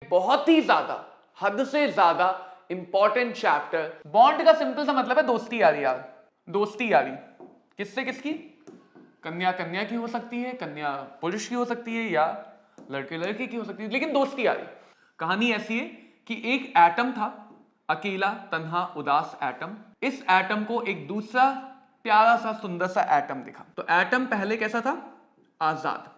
बहुत ही ज्यादा, हद से ज्यादा इंपॉर्टेंट चैप्टर। बॉन्ड का सिंपल सा मतलब है दोस्ती यारी यार, दोस्ती यारी। किससे किसकी? कन्या कन्या की हो सकती है, कन्या पुरुष की हो सकती है, या लड़के लड़के की हो सकती है, लेकिन दोस्ती यारी। कहानी ऐसी है कि एक एटम था, अकेला तन्हा उदास एटम। इस एटम को एक दूसरा प्यारा सा सुंदर सा एटम दिखा। तो एटम पहले कैसा था? आजाद।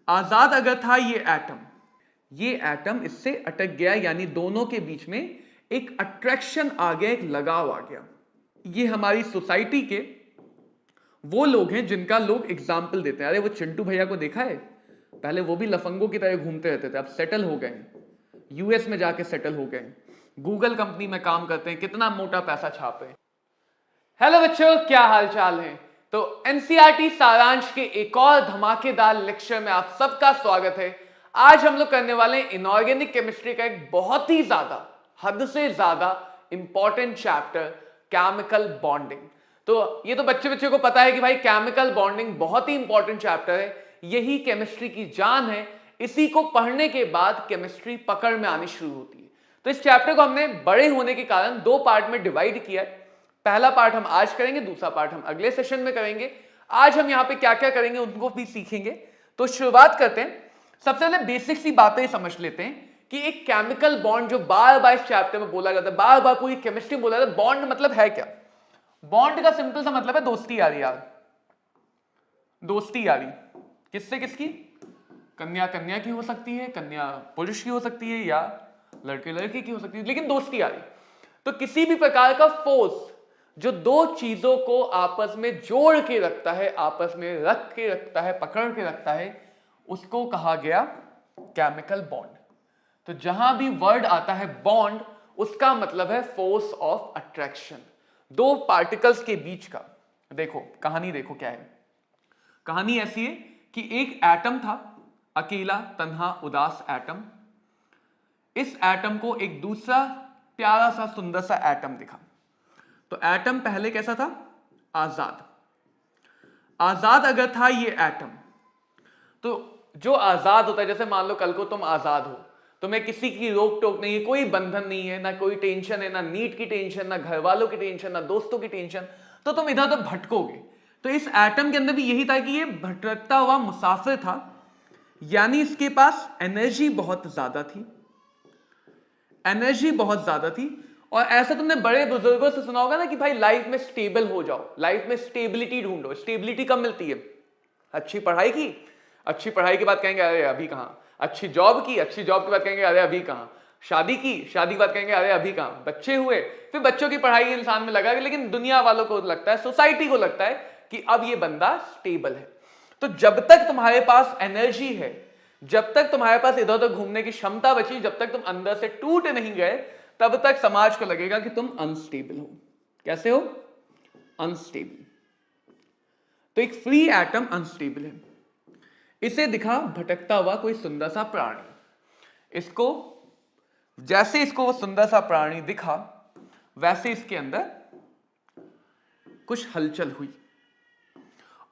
आजाद अगर था ये एटम इससे अटक गया, यानी दोनों के बीच में एक अट्रैक्शन आ गया, एक लगाव आ गया। ये हमारी सोसाइटी के वो लोग हैं जिनका लोग एग्जाम्पल देते हैं। अरे वो चिंटू भैया को देखा है, पहले वो भी लफंगों की तरह घूमते रहते थे, अब सेटल हो गए, यूएस में जाके सेटल हो गए, गूगल कंपनी में काम करते हैं, कितना मोटा पैसा छापे। हेलो बच्चों, क्या हाल चाल है? तो एनसीईआरटी सारांश के एक और धमाकेदार लेक्चर में आप सबका स्वागत है। आज हम लोग करने वाले हैं इनऑर्गेनिक केमिस्ट्री का एक बहुत ही ज्यादा, हद से ज्यादा इंपॉर्टेंट चैप्टर, केमिकल बॉन्डिंग। तो ये तो बच्चे को पता है कि भाई केमिकल बॉन्डिंग बहुत ही इंपॉर्टेंट चैप्टर है, यही केमिस्ट्री की जान है। इसी को पढ़ने के बाद केमिस्ट्री पकड़ में आनी शुरू होती है। तो इस चैप्टर को हमने बड़े होने के कारण दो पार्ट में डिवाइड किया है। पहला पार्ट हम आज करेंगे, दूसरा पार्ट हम अगले सेशन में करेंगे। आज हम यहाँ पे क्या क्या करेंगे उनको भी सीखेंगे। तो शुरुआत करते हैं। सबसे पहले बेसिक सी बातें समझ लेते हैं कि एक केमिकल बॉन्ड जो बार बार इस चैप्टर में बोला जाता है, बार बार पूरी केमिस्ट्री बोला जाता है, बॉन्ड मतलब है क्या? बॉन्ड का सिंपल सा मतलब है दोस्ती यारी यार, दोस्ती यारी। किससे किसकी? कन्या कन्या की हो सकती है, कन्या पुरुष की हो सकती है, या लड़के लड़के की हो सकती है, लेकिन दोस्ती यारी। तो किसी भी प्रकार का फोर्स जो दो चीजों को आपस में जोड़ के रखता है, आपस में रख के रखता है, पकड़ के रखता है, उसको कहा गया केमिकल बॉन्ड। तो जहां भी वर्ड आता है बॉन्ड, उसका मतलब है फोर्स ऑफ अट्रैक्शन, दो पार्टिकल्स के बीच का। देखो कहानी, देखो क्या है। कहानी ऐसी है कि एक एटम था, अकेला तन्हा उदास एटम। इस एटम को एक दूसरा प्यारा सा सुंदर सा एटम दिखा। तो एटम पहले कैसा था? आजाद। आजाद अगर था ये एटम, तो जो आजाद होता है, जैसे मान लो कल को तुम आजाद हो, तुम्हें किसी की रोक टोक नहीं है, कोई बंधन नहीं है, ना कोई टेंशन है, ना नीट की टेंशन, ना घर वालों की टेंशन, ना दोस्तों की टेंशन, तो तुम इधर उधर भटकोगे। तो इस एटम के अंदर भी यही था कि ये भटकता हुआ मुसाफिर था, यानी इसके पास एनर्जी बहुत ज्यादा थी, एनर्जी बहुत ज्यादा थी। और ऐसा तुमने बड़े बुजुर्गों से सुना होगा ना कि भाई लाइफ में स्टेबल हो जाओ, लाइफ में स्टेबिलिटी ढूंढो। स्टेबिलिटी कब मिलती है? अच्छी पढ़ाई की, अच्छी पढ़ाई के बाद कहेंगे अरे अभी कहां, अच्छी जॉब की, अच्छी जॉब के बाद कहेंगे अरे अभी कहां, शादी की, शादी के बाद कहेंगे अरे अभी कहां, बच्चे हुए, फिर बच्चों की पढ़ाई इंसान में लगा, लेकिन दुनिया वालों को लगता है, सोसाइटी को लगता है कि अब ये बंदा स्टेबल है। तो जब तक तुम्हारे पास एनर्जी है, जब तक तुम्हारे पास इधर उधर घूमने की क्षमता बची, जब तक तुम अंदर से टूट नहीं गए, तब तक समाज को लगेगा कि तुम अनस्टेबल हो। कैसे हो? अनस्टेबल। तो एक फ्री एटम अनस्टेबल है। इसे दिखा भटकता हुआ कोई सुंदर सा प्राणी। इसको जैसे इसको वो सुंदर सा प्राणी दिखा, वैसे इसके अंदर कुछ हलचल हुई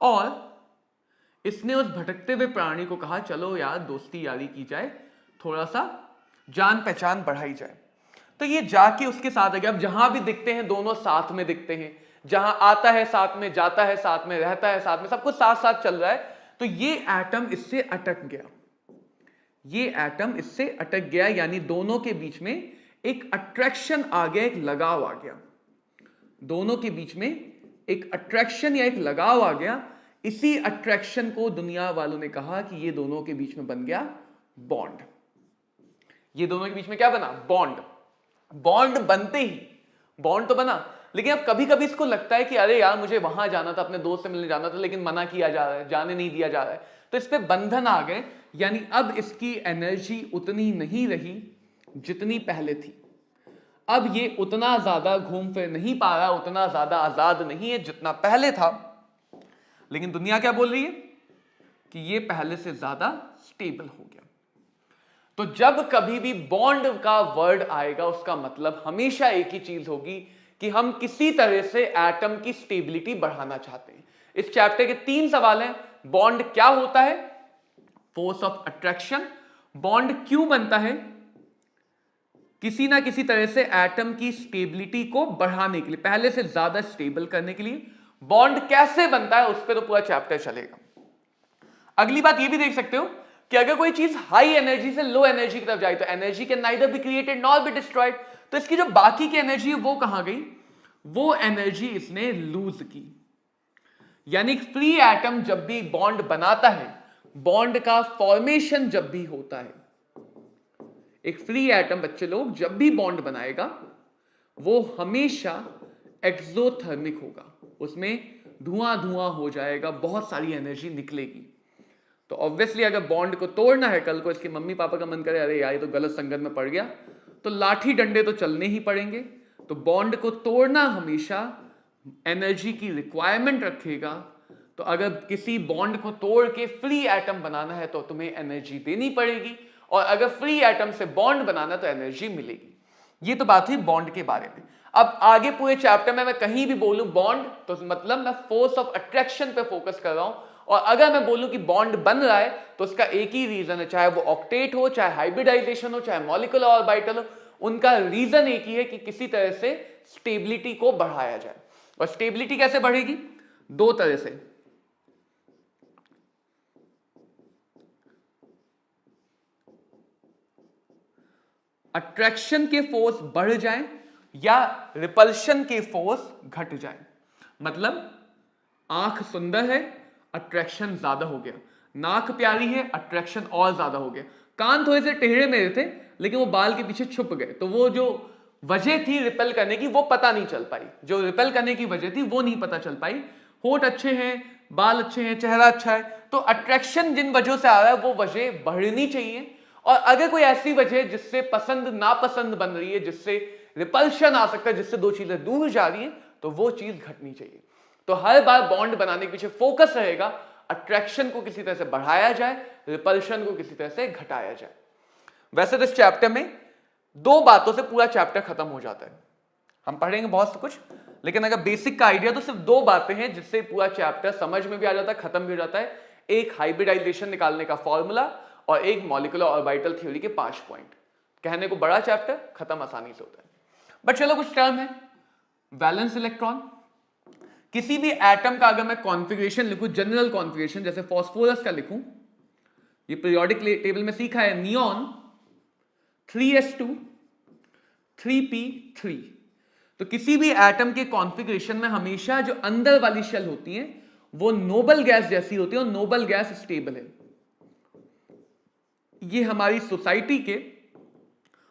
और इसने उस भटकते हुए प्राणी को कहा चलो यार दोस्ती यारी की जाए, थोड़ा सा जान पहचान बढ़ाई जाए। तो ये जाके उसके साथ आ गया। अब जहां भी दिखते हैं दोनों साथ में दिखते हैं, जहां आता है साथ में, जाता है साथ में, रहता है साथ में, सब कुछ साथ साथ चल रहा है। तो ये एटम इससे अटक गया, ये एटम इससे अटक गया, यानी दोनों के बीच में एक अट्रैक्शन आ गया, एक लगाव आ गया, दोनों के बीच में एक अट्रैक्शन या एक लगाव आ गया। इसी अट्रैक्शन को दुनिया वालों ने कहा कि ये दोनों के बीच में बन गया बॉन्ड। ये दोनों के बीच में क्या बना? बॉन्ड। बॉन्ड बनते ही बॉन्ड तो बना, लेकिन अब कभी कभी इसको लगता है कि अरे यार मुझे वहां जाना था, अपने दोस्त से मिलने जाना था, लेकिन मना किया जा रहा है, जाने नहीं दिया जा रहा है। तो इस पे बंधन आ गए, यानी अब इसकी एनर्जी उतनी नहीं रही जितनी पहले थी। अब ये उतना ज्यादा घूम फिर नहीं पा रहा, उतना ज्यादा आजाद नहीं है जितना पहले था। लेकिन दुनिया क्या बोल रही है? कि ये पहले से ज्यादा स्टेबल हो गया। तो जब कभी भी बॉन्ड का वर्ड आएगा, उसका मतलब हमेशा एक ही चीज होगी कि हम किसी तरह से एटम की स्टेबिलिटी बढ़ाना चाहते हैं। इस चैप्टर के 3 सवाल हैं। बॉन्ड क्या होता है? Force of attraction. बॉन्ड क्यों बनता है? किसी ना किसी तरह से एटम की स्टेबिलिटी को बढ़ाने के लिए, पहले से ज्यादा स्टेबल करने के लिए। बॉन्ड कैसे बनता है उस पर तो पूरा चैप्टर चलेगा। अगली बात ये भी देख सकते हो कि अगर कोई चीज हाई एनर्जी से लो एनर्जी की तरफ जाए तो energy can neither be created nor be destroyed. तो इसकी जो बाकी की एनर्जी है वो कहां गई? वो एनर्जी इसने लूज की। यानी फ्री एटम जब भी बॉन्ड बनाता है, बॉन्ड का फॉर्मेशन जब भी होता है, एक फ्री एटम बच्चे लोग जब भी बॉन्ड बनाएगा वो हमेशा एक्सोथर्मिक होगा, उसमें धुआं धुआं हो जाएगा, बहुत सारी एनर्जी निकलेगी। तो ऑब्वियसली अगर बॉन्ड को तोड़ना है, कल को इसके मम्मी पापा का मन करे अरे यार ये तो गलत संगत में पड़ गया, तो लाठी डंडे तो चलने ही पड़ेंगे। तो बॉन्ड को तोड़ना हमेशा एनर्जी की रिक्वायरमेंट रखेगा। तो अगर किसी बॉन्ड को तोड़ के फ्री एटम बनाना है तो तुम्हें एनर्जी देनी पड़ेगी, और अगर फ्री एटम से बॉन्ड बनाना तो एनर्जी मिलेगी। ये तो बात हुई बॉन्ड के बारे में। अब आगे पूरे चैप्टर में मैं कहीं भी बोलूं बॉन्ड तो मतलब मैं फोर्स ऑफ अट्रैक्शन पे फोकस कर रहा हूं, और अगर मैं बोलूं कि बॉन्ड बन रहा है तो उसका एक ही रीजन है, चाहे वो ऑक्टेट हो, चाहे हाइब्रिडाइजेशन हो, चाहे मॉलिक्यूलर ऑर्बिटल हो, उनका रीजन एक ही है कि किसी तरह से स्टेबिलिटी को बढ़ाया जाए। और स्टेबिलिटी कैसे बढ़ेगी? दो तरह से। अट्रैक्शन के फोर्स बढ़ जाए या रिपल्शन के फोर्स घट जाए। मतलब आंख सुंदर है, अट्रैक्शन ज्यादा हो गया, नाक प्यारी है, अट्रैक्शन और ज्यादा हो गया, कान थोड़े से टेढ़े मेढ़े थे लेकिन वो बाल के पीछे छुप गए, तो वो जो वजह थी रिपेल करने की वो पता नहीं चल पाई, जो रिपेल करने की वजह थी वो नहीं पता चल पाई। होठ अच्छे हैं, बाल अच्छे हैं, चेहरा अच्छा है, तो अट्रैक्शन जिन वजहों से आ रहा है वो वजह बढ़नी चाहिए। और अगर कोई ऐसी वजह जिससे पसंद नापसंद बन रही है, जिससे रिपल्शन आ सकता है, जिससे दो चीजें दूर जा रही है, तो वो चीज घटनी चाहिए। तो हर बार बॉन्ड बनाने के पीछे फोकस रहेगा अट्रैक्शन को किसी तरह से बढ़ाया जाए, रिपल्शन को किसी तरह से घटाया जाए। वैसे तो इस चैप्टर में दो बातों से पूरा चैप्टर खत्म हो जाता है। हम पढ़ेंगे बहुत कुछ, लेकिन अगर बेसिक का आइडिया तो सिर्फ दो बातें हैं जिससे पूरा चैप्टर समझ में भी आ जाता है, खत्म भी हो जाता है। एक हाइब्रिडाइजेशन निकालने का फॉर्मूला और एक मॉलिक्यूलर ऑर्बिटल थ्योरी के 5 पॉइंट। कहने को बड़ा चैप्टर, खत्म आसानी से होता है। बट चलो कुछ टर्म है। वैलेंस इलेक्ट्रॉन, किसी भी एटम का अगर मैं कॉन्फ़िगरेशन लिखूं, जनरल कॉन्फ़िगरेशन, जैसे फास्फोरस का लिखूं, ये पीरियोडिक टेबल में सीखा है, नियॉन 3s2 3p3। तो किसी भी एटम के कॉन्फ़िगरेशन में हमेशा जो अंदर वाली शेल होती है वो नोबल गैस जैसी होती है, और नोबल गैस स्टेबल है। ये हमारी सोसाइटी के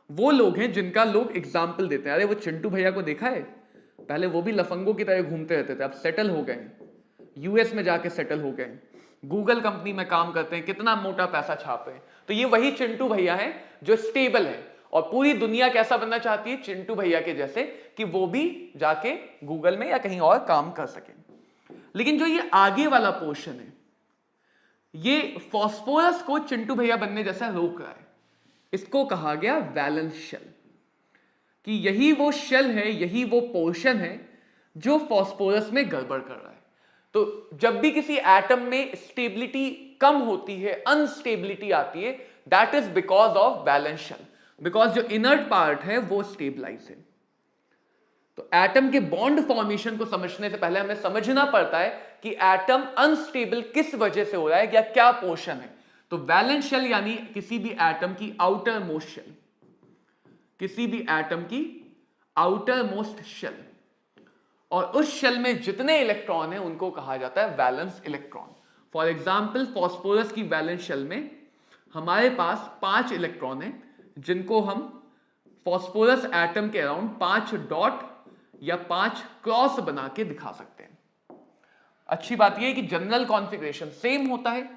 वो लोग हैं जिनका लोग एग्जाम्पल देते हैं। अरे वो चिंटू भैया को देखा है, पहले वो भी लफंगों की तरह घूमते रहते थे, अब सेटल हो गए, यूएस में जाके सेटल हो गए, गूगल कंपनी में काम करते हैं, कितना मोटा पैसा छाप रहे हैं। तो ये वही चिंटू भैया हैं जो स्टेबल है, और पूरी दुनिया कैसा बनना चाहती है? चिंटू भैया के जैसे, कि वो भी जाके गूगल में या कहीं और काम कर सके। लेकिन जो ये आगे वाला पोर्शन है, ये फास्फोरस को चिंटू भैया बनने जैसा रोक रहा है। इसको कहा गया वैलेंस शेल, कि यही वो शेल है, यही वो पोर्शन है जो फास्फोरस में गड़बड़ कर रहा है। तो जब भी किसी एटम में स्टेबिलिटी कम होती है, अनस्टेबिलिटी आती है, that is because of valence shell, because जो इनर्ट पार्ट है वो स्टेबलाइज है। तो एटम के बॉन्ड फॉर्मेशन को समझने से पहले हमें समझना पड़ता है कि एटम अनस्टेबल किस वजह से हो रहा है या क्या पोर्शन है। तो वैलेंस शेल यानी किसी भी एटम की आउटर मोस्ट शेल, किसी भी एटम की आउटर मोस्ट शेल, और उस शेल में जितने इलेक्ट्रॉन हैं उनको कहा जाता है valence electron. For example phosphorus की वैलेंस शेल में हमारे पास 5 इलेक्ट्रॉन हैं, जिनको हम फास्फोरस एटम के अराउंड 5 डॉट या 5 क्रॉस बना के दिखा सकते हैं। अच्छी बात यह है कि जनरल कॉन्फ़िगरेशन सेम होता है।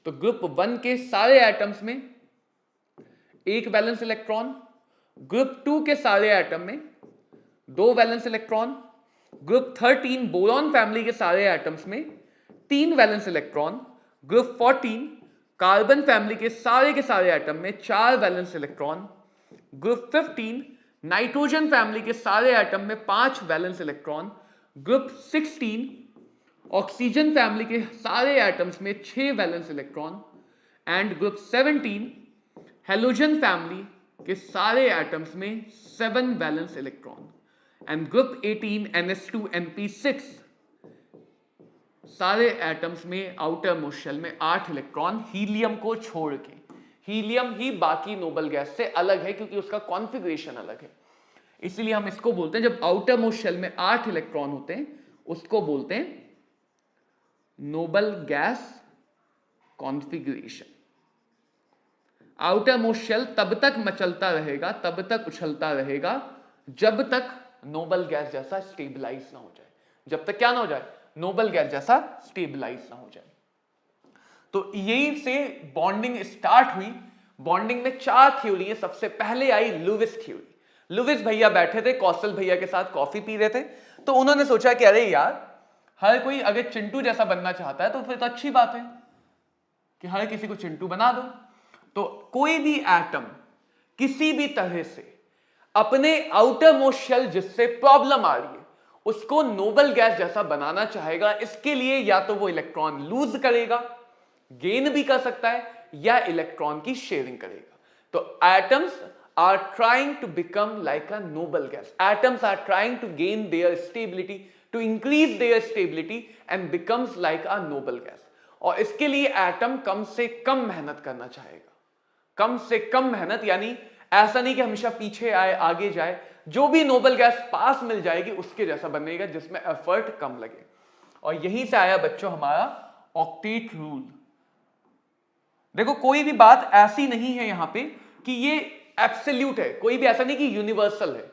तो ग्रुप 1 के सारे एटम्स में एक वैलेंस इलेक्ट्रॉन, ग्रुप 2 के सारे एटम में 2 valence electron, group 13 boron family के सारे एटम्स में 3 valence electron, group 14 carbon family के सारे एटम में 4 valence electron, group 15 nitrogen family के सारे एटम में 5 valence electron, group 16 oxygen family के सारे एटम्स में 6 valence electron, and group 17 halogen family कि सारे एटम्स में 7 valence electron and group 18 NH2NP6 सारे एटम्स में आउटर मोस्ट शेल में 8 इलेक्ट्रॉन हीलियम को छोड़ के। हीलियम ही बाकी नोबल गैस से अलग है क्योंकि उसका कॉन्फ़िगरेशन अलग है, इसलिए हम इसको बोलते हैं, जब आउटर मोस्ट शेल में 8 इलेक्ट्रॉन होते हैं उसको बोलते हैं noble gas configuration. Outermost shell तब तक मचलता रहेगा, तब तक उछलता रहेगा जब तक नोबल गैस जैसा स्टेबलाइज ना हो जाए। जब तक क्या ना हो जाए? नोबल गैस जैसा स्टेबलाइज ना हो जाए। तो यही से बॉन्डिंग स्टार्ट हुई। बॉन्डिंग में 4 थ्योरी है। सबसे पहले आई लुविस थ्योरी। लुविस भैया बैठे थे कौशल भैया के साथ कॉफी पी रहे थे, तो उन्होंने सोचा कि अरे यार, हर कोई अगर चिंटू जैसा बनना चाहता है तो फिर तो अच्छी बात है कि हर किसी को चिंटू बना दो। तो कोई भी एटम किसी भी तरह से अपने आउटर मोस्ट शेल जिससे प्रॉब्लम आ रही है उसको नोबल गैस जैसा बनाना चाहेगा। इसके लिए या तो वो इलेक्ट्रॉन लूज करेगा, गेन भी कर सकता है, या इलेक्ट्रॉन की शेयरिंग करेगा। तो atoms are trying to become like a noble gas. Atoms are trying to gain their stability, to increase their stability and becomes like a noble gas. और इसके लिए एटम कम से कम मेहनत करना चाहेगा। कम से कम मेहनत, यानी ऐसा नहीं कि हमेशा पीछे आए आगे जाए। जो भी नोबल गैस पास मिल जाएगी उसके जैसा बनेगा जिसमें एफर्ट कम लगे। और यहीं से आया बच्चों हमारा ऑक्टेट रूल। देखो कोई भी बात ऐसी नहीं है यहां पे कि ये एब्सोल्यूट है, कोई भी ऐसा नहीं कि यूनिवर्सल है।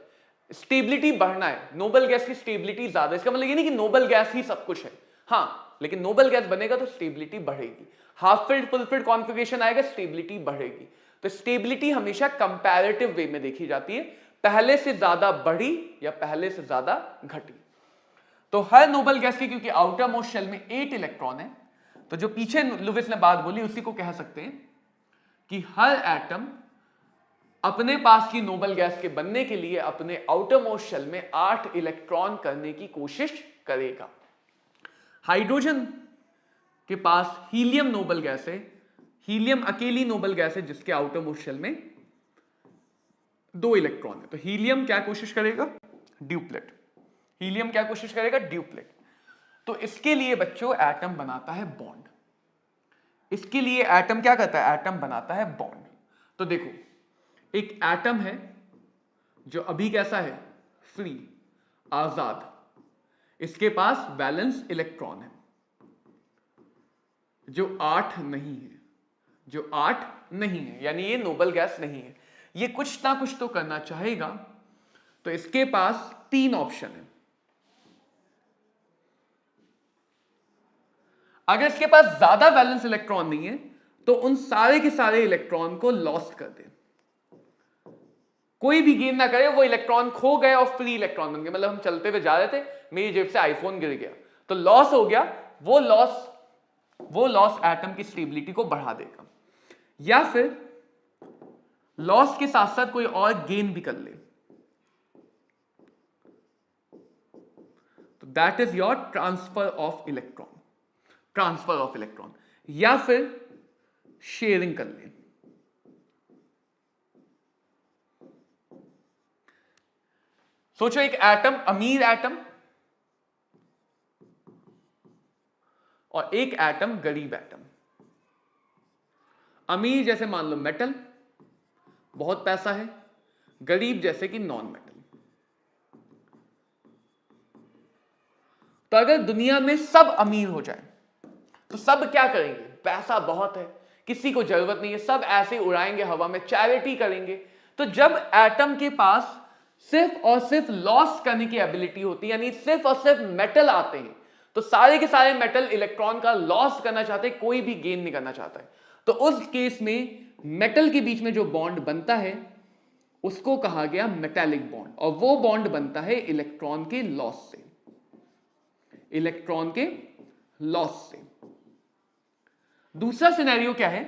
स्टेबिलिटी बढ़ना है, नोबल गैस की स्टेबिलिटी ज्यादा, इसका मतलब ये नहीं कि नोबल गैस ही सब कुछ है। हाँ, लेकिन नोबल गैस बनेगा तो स्टेबिलिटी बढ़ेगी। Half filled full field configuration आएगा, स्टेबिलिटी बढ़ेगी। तो स्टेबिलिटी हमेशा कंपैरेटिव वे में देखी जाती है, पहले से ज्यादा बढ़ी या पहले से ज्यादा घटी। तो हर नोबल गैस की क्योंकि आउटर मोस्ट शेल में 8 इलेक्ट्रॉन है, तो जो पीछे लुविस ने बात बोली उसी को कह सकते हैं कि हर एटम अपने पास की नोबल गैस के बनने के लिए अपने आउटर मोस्ट शेल में 8 इलेक्ट्रॉन करने की कोशिश करेगा। हाइड्रोजन के पास हीलियम नोबल गैस है। हीलियम अकेली नोबल गैस है जिसके आउटर मोस्ट शेल में 2 इलेक्ट्रॉन है। तो हीलियम क्या कोशिश करेगा? ड्यूप्लेट। हीलियम क्या कोशिश करेगा? ड्यूप्लेट। तो इसके लिए बच्चों एटम बनाता है बॉन्ड। इसके लिए एटम क्या करता है? एटम बनाता है बॉन्ड। तो देखो एक एटम है जो अभी कैसा है? फ्री, आजाद। इसके पास वैलेंस इलेक्ट्रॉन है जो 8 नहीं है, जो 8 नहीं है, यानी ये नोबल गैस नहीं है। ये कुछ ना कुछ तो करना चाहेगा। तो इसके पास 3 ऑप्शन है। अगर इसके पास ज्यादा वैलेंस इलेक्ट्रॉन नहीं है तो उन सारे के सारे इलेक्ट्रॉन को लॉस्ट कर दे, कोई भी गेन ना करे। वो इलेक्ट्रॉन खो गए और फ्री इलेक्ट्रॉन बन गए। मतलब हम चलते हुए जा रहे थे, मेरी जेब से आईफोन गिर गया तो लॉस हो गया। वो लॉस एटम की स्टेबिलिटी को बढ़ा देगा, या फिर लॉस के साथ साथ कोई और गेन भी कर ले। तो that is your transfer of electron. Transfer of electron या फिर शेयरिंग कर ले। सोचो एक एटम, अमीर एटम, और एक एटम गरीब एटम। अमीर जैसे मान लो मेटल, बहुत पैसा है। गरीब जैसे कि नॉन मेटल। तो अगर दुनिया में सब अमीर हो जाए तो सब क्या करेंगे? पैसा बहुत है, किसी को जरूरत नहीं है, सब ऐसे उड़ाएंगे हवा में, चैरिटी करेंगे। तो जब एटम के पास सिर्फ और सिर्फ लॉस करने की एबिलिटी होती है, यानी सिर्फ और सिर्फ मेटल आते हैं, तो सारे के सारे मेटल इलेक्ट्रॉन का लॉस करना चाहते हैं, कोई भी गेन नहीं करना चाहता है। तो उस केस में मेटल के बीच में जो बॉन्ड बनता है उसको कहा गया मेटालिक बॉन्ड, और वो बॉन्ड बनता है इलेक्ट्रॉन के लॉस से। इलेक्ट्रॉन के लॉस से। दूसरा सिनेरियो क्या है?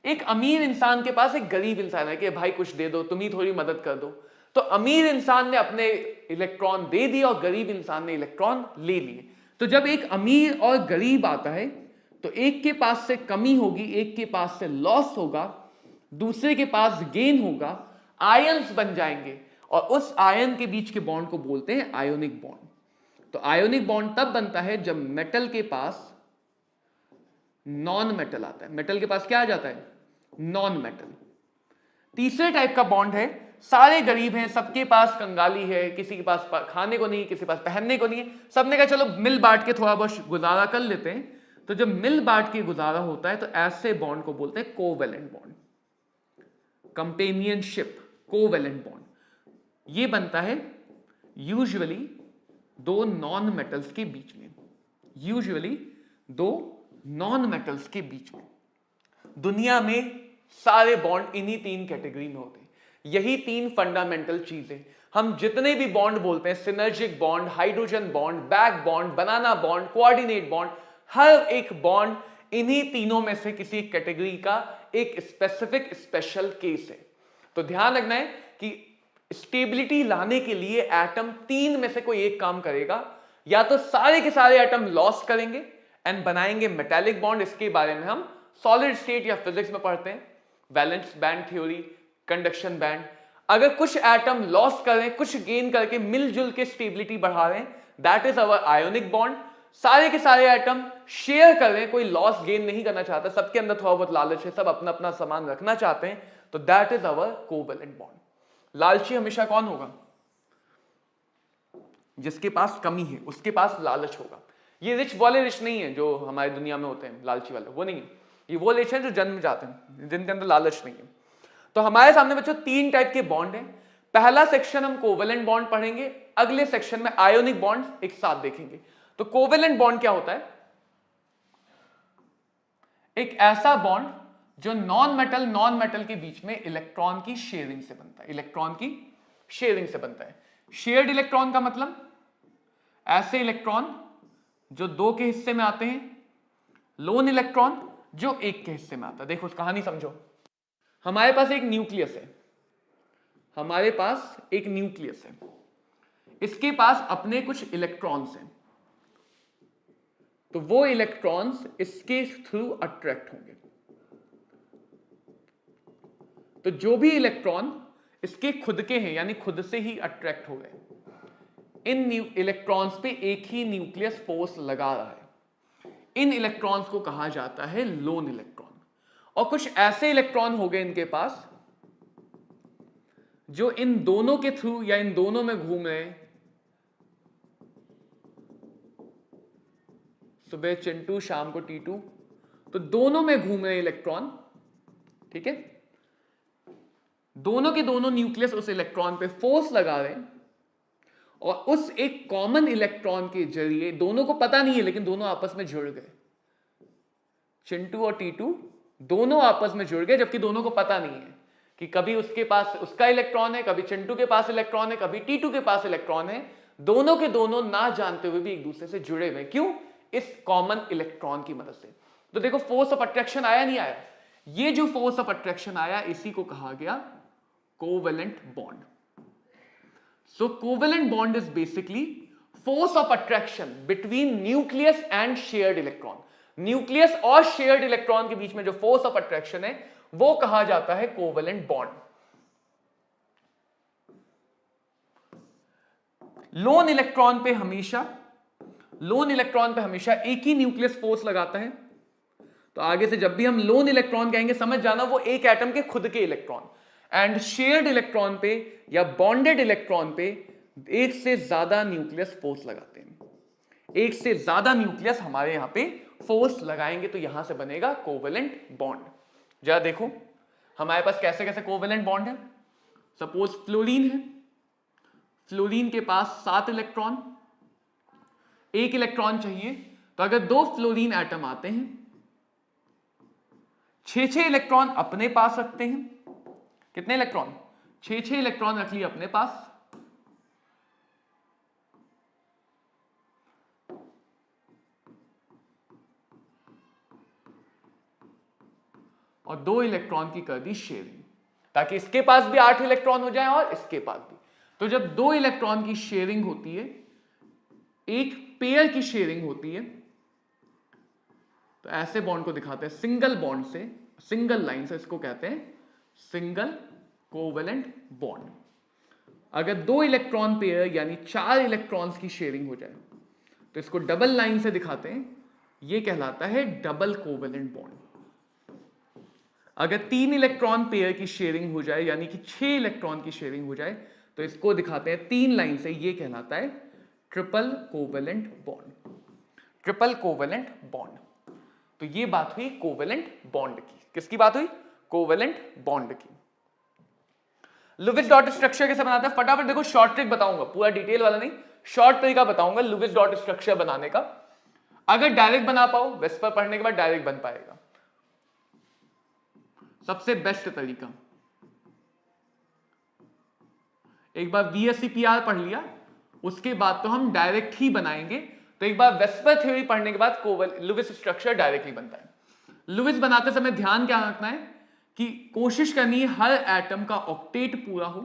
एक अमीर इंसान के पास एक गरीब इंसान है कि भाई कुछ दे दो, तुम ही थोड़ी मदद कर दो। तो अमीर इंसान ने अपने इलेक्ट्रॉन दे दिए और गरीब इंसान ने इलेक्ट्रॉन ले लिए। तो जब एक अमीर और गरीब आता है तो एक के पास से कमी होगी, एक के पास से लॉस होगा, दूसरे के पास गेन होगा। आयंस बन जाएंगे और उस आयन के बीच के बॉन्ड को बोलते हैं आयोनिक बॉन्ड। तो आयोनिक बॉन्ड तब बनता है जब मेटल के पास नॉन मेटल आता है। मेटल के पास क्या आ जाता है? Non metal. तीसरे टाइप का बॉन्ड है, सारे गरीब हैं, सबके पास कंगाली है, किसी के पास खाने को नहीं, किसी के पास पहनने को नहीं है, सबने कहा चलो मिल बांट के थोड़ा बहुत गुजारा कर लेते हैं। तो जब मिल बांट के गुजारा होता है तो ऐसे बॉन्ड को बोलते हैं covalent bond, companionship, covalent bond. ये बनता है यूजुअली दो नॉन मेटल्स के बीच में, यूजुअली दो नॉन मेटल्स के बीच में। दुनिया में सारे बॉन्ड इन्हीं तीन कैटेगरी में होते हैं। यही तीन फंडामेंटल चीजें, हम जितने भी बॉन्ड बोलते हैं, synergic bond, hydrogen bond, back bond, banana bond, coordinate bond, हर एक बॉन्ड इन्हीं तीनों में से किसी कैटेगरी का एक स्पेसिफिक स्पेशल केस है। तो ध्यान रखना है कि स्टेबिलिटी लाने के लिए एटम तीन में से कोई एक काम करेगा, या तो सारे के सारे एटम लॉस करेंगे एंड बनाएंगे मेटालिक बॉन्ड। इसके बारे में हम सॉलिड स्टेट या फिजिक्स में पढ़ते हैं, valence band theory, conduction band. अगर कुछ एटम लॉस कर रहे हैं, कुछ गेन करके मिलजुल के स्टेबिलिटी बढ़ा रहे हैं, that is our ionic bond. सारे के सारे एटम शेयर कर रहे हैं, कोई लॉस गेन नहीं करना चाहता, सबके अंदर थोड़ा बहुत लालच है, सब अपना अपना सामान रखना चाहते हैं, तो that is our covalent bond. लालची हमेशा कौन होगा? जिसके पास कमी है उसके पास लालच होगा। ये रिच वाले रिच नहीं है जो हमारी दुनिया में होते हैं लालची वाले, वो नहीं है। ये वो रिच है जो जन्म जाते हैं, जिनके अंदर लालच नहीं है। तो हमारे सामने बच्चों तीन टाइप के बॉन्ड हैं। पहला सेक्शन हम कोवेलेंट बॉन्ड पढ़ेंगे, अगले सेक्शन में आयोनिक बॉन्ड एक साथ देखेंगे। तो कोवेलेंट बॉन्ड क्या होता है? एक ऐसा बॉन्ड जो नॉन मेटल के बीच में इलेक्ट्रॉन की शेयरिंग से बनता है, इलेक्ट्रॉन की शेयरिंग से बनता है। शेयर्ड इलेक्ट्रॉन का मतलब ऐसे इलेक्ट्रॉन जो दो के हिस्से में आते हैं, लोन इलेक्ट्रॉन जो एक के हिस्से में आता है। देखो कहानी समझो, हमारे पास एक न्यूक्लियस है, हमारे पास एक न्यूक्लियस है, इसके पास अपने कुछ इलेक्ट्रॉन्स हैं, तो वो इलेक्ट्रॉन्स इसके थ्रू अट्रैक्ट होंगे। तो जो भी इलेक्ट्रॉन इसके खुद के हैं, यानी खुद से ही अट्रैक्ट हो गए, इन इलेक्ट्रॉन्स पे एक ही न्यूक्लियस फोर्स लगा रहा है। इन इलेक्ट्रॉन्स को कहा जाता है लोन इलेक्ट्रॉन। और कुछ ऐसे इलेक्ट्रॉन हो गए इनके पास जो इन दोनों के थ्रू या इन दोनों में घूम रहे हैं। सुबह चिंटू, शाम को टीटू, तो दोनों में घूम रहे इलेक्ट्रॉन, ठीक है। दोनों के दोनों न्यूक्लियस उस इलेक्ट्रॉन पे फोर्स लगा रहे हैं और उस एक कॉमन इलेक्ट्रॉन के जरिए, दोनों को पता नहीं है लेकिन दोनों आपस में जुड़ गए। चिंटू और टीटू दोनों आपस में जुड़ गए, जबकि दोनों को पता नहीं है कि कभी उसके पास उसका इलेक्ट्रॉन है, कभी चिंटू के पास इलेक्ट्रॉन है, कभी टीटू के पास इलेक्ट्रॉन है। दोनों के दोनों ना जानते हुए भी एक दूसरे से जुड़े हुए। क्यों? इस कॉमन इलेक्ट्रॉन की मदद से। तो देखो फोर्स ऑफ अट्रैक्शन आया नहीं आया? ये जो फोर्स ऑफ अट्रैक्शन आया इसी को कहा गया covalent bond. So covalent bond is basically force of attraction between nucleus and shared electron. Nucleus और शेयर्ड इलेक्ट्रॉन के बीच में जो फोर्स ऑफ अट्रैक्शन है वो कहा जाता है कोवेलेंट बॉन्ड। लोन इलेक्ट्रॉन पे हमेशा एक ही न्यूक्लियस फोर्स लगाता है। तो आगे से जब भी हम लोन इलेक्ट्रॉन कहेंगे समझ जाना वो एक एटम के खुद के इलेक्ट्रॉन। एंड शेयर्ड इलेक्ट्रॉन पे या बॉन्डेड इलेक्ट्रॉन पे एक से ज्यादा न्यूक्लियस फोर्स लगाते हैं। एक से ज्यादा न्यूक्लियस हमारे यहां पे फोर्स लगाएंगे तो यहां से बनेगा कोवेलेंट बॉन्ड। जरा देखो हमारे पास कैसे कैसे कोवेलेंट बॉन्ड है। सपोज फ्लोरीन है, फ्लोरीन के पास 7 इलेक्ट्रॉन, एक इलेक्ट्रॉन चाहिए, तो अगर 2 फ्लोरीन एटम आते हैं, 6 इलेक्ट्रॉन अपने पास रखते हैं। कितने इलेक्ट्रॉन? 6 इलेक्ट्रॉन रख लिए अपने पास, और 2 इलेक्ट्रॉन की कर दी शेयरिंग, ताकि इसके पास भी 8 इलेक्ट्रॉन हो जाए और इसके पास भी। तो जब 2 इलेक्ट्रॉन की शेयरिंग होती है, एक पेयर की शेयरिंग होती है, तो ऐसे बॉन्ड को दिखाते हैं सिंगल बॉन्ड से, सिंगल लाइन से, इसको कहते हैं सिंगल कोवेलेंट बॉन्ड। अगर 2 इलेक्ट्रॉन पेयर यानी 4 इलेक्ट्रॉन्स की शेयरिंग हो जाए तो इसको डबल लाइन से दिखाते हैं, ये कहलाता है डबल कोवेलेंट बॉन्ड। अगर 3 इलेक्ट्रॉन पेयर की शेयरिंग हो जाए यानी कि 6 इलेक्ट्रॉन की शेयरिंग हो जाए तो इसको दिखाते हैं 3 लाइन से, ये कहलाता है triple covalent bond. Triple covalent bond. तो ये बात हुई कोवेलेंट बॉन्ड की। किसकी बात हुई? कोवेलेंट बॉन्ड की। लुईस डॉट स्ट्रक्चर कैसे बनाते हैं फटाफट देखो, शॉर्ट ट्रिक बताऊंगा, पूरा डिटेल वाला नहीं, शॉर्ट तरीका बताऊंगा लुईस डॉट स्ट्रक्चर बनाने का। अगर डायरेक्ट बना पाओ, वेस्पर पढ़ने के बाद डायरेक्ट बन पाएगा, सबसे बेस्ट तरीका। एक बार VSEPR पढ़ लिया, उसके बाद तो हम डायरेक्ट ही बनाएंगे। तो एक बार वेस्पर थ्योरी पढ़ने के बाद लुईस स्ट्रक्चर डायरेक्टली बनता है। लुईस बनाते समय ध्यान क्या रखना है कि कोशिश करनी है हर एटम का ऑक्टेट पूरा हो।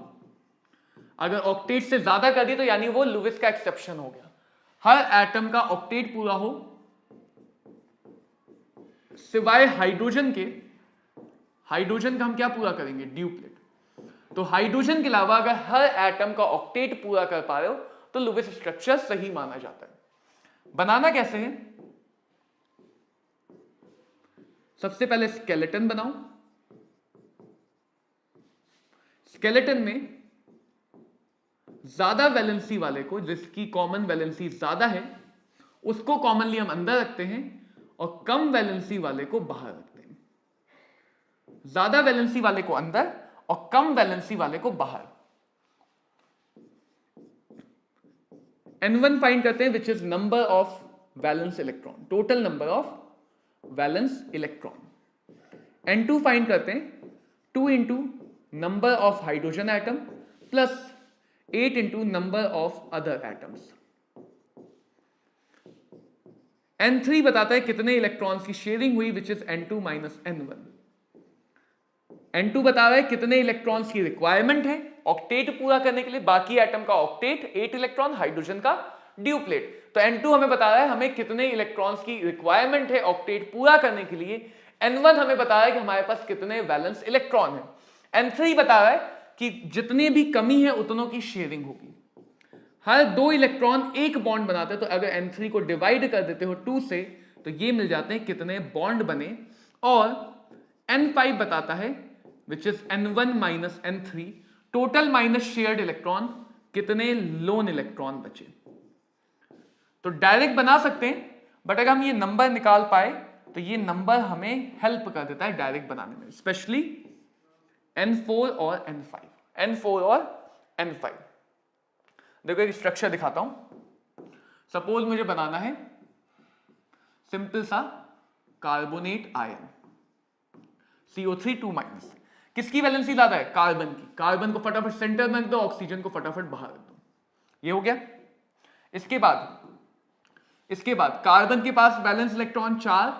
अगर ऑक्टेट से ज्यादा कर दी तो यानी वो लुईस का एक्सेप्शन हो गया। हर एटम का ऑक्टेट पूरा हो सिवाय हाइड्रोजन के। हाइड्रोजन का हम क्या पूरा करेंगे? ड्यूप्लेट। तो हाइड्रोजन के अलावा अगर हर एटम का ऑक्टेट पूरा कर पा रहे हो तो लुईस स्ट्रक्चर सही माना जाता है। बनाना कैसे है? सबसे पहले स्केलेटन बनाओ। स्केलेटन में ज्यादा वैलेंसी वाले को, जिसकी कॉमन वैलेंसी ज्यादा है, उसको कॉमनली हम अंदर रखते हैं और कम वैलेंसी वाले को बाहर रखते हैं। ज्यादा वैलेंसी वाले को अंदर और कम वैलेंसी वाले को बाहर। N1 फाइंड करते हैं which is number of valence electron, total number of valence electron. N2 find करते हैं 2 into number of hydrogen atom plus 8 into number of other atoms. N3 बताता है कितने इलेक्ट्रॉन्स की शेयरिंग हुई which is N2 minus N1। N2 बता रहा है कितने इलेक्ट्रॉन्स की रिक्वायरमेंट है ऑक्टेट पूरा करने के लिए, बाकी एटम का ऑक्टेट 8 इलेक्ट्रॉन, हाइड्रोजन का ड्यूप्लेट। तो N2 हमें बता रहा है हमें कितने इलेक्ट्रॉन्स की रिक्वायरमेंट है ऑक्टेट पूरा करने के लिए। N1 हमें बता रहा है कि हमारे पास कितने वैलेंस इलेक्ट्रॉन है। N3 बता रहा है कि जितनी भी कमी है उतनों की शेयरिंग होगी। हर 2 इलेक्ट्रॉन एक बॉन्ड बनाते हैं, तो अगर N3 को डिवाइड कर देते हो 2 से तो ये मिल जाते हैं कितने बॉन्ड बने। और N5 बताता है which is N1 minus N3, total minus shared electron, कितने लोन इलेक्ट्रॉन बचे। तो डायरेक्ट बना सकते हैं, बट अगर हम ये नंबर निकाल पाए तो ये नंबर हमें हेल्प कर देता है डायरेक्ट बनाने में, स्पेशली N4 और N5। N4 और N5 देखो एक स्ट्रक्चर दिखाता हूं। सपोज मुझे बनाना है सिंपल सा कार्बोनेट आयन CO3 2 माइनस। किसकी वैलेंसी ज्यादा है? कार्बन की। कार्बन को फटाफट सेंटर में रख दो, ऑक्सीजन को फटाफट बाहर रख दो। ये हो गया। इसके बाद कार्बन के पास बैलेंस इलेक्ट्रॉन 4,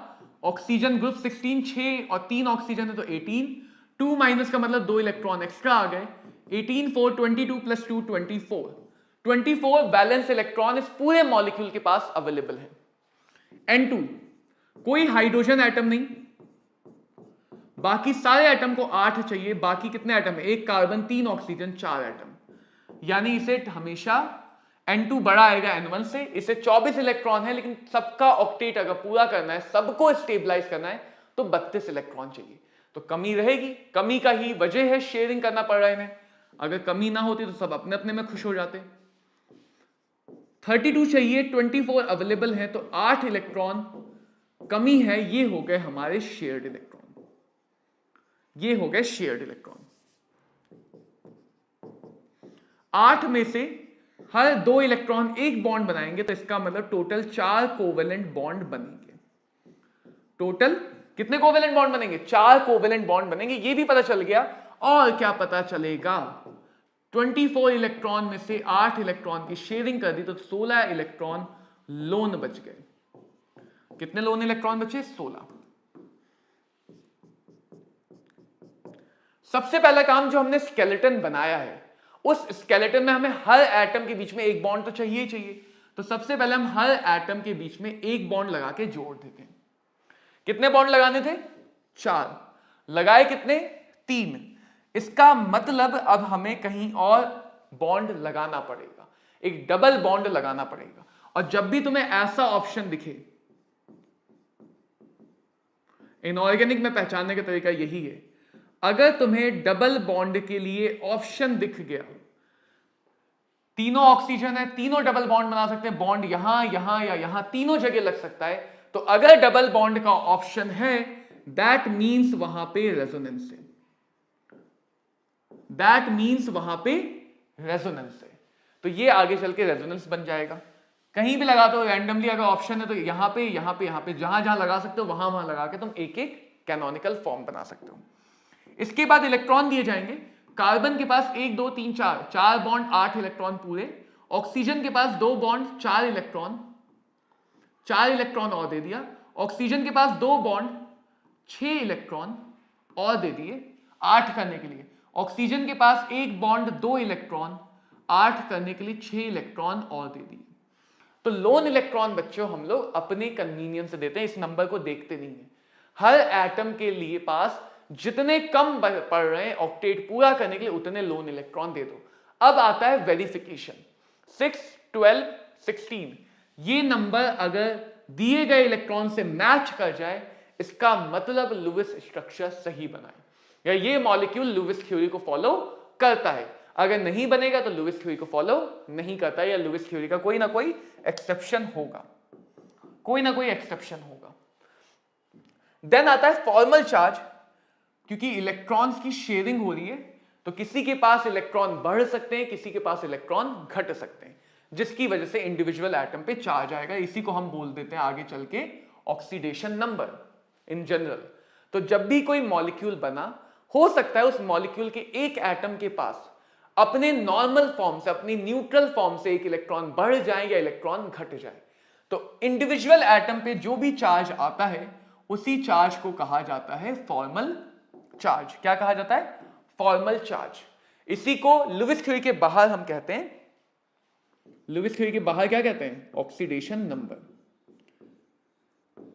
ऑक्सीजन ग्रुप 16, 6 और 3 ऑक्सीजन है तो 18। 2 माइनस का मतलब 2 इलेक्ट्रॉन एक्स्ट्रा आ गए। 18 4 22 प्लस 2 24। 24 बैलेंस इलेक्ट्रॉन इस पूरे मॉलिक्यूल के पास अवेलेबल है। N2 कोई हाइड्रोजन एटम नहीं, बाकी सारे एटम को 8 चाहिए। बाकी कितने एटम है? 1 कार्बन, 3 ऑक्सीजन, 4 एटम। यानी इसे हमेशा N2 बड़ा आएगा N1 से। इसे 24 इलेक्ट्रॉन है, लेकिन सबका ऑक्टेट अगर पूरा करना है, सबको स्टेबलाइज करना है तो 32 इलेक्ट्रॉन चाहिए। तो कमी रहेगी, कमी का ही वजह है शेयरिंग करना पड़ रहा है इन्हें। अगर कमी ना होती तो सब अपने अपने में खुश हो जाते। 32 चाहिए, 24 अवेलेबल है, तो 8 इलेक्ट्रॉन कमी है। ये हो गए हमारे शेयर्ड इलेक्ट्रॉन। ये हो गए शेयर्ड इलेक्ट्रॉन। 8 में से हर 2 इलेक्ट्रॉन एक बॉन्ड बनाएंगे, तो इसका मतलब टोटल 4 कोवेलेंट बॉन्ड बनेंगे। टोटल कितने कोवेलेंट बॉन्ड बनेंगे? 4 कोवेलेंट बॉन्ड बनेंगे। ये भी पता चल गया। और क्या पता चलेगा? 24 इलेक्ट्रॉन में से 8 इलेक्ट्रॉन की शेयरिंग कर दी तो 16 इलेक्ट्रॉन लोन बच गए। कितने लोन इलेक्ट्रॉन बचे? 16। सबसे पहला काम जो हमने स्केलेटन बनाया है, उस स्केलेटन में हमें हर एटम के बीच में एक बॉन्ड तो चाहिए ही चाहिए। तो सबसे पहले हम हर एटम के बीच में एक बॉन्ड लगा के जोड़ देते हैं। कितने बॉन्ड लगाने थे? 4। लगाए कितने? 3। इसका मतलब अब हमें कहीं और बॉन्ड लगाना पड़ेगा, एक डबल बॉन्ड लगाना पड़ेगा। और जब भी तुम्हें ऐसा ऑप्शन दिखे, इनऑर्गेनिक में पहचानने का तरीका यही है, अगर तुम्हें डबल बॉन्ड के लिए ऑप्शन दिख गया, तीनों ऑक्सीजन है, तीनों डबल बॉन्ड बना सकते हैं, बॉन्ड यहां यहां या यहां तीनों जगह लग सकता है, तो अगर डबल बॉन्ड का ऑप्शन है दैट मींस वहां पे रेजोनेंस है, दैट मींस वहां पे रेजोनेंस है। तो ये आगे चल के रेजोनेंस बन जाएगा। कहीं भी लगा दो रैंडमली, अगर ऑप्शन है तो यहां पे यहां पे यहां पे, जहां जहां लगा सकते हो वहां वहां लगा के तुम एक एक कैनोनिकल फॉर्म बना सकते हो। इसके बाद इलेक्ट्रॉन दिए जाएंगे। कार्बन के पास 1 2 3 4 बॉन्ड 8 इलेक्ट्रॉन पूरे। ऑक्सीजन के पास 2 बॉन्ड 4 इलेक्ट्रॉन और दे दिया। ऑक्सीजन के पास 2 बॉन्ड 6 इलेक्ट्रॉन और दे दिए 8 करने के लिए। ऑक्सीजन के पास 1 बॉन्ड 2 इलेक्ट्रॉन 8 करने के लिए 6 इलेक्ट्रॉन और दे दिए। तो लोन इलेक्ट्रॉन बच्चों हम लोग अपने कन्वीनियंस से देते हैं, इस नंबर को देखते नहीं है। हर एटम के लिए पास जितने कम पड़ रहे हैं ऑक्टेट पूरा करने के लिए उतने लोन इलेक्ट्रॉन दे दो। अब आता है वेरिफिकेशन। 6 12 16 ये नंबर अगर दिए गए इलेक्ट्रॉन से मैच कर जाए, इसका मतलब लुईस स्ट्रक्चर सही बना है, या ये मॉलिक्यूल लुईस थ्योरी को फॉलो करता है। अगर नहीं बनेगा तो लुईस थ्योरी को फॉलो नहीं करता है, या लुईस थ्योरी का कोई ना कोई एक्सेप्शन होगा, कोई ना कोई एक्सेप्शन होगा। देन आता है फॉर्मल चार्ज। क्योंकि इलेक्ट्रॉन्स की शेयरिंग हो रही है तो किसी के पास इलेक्ट्रॉन बढ़ सकते हैं, किसी के पास इलेक्ट्रॉन घट सकते हैं, जिसकी वजह से इंडिविजुअल एटम पे चार्ज आएगा। इसी को हम बोल देते हैं आगे चल के ऑक्सीडेशन नंबर इन जनरल। तो जब भी कोई मॉलिक्यूल बना, हो सकता है उस मॉलिक्यूल के एक एटम के पास अपने नॉर्मल फॉर्म से, अपनी न्यूट्रल फॉर्म से एक इलेक्ट्रॉन बढ़ जाए या इलेक्ट्रॉन घट जाए। तो इंडिविजुअल एटम पे जो भी चार्ज आता है उसी चार्ज को कहा जाता है फॉर्मल चार्ज। क्या कहा जाता है? Formal charge. इसी को लुईस थ्योरी के बाहर हम कहते हैं, लुईस थ्योरी के बाहर क्या कहते हैं? Oxidation number.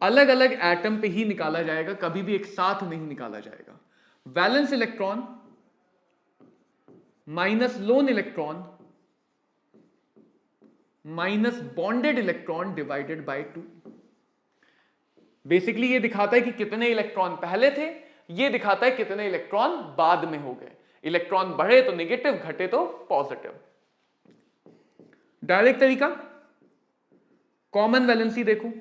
अलग अलग एटम पे ही निकाला जाएगा, कभी भी एक साथ नहीं निकाला जाएगा। Valence electron minus loan electron minus bonded electron divided by 2। Basically ये दिखाता है कि कितने इलेक्ट्रॉन पहले थे, ये दिखाता है कितने इलेक्ट्रॉन बाद में हो गए। इलेक्ट्रॉन बढ़े तो नेगेटिव, घटे तो पॉजिटिव। डायरेक्ट तरीका, कॉमन वैलेंसी देखो।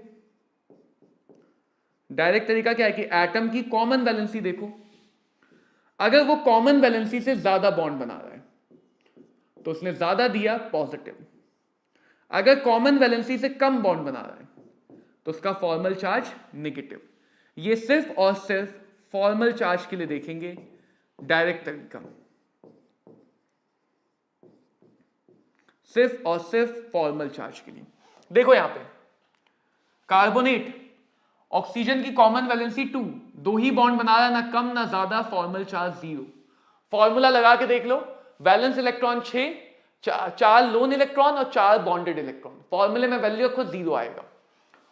डायरेक्ट तरीका क्या है कि एटम की कॉमन वैलेंसी देखो। अगर वो कॉमन वैलेंसी से ज्यादा बॉन्ड बना रहा है तो उसने ज्यादा दिया पॉजिटिव। अगर कॉमन वैलेंसी से कम बॉन्ड बना रहा है तो उसका फॉर्मल चार्ज नेगेटिव। ये सिर्फ और सिर्फ फॉर्मल चार्ज के लिए देखेंगे डायरेक्ट तरीका, सिर्फ और सिर्फ फॉर्मल चार्ज के लिए। देखो यहां पे कार्बोनेट, ऑक्सीजन की कॉमन वैलेंसी 2, 2 ही बॉन्ड बना रहा है, ना कम ना ज्यादा, फॉर्मल चार्ज 0। फॉर्मूला लगा के देख लो, वैलेंस इलेक्ट्रॉन 6, 4 लोन इलेक्ट्रॉन और 4 बॉन्डेड इलेक्ट्रॉन। फॉर्मूले में वैल्यू रखो 0 आएगा।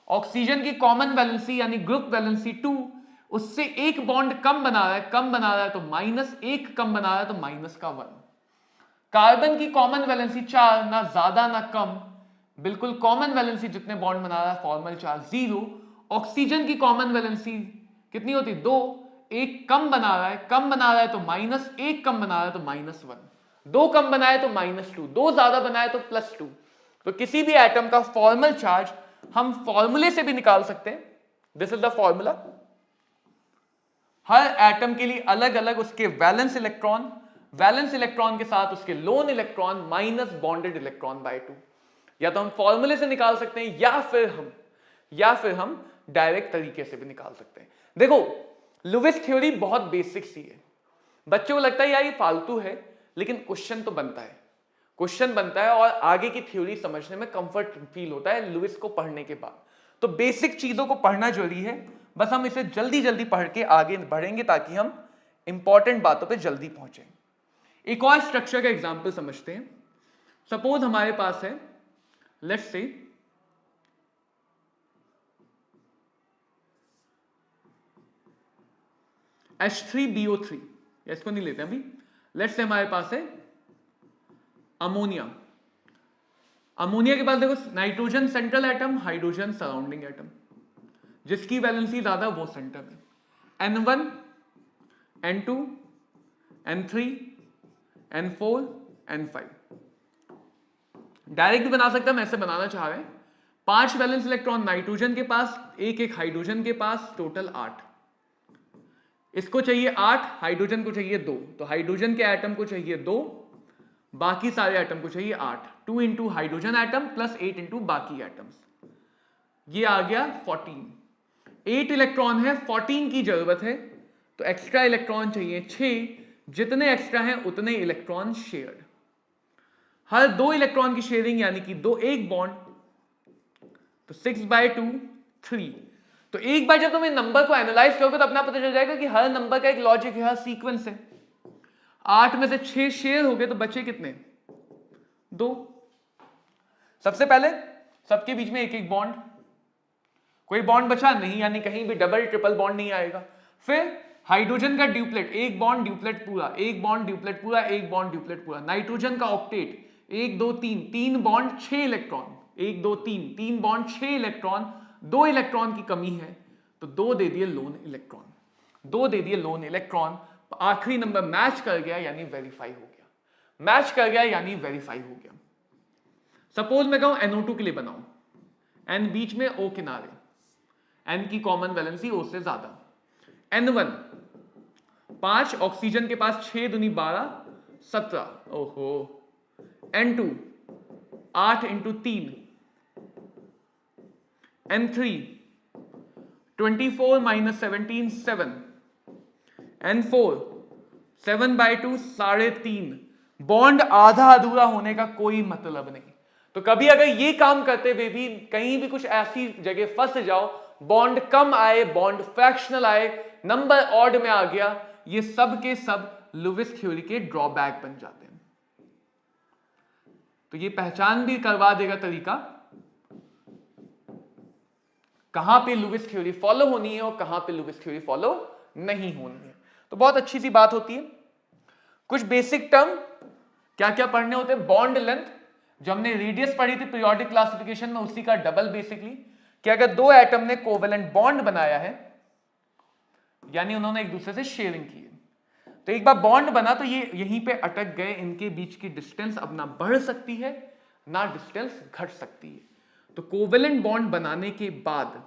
ऑक्सीजन की कॉमन वैलेंसी यानी ग्रुप वैलेंसी 2, उससे एक बॉन्ड कम बना रहा है, कम बना रहा है तो -1, कम बना रहा है तो माइनस का 1। कार्बन की कॉमन वैलेंसी 4, ना ज्यादा ना कम, बिल्कुल कॉमन वैलेंसी जितने बॉन्ड बना रहा है, फॉर्मल चार्ज 0। ऑक्सीजन की कॉमन वैलेंसी कितनी होती? 2, एक कम बना रहा है, कम बना रहा है तो -1, कम बना रहा है तो -1, 2 कम बनाए तो -2, 2 ज्यादा बनाए तो +2। तो किसी भी एटम का फॉर्मल चार्ज हम फॉर्मूले से भी निकाल सकते हैं। This is the formula. Her atom के लिए अलग अलग उसके वैलेंस इलेक्ट्रॉन के साथ उसके loan electron minus bonded electron by 2। या तो हम फॉर्मूले से निकाल सकते हैं या फिर हम डायरेक्ट तरीके से भी निकाल सकते हैं। देखो लुईस थ्योरी बहुत बेसिक सी है, बच्चों को लगता है यार ये फालतू है, लेकिन क्वेश्चन तो बनता है और आगे की थ्योरी समझने में कंफर्ट फील होता है लुईस को पढ़ने के बाद। तो बेसिक चीजों को पढ़ना जरूरी है, बस हम इसे जल्दी जल्दी पढ़ के आगे बढ़ेंगे ताकि हम इंपॉर्टेंट बातों पे जल्दी पहुंचे। एक और स्ट्रक्चर का एग्जांपल समझते हैं। सपोज हमारे पास है, लेट्स से H3BO3, इसको नहीं लेते अभी, लेट्स से हमारे पास है अमोनिया। अमोनिया के पास देखो nitrogen central atom, hydrogen surrounding atom, जिसकी वैलेंसी ज्यादा वो सेंटर में, N1 N2 N3 N4 N5। Direct भी बना सकता, मैं ऐसे बनाना चाह रहे हैं। 5 वैलेंस इलेक्ट्रॉन नाइट्रोजन के पास, एक हाइड्रोजन के पास, टोटल 8। इसको चाहिए 8, हाइड्रोजन को चाहिए 2, तो हाइड्रोजन के एटम को चाहिए 2, बाकी सारे एटम को चाहिए 8। 2 into hydrogen atom plus 8 into बाकी एटम्स, ये आ गया 14। 8 इलेक्ट्रॉन है, 14 की जरूरत है, तो एक्स्ट्रा इलेक्ट्रॉन चाहिए 6। जितने एक्स्ट्रा हैं उतने इलेक्ट्रॉन शेयर्ड। हर 2 इलेक्ट्रॉन की शेयरिंग यानी कि एक बॉन्ड, तो 6/2 3। तो एक बार जब तुम इन नंबर को एनालाइज करोगे तो अपना पता चल जाएगा कि हर नंबर का एक लॉजिक है, हर सीक्वेंस है। 8 में से 6 शेयर हो गए तो बचे कितने? 2। सबसे पहले सबके बीच में एक बॉन्ड, कोई बॉन्ड बचा नहीं, यानी कहीं भी डबल ट्रिपल बॉन्ड नहीं आएगा। फिर हाइड्रोजन का ड्यूप्लेट, एक बॉन्ड ड्यूप्लेट पूरा, एक बॉन्ड ड्यूप्लेट पूरा, एक बॉन्ड ड्यूप्लेट पूरा। नाइट्रोजन का octet, 1 2 3, 3 bond 6 electron, 1 2 3, 3 bond 6 electron, 2 electron की कमी है तो 2 दे दिए लोन इलेक्ट्रॉन, 2 दे दिए लोन इलेक्ट्रॉन। आखिरी नंबर मैच कर गया यानी वेरीफाई हो गया, मैच कर गया यानी वेरीफाई हो गया। सपोज मैं कहूं NO2 के लिए बनाऊं, N बीच में, O किनारे, N की कॉमन वैलेंसी O से ज्यादा। N1 5, ऑक्सीजन के पास 6 दूनी 12 17, ओहो। N2 8 into 3, N3 24 minus 17 7, N4 7/2 3.5। Bond आधा अधूरा होने का कोई मतलब नहीं। तो कभी अगर ये काम करते हुए भी कहीं भी कुछ ऐसी जगह फंस जाओ, बॉन्ड कम आए, बॉन्ड फ्रैक्शनल आए, नंबर ऑड में आ गया, ये सब के सब लुईस थ्योरी के ड्रॉबैक बन जाते हैं। तो ये पहचान भी करवा देगा तरीका कहां पे लुईस थ्योरी फॉलो होनी है और कहां पे लुईस थ्योरी फॉलो नहीं होनी है। तो बहुत अच्छी सी बात होती है। कुछ बेसिक टर्म क्या क्या पढ़ने होते हैं? बॉन्ड लेंथ, जो हमने रेडियस पढ़ी थी पीरियोडिक क्लासिफिकेशन में, उसी का डबल बेसिकली, कि अगर 2 एटम ने कोवेलेंट बॉन्ड बनाया है यानी उन्होंने एक दूसरे से शेयरिंग की है, तो एक बार बॉन्ड बना तो ये यहीं पे अटक गए, इनके बीच की डिस्टेंस अब ना बढ़ सकती है ना डिस्टेंस घट सकती है। तो कोवेलेंट बॉन्ड बनाने के बाद,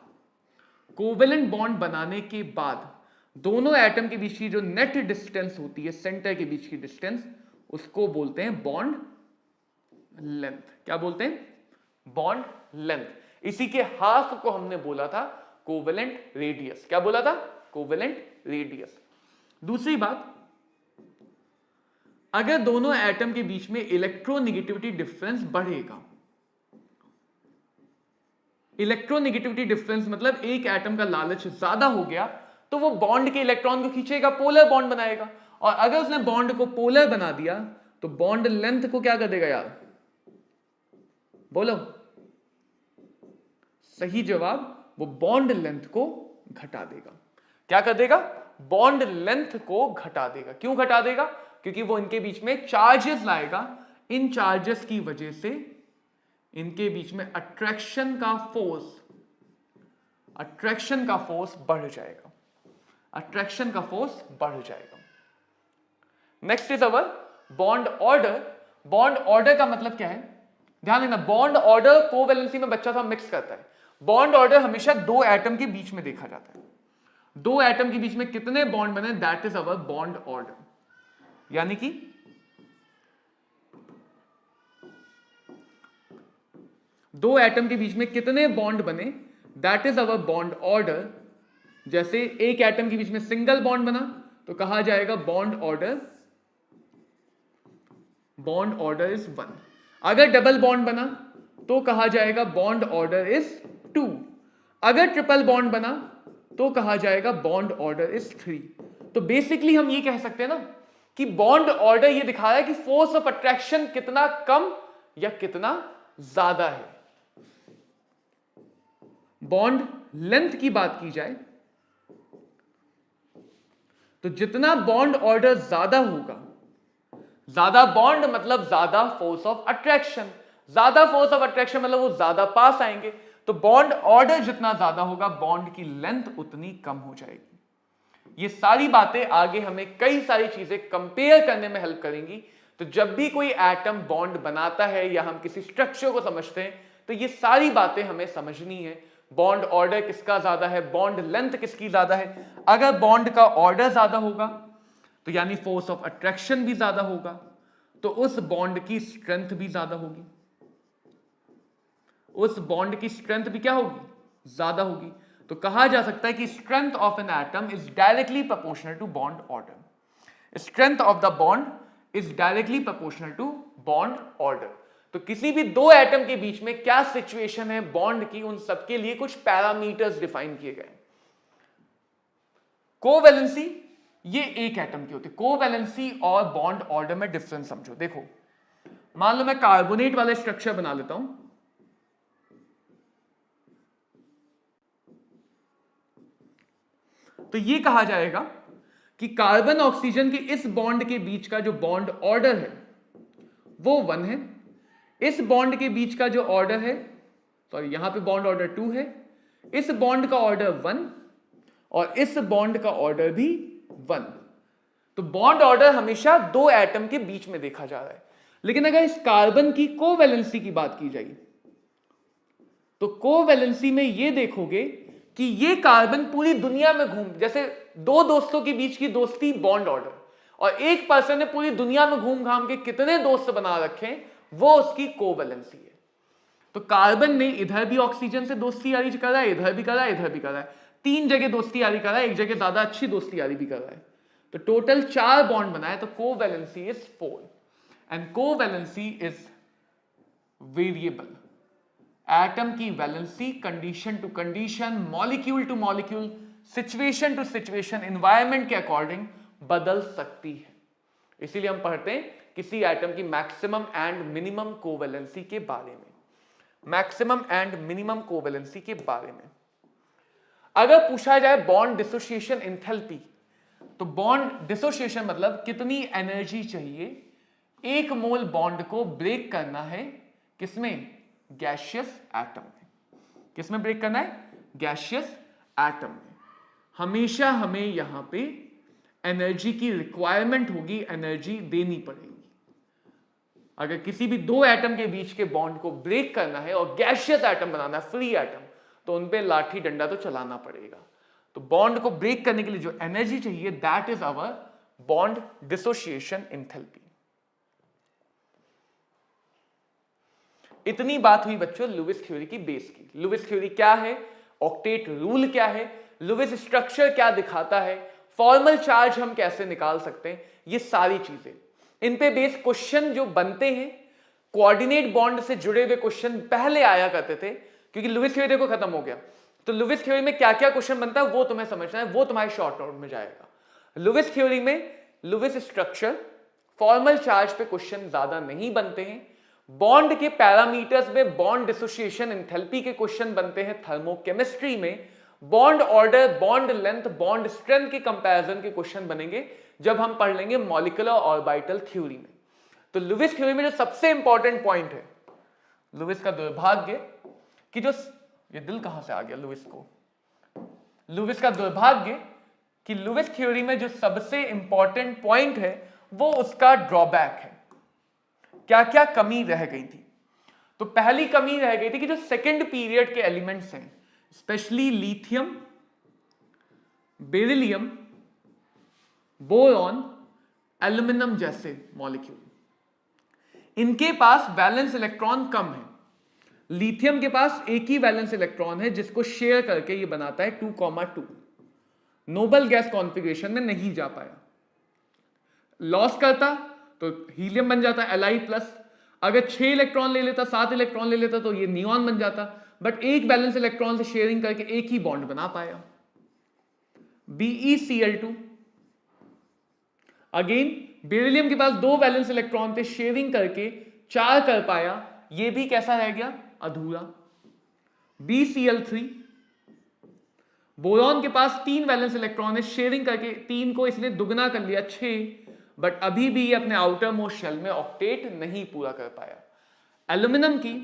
कोवेलेंट बॉन्ड बनाने के बाद दोनों एटम के बीच की जो नेट डिस्टेंस होती है, सेंटर के बीच की डिस्टेंस, उसको बोलते हैं बॉन्ड लेंथ। क्या बोलते हैं? Bond length. इसी के हाफ को हमने बोला था कोवेलेंट रेडियस। क्या बोला था? Covalent radius. दूसरी बात, अगर दोनों एटम के बीच में इलेक्ट्रोनेगेटिविटी डिफरेंस बढ़ेगा, इलेक्ट्रोनेगेटिविटी डिफरेंस मतलब एक एटम का लालच ज्यादा हो गया तो वो बॉन्ड के इलेक्ट्रॉन को खींचेगा, पोलर बॉन्ड बनाएगा, और अगर उसने बॉन्ड को पोलर बना दिया तो बॉन्ड लेंथ को क्या कर देगा यार? बोलो। सही जवाब, वो बॉन्ड लेंथ को घटा देगा। क्या कर देगा? बॉन्ड लेंथ को घटा देगा। क्यों घटा देगा? क्योंकि वो इनके बीच में चार्जेस लाएगा, इन चार्जेस की वजह से इनके बीच में अट्रैक्शन का फोर्स बढ़ जाएगा, अट्रैक्शन का फोर्स बढ़ जाएगा। Next is our bond order. Bond order का मतलब क्या है? ध्यान देना, बॉन्ड ऑर्डर कोवैलेंसी में बच्चा था मिक्स करता है। बॉन्ड ऑर्डर हमेशा 2 एटम के बीच में देखा जाता है। 2 एटम के बीच में कितने बॉन्ड बने, that is our bond order. यानी कि 2 एटम के बीच में कितने बॉन्ड बने, that is our bond order. जैसे एक एटम के बीच में सिंगल बॉन्ड बना तो कहा जाएगा बॉन्ड ऑर्डर इज 1। अगर डबल बॉन्ड बना तो कहा जाएगा बॉन्ड ऑर्डर इज 2। अगर ट्रिपल बॉन्ड बना तो कहा जाएगा बॉन्ड ऑर्डर इज 3। तो बेसिकली हम ये कह सकते हैं ना कि बॉन्ड ऑर्डर ये दिखा रहा है कि फोर्स ऑफ अट्रैक्शन कितना कम या कितना ज्यादा है। बॉन्ड लेंथ की बात की जाए तो जितना बॉन्ड ऑर्डर ज्यादा होगा ज्यादा बॉन्ड मतलब ज्यादा फोर्स ऑफ अट्रैक्शन, ज्यादा फोर्स ऑफ अट्रैक्शन मतलब वो ज्यादा पास आएंगे। तो बॉन्ड ऑर्डर जितना ज्यादा होगा बॉन्ड की लेंथ उतनी कम हो जाएगी। ये सारी बातें आगे हमें कई सारी चीजें कंपेयर करने में हेल्प करेंगी। तो जब भी कोई एटम बॉन्ड बनाता है या हम किसी स्ट्रक्चर को समझते हैं तो ये सारी बातें हमें समझनी है। बॉन्ड ऑर्डर किसका ज्यादा है, बॉन्ड लेंथ किसकी ज्यादा है। अगर बॉन्ड का ऑर्डर ज्यादा होगा तो यानी फोर्स ऑफ अट्रैक्शन भी ज्यादा होगा, तो उस बॉन्ड की स्ट्रेंथ भी ज्यादा होगी, उस बॉन्ड की स्ट्रेंथ भी क्या होगी, ज्यादा होगी। तो कहा जा सकता है कि strength of an atom is directly proportional to bond order. Strength of the bond is directly proportional to bond order. तो किसी भी दो एटम के बीच में क्या सिचुएशन है बॉन्ड की, उन सबके लिए कुछ पैरामीटर्स डिफाइन किए गए। कोवैलेंसी ये एक एटम की होती है। कोवैलेंसी और बॉन्ड ऑर्डर में डिफरेंस समझो। देखो मान लो मैं कार्बोनेट वाला स्ट्रक्चर बना लेता हूं, तो ये कहा जाएगा कि कार्बन ऑक्सीजन के इस बॉन्ड के बीच का जो बॉन्ड ऑर्डर है वो 1 है, इस बॉन्ड के बीच का जो ऑर्डर है, सॉरी यहां पे बॉन्ड ऑर्डर 2 है, इस बॉन्ड का ऑर्डर 1 और इस बॉन्ड का ऑर्डर भी 1। तो बॉन्ड ऑर्डर हमेशा दो एटम के बीच में देखा जा रहा है। लेकिन अगर इस कार्बन की कोवैलेंसी की बात की जाए तो कोवैलेंसी में ये देखोगे कि ये कार्बन पूरी दुनिया में घूम, जैसे दो दोस्तों के बीच की दोस्ती बॉन्ड ऑर्डर, और एक पर्सन ने पूरी दुनिया में घूम घाम के कितने दोस्त बना रखे हैं वो उसकी कोवैलेंसी है। तो कार्बन ने इधर भी ऑक्सीजन से दोस्ती यारी कर रहा है, इधर भी कर रहा है, इधर भी कर रहा है, 3 जगह दोस्ती यारी कर रहा है, एक जगह ज्यादा अच्छी दोस्ती यारी भी कर रहा है। तो टोटल 4 बॉन्ड बनाए, तो covalency is 4 and covalency is variable. Atom की valency condition to condition, molecule to molecule, situation to situation, environment के अकॉर्डिंग बदल सकती है। इसीलिए हम पढ़ते हैं किसी एटम की मैक्सिमम एंड मिनिमम कोवैलेंसी के बारे में, मैक्सिमम एंड मिनिमम कोवैलेंसी के बारे में। अगर पूछा जाए बॉन्ड डिसोसिएशन एंथैल्पी, तो बॉन्ड डिसोसिएशन मतलब कितनी एनर्जी चाहिए एक मोल बॉन्ड को ब्रेक करना है, किसमें, गैसियस एटम में। किसमें ब्रेक करना है, गैसियस एटम में। हमेशा हमें यहां पे एनर्जी की रिक्वायरमेंट होगी, एनर्जी देनी पड़ेगी। अगर किसी भी दो एटम के बीच के बॉन्ड को ब्रेक करना है और गैसियस एटम बनाना है, फ्री एटम, तो उन पे लाठी डंडा तो चलाना पड़ेगा। तो बॉन्ड को ब्रेक करने के लिए जो एनर्जी चाहिए that is our bond dissociation enthalpy. इतनी बात हुई बच्चों लुईस थ्योरी की बेस की। लुईस थ्योरी क्या है, ऑक्टेट रूल क्या है, लुईस स्ट्रक्चर क्या दिखाता है, फॉर्मल चार्ज हम कैसे निकाल सकते हैं, ये सारी चीजें इन पे बेस क्वेश्चन जो बनते हैं। कोऑर्डिनेट बॉन्ड से जुड़े हुए क्वेश्चन पहले आया करते थे, क्योंकि लुईस थ्योरी देखो खत्म हो गया। तो लुईस थ्योरी में क्या क्या क्वेश्चन बनता है वो तुम्हें समझना है, वो तुम्हारे शॉर्ट नोट में जाएगा। लुईस थ्योरी में लुईस स्ट्रक्चर, फॉर्मल चार्ज पे क्वेश्चन ज्यादा नहीं बनते हैं। बॉन्ड के पैरामीटर्स में बॉन्ड डिसोसिएशन एंथैल्पी के क्वेश्चन बनते हैं। थर्मोकेमिस्ट्री में bond order, bond length, bond strength के कंपैरिजन के क्वेश्चन बनेंगे जब हम पढ़ लेंगे मॉलिक्यूलर ऑर्बिटल थ्योरी में। तो लुईस थ्योरी में जो सबसे इंपॉर्टेंट पॉइंट है, लुईस का दुर्भाग्य कि जो ये दिल कहां से आ गया लुईस को, लुईस का दुर्भाग्य कि लुईस थ्योरी में जो सबसे इंपॉर्टेंट पॉइंट है वो उसका ड्रॉबैक है। क्या क्या कमी रह गई थी, तो पहली कमी रह गई थी कि जो सेकेंड पीरियड के एलिमेंट्स हैं, specially lithium, beryllium, boron, aluminium जैसे मॉलिक्यूल, इनके पास वैलेंस इलेक्ट्रॉन कम है। लिथियम के पास एक ही वैलेंस इलेक्ट्रॉन है जिसको शेयर करके ये बनाता है 2,2, नोबल गैस कॉन्फ़िगरेशन में नहीं जा पाया। लॉस करता तो हीलियम बन जाता Li+, अगर 6 इलेक्ट्रॉन ले लेता, 7 इलेक्ट्रॉन ले लेता तो ये नियॉन बन जाता, बट एक बैलेंस इलेक्ट्रॉन से शेयरिंग करके एक ही बॉन्ड बना पाया। BeCl2, अगेन बेरिलियम के पास 2 वैलेंस इलेक्ट्रॉन थे, शेयरिंग करके 4 कर पाया, ये भी कैसा रह गया, अधूरा। BCl3, बोरॉन के पास 3 वैलेंस इलेक्ट्रॉन है, शेयरिंग करके 3 को इसने दुगना कर लिया, 6, बट अभी भी ये अपने आउटर मोस्ट शेल में ऑक्टेट नहीं पूरा कर पाया। एल्यूमिनियम की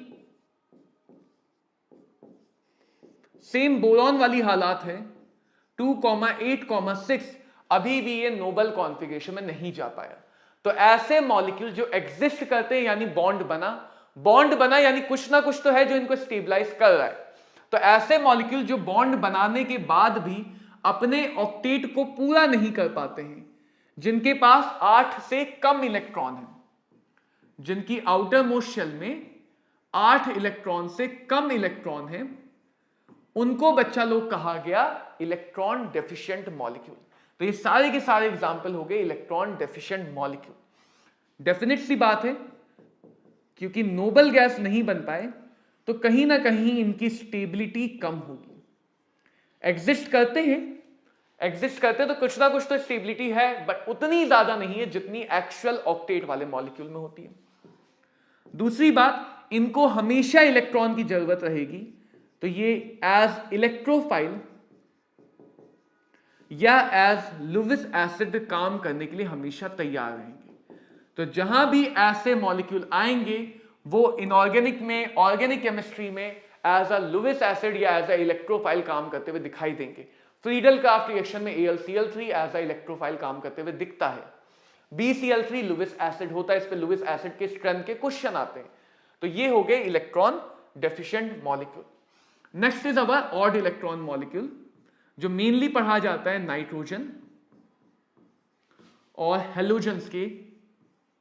सेम बोरॉन वाली हालात है, 2,8,6, अभी भी ये नोबल कॉन्फ़िगरेशन में नहीं जा पाया। तो ऐसे मॉलिक्यूल जो एग्जिस्ट करते हैं, यानी बॉन्ड बना यानी कुछ ना कुछ तो है जो इनको स्टेबलाइज कर रहा है। तो ऐसे मॉलिक्यूल जो बॉन्ड बनाने के बाद भी अपने ऑक्टेट को पूरा नहीं कर पाते हैं, जिनके पास 8 से कम इलेक्ट्रॉन है, जिनकी आउटर मोस्ट शेल में 8 इलेक्ट्रॉन से कम इलेक्ट्रॉन है, उनको बच्चा लोग कहा गया इलेक्ट्रॉन डेफिशिएंट मॉलिक्यूल। तो ये सारे के सारे एग्जाम्पल हो गए इलेक्ट्रॉन डेफिशिएंट मॉलिक्यूल। डेफिनेट सी बात है, क्योंकि नोबल गैस नहीं बन पाए तो कहीं ना कहीं इनकी स्टेबिलिटी कम होगी। एग्जिस्ट करते तो कुछ ना कुछ तो स्टेबिलिटी है, बट उतनी ज्यादा नहीं है जितनी एक्चुअल ऑक्टेट वाले मॉलिक्यूल में होती है। दूसरी बात, इनको हमेशा इलेक्ट्रॉन की जरूरत रहेगी, तो ये एज इलेक्ट्रोफाइल या एज लुविस एसिड काम करने के लिए हमेशा तैयार रहेंगे। तो जहां भी ऐसे मॉलिक्यूल आएंगे वो इनऑर्गेनिक में, ऑर्गेनिक केमिस्ट्री में एज अ लुविस एसिड या एज अ इलेक्ट्रोफाइल काम करते हुए दिखाई देंगे। फ्रीडल क्राफ्ट रिएक्शन में AlCl3 एज अ इलेक्ट्रोफाइल काम करते हुए दिखता है। BCl3 लुविस एसिड होता है, इस पे लुविस एसिड के स्ट्रेंथ के क्वेश्चन आते हैं। तो ये हो गए electron deficient molecule. Next is our odd electron molecule, जो मेनली पढ़ा जाता है नाइट्रोजन और हेलोजन्स के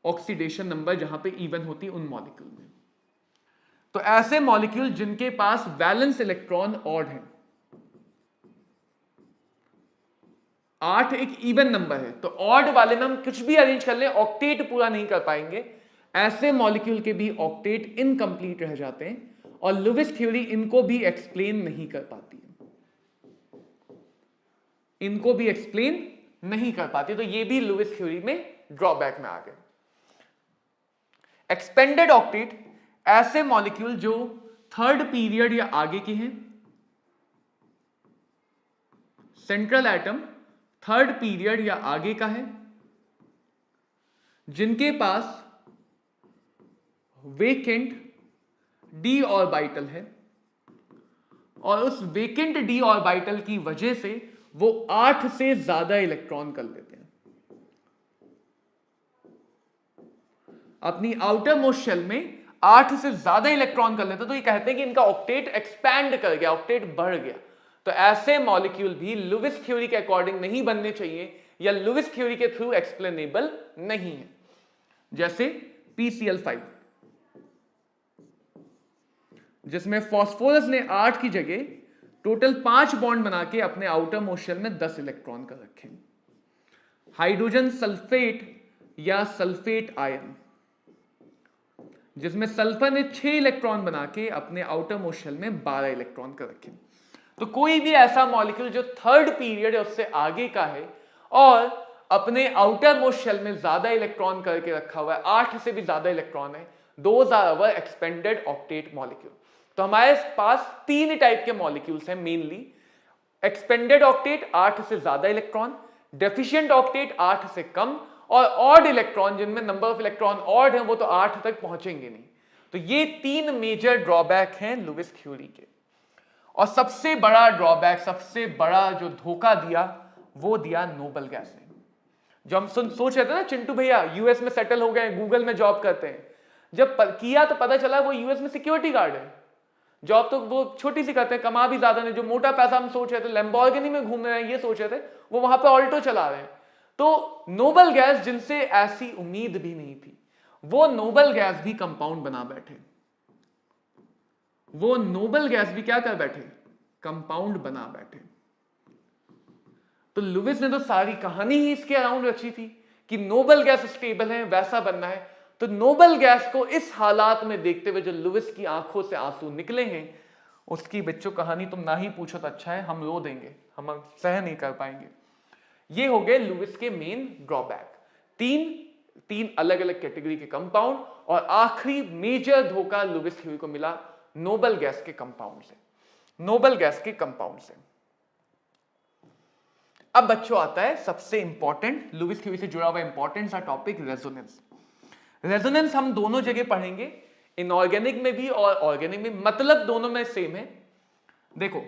ऑक्सीडेशन नंबर जहां पे इवन होती है उन मॉलिक्यूल में। तो ऐसे मॉलिक्यूल जिनके पास वैलेंस इलेक्ट्रॉन ऑड है, 8 एक इवन नंबर है, तो ऑड वाले में हम कुछ भी अरेंज कर ले ऑक्टेट पूरा नहीं कर पाएंगे। ऐसे मॉलिक्यूल के भी ऑक्टेट इनकम्प्लीट रह जाते हैं और लुविस थ्योरी इनको भी एक्सप्लेन नहीं कर पाती है, तो ये भी लुविस थ्योरी में ड्रॉबैक में आ गए। एक्सपेंडेड ऑक्टेट, ऐसे मॉलिक्यूल जो थर्ड पीरियड या आगे के हैं, सेंट्रल एटम थर्ड पीरियड या आगे का है, जिनके पास वेकेंट डी ऑर्बिटल है और उस वेकेंट डी ऑर्बिटल की वजह से वो 8 से ज्यादा इलेक्ट्रॉन कर लेते हैं। अपनी आउटर मोस्ट शेल में 8 से ज्यादा इलेक्ट्रॉन कर लेते हैं, तो ये कहते हैं कि इनका ऑक्टेट एक्सपैंड कर गया, ऑक्टेट बढ़ गया। तो ऐसे मॉलिक्यूल भी लुविस थ्योरी के अकॉर्डिंग नहीं बनने चाहिए या लुविस थ्योरी के थ्रू एक्सप्लेनेबल नहीं है, जैसे PCl5, जिसमें फास्फोरस ने 8 की जगह टोटल 5 बॉन्ड बना के अपने आउटर मोस्ट शेल में 10 इलेक्ट्रॉन कर रखे। हाइड्रोजन सल्फेट या सल्फेट आयन, जिसमें सल्फर ने 6 इलेक्ट्रॉन बना के अपने आउटर मोस्ट शेल में 12 इलेक्ट्रॉन कर रखे। तो कोई भी ऐसा मॉलिक्यूल जो थर्ड पीरियड है उससे आगे का है और अपने आउटर मोस्ट शेल में ज्यादा इलेक्ट्रॉन करके रखा हुआ है, 8 से भी ज्यादा इलेक्ट्रॉन है, those are our expanded octet molecule. तो हमारे पास 3 टाइप के मॉलिक्यूल्स हैं मेनली, एक्सपेंडेड ऑक्टेट 8 से ज्यादा इलेक्ट्रॉन, डेफिशिएंट ऑक्टेट 8 से कम, और ऑड इलेक्ट्रॉन जिनमें नंबर ऑफ इलेक्ट्रॉन ऑड है वो तो 8 तक पहुंचेंगे नहीं। तो ये 3 मेजर ड्रॉबैक हैं लुविस थ्योरी के। और सबसे बड़ा ड्रॉबैक, सबसे बड़ा जो धोखा दिया वो दिया नोबल गैस ने। जो हम सोच रहे थे ना चिंटू भैया यूएस में सेटल हो गए, गूगल में जॉब करते हैं, जब किया तो पता चला वो यूएस में सिक्योरिटी गार्ड है। जॉब तो वो छोटी सी करते हैं, कमा भी ज्यादा नहीं। जो मोटा पैसा हम सोच रहे थे लैम्बोर्गिनी में घूम रहे हैं ये सोच रहे थे, वो वहां पे ऑल्टो चला रहे हैं। तो नोबल गैस जिनसे ऐसी उम्मीद भी नहीं थी, वो नोबल गैस भी कंपाउंड बना बैठे, वो नोबल गैस भी क्या कर बैठे, कंपाउंड बना बैठे। तो लुविस ने तो सारी कहानी ही इसके अराउंड रची थी कि नोबल गैस स्टेबल है, वैसा बनना है। तो नोबल गैस को इस हालात में देखते हुए जो लुविस की आंखों से आंसू निकले हैं, उसकी बच्चों कहानी तुम ना ही पूछो तो अच्छा है, हम रो देंगे, हम सह नहीं कर पाएंगे। ये हो गए लुविस के मेन ड्रॉबैक, तीन अलग अलग कैटेगरी के कंपाउंड। और आखिरी मेजर धोखा लुविस थ्योरी को मिला नोबल गैस के कंपाउंड से, नोबल गैस के कंपाउंड से। अब बच्चों आता है सबसे इंपॉर्टेंट, लुईस थ्योरी से जुड़ा हुआ इंपॉर्टेंट सा टॉपिक, रेजोनेंस। रेजोनेंस हम दोनों जगह पढ़ेंगे, इनऑर्गेनिक में भी और ऑर्गेनिक में, मतलब दोनों में सेम है। देखो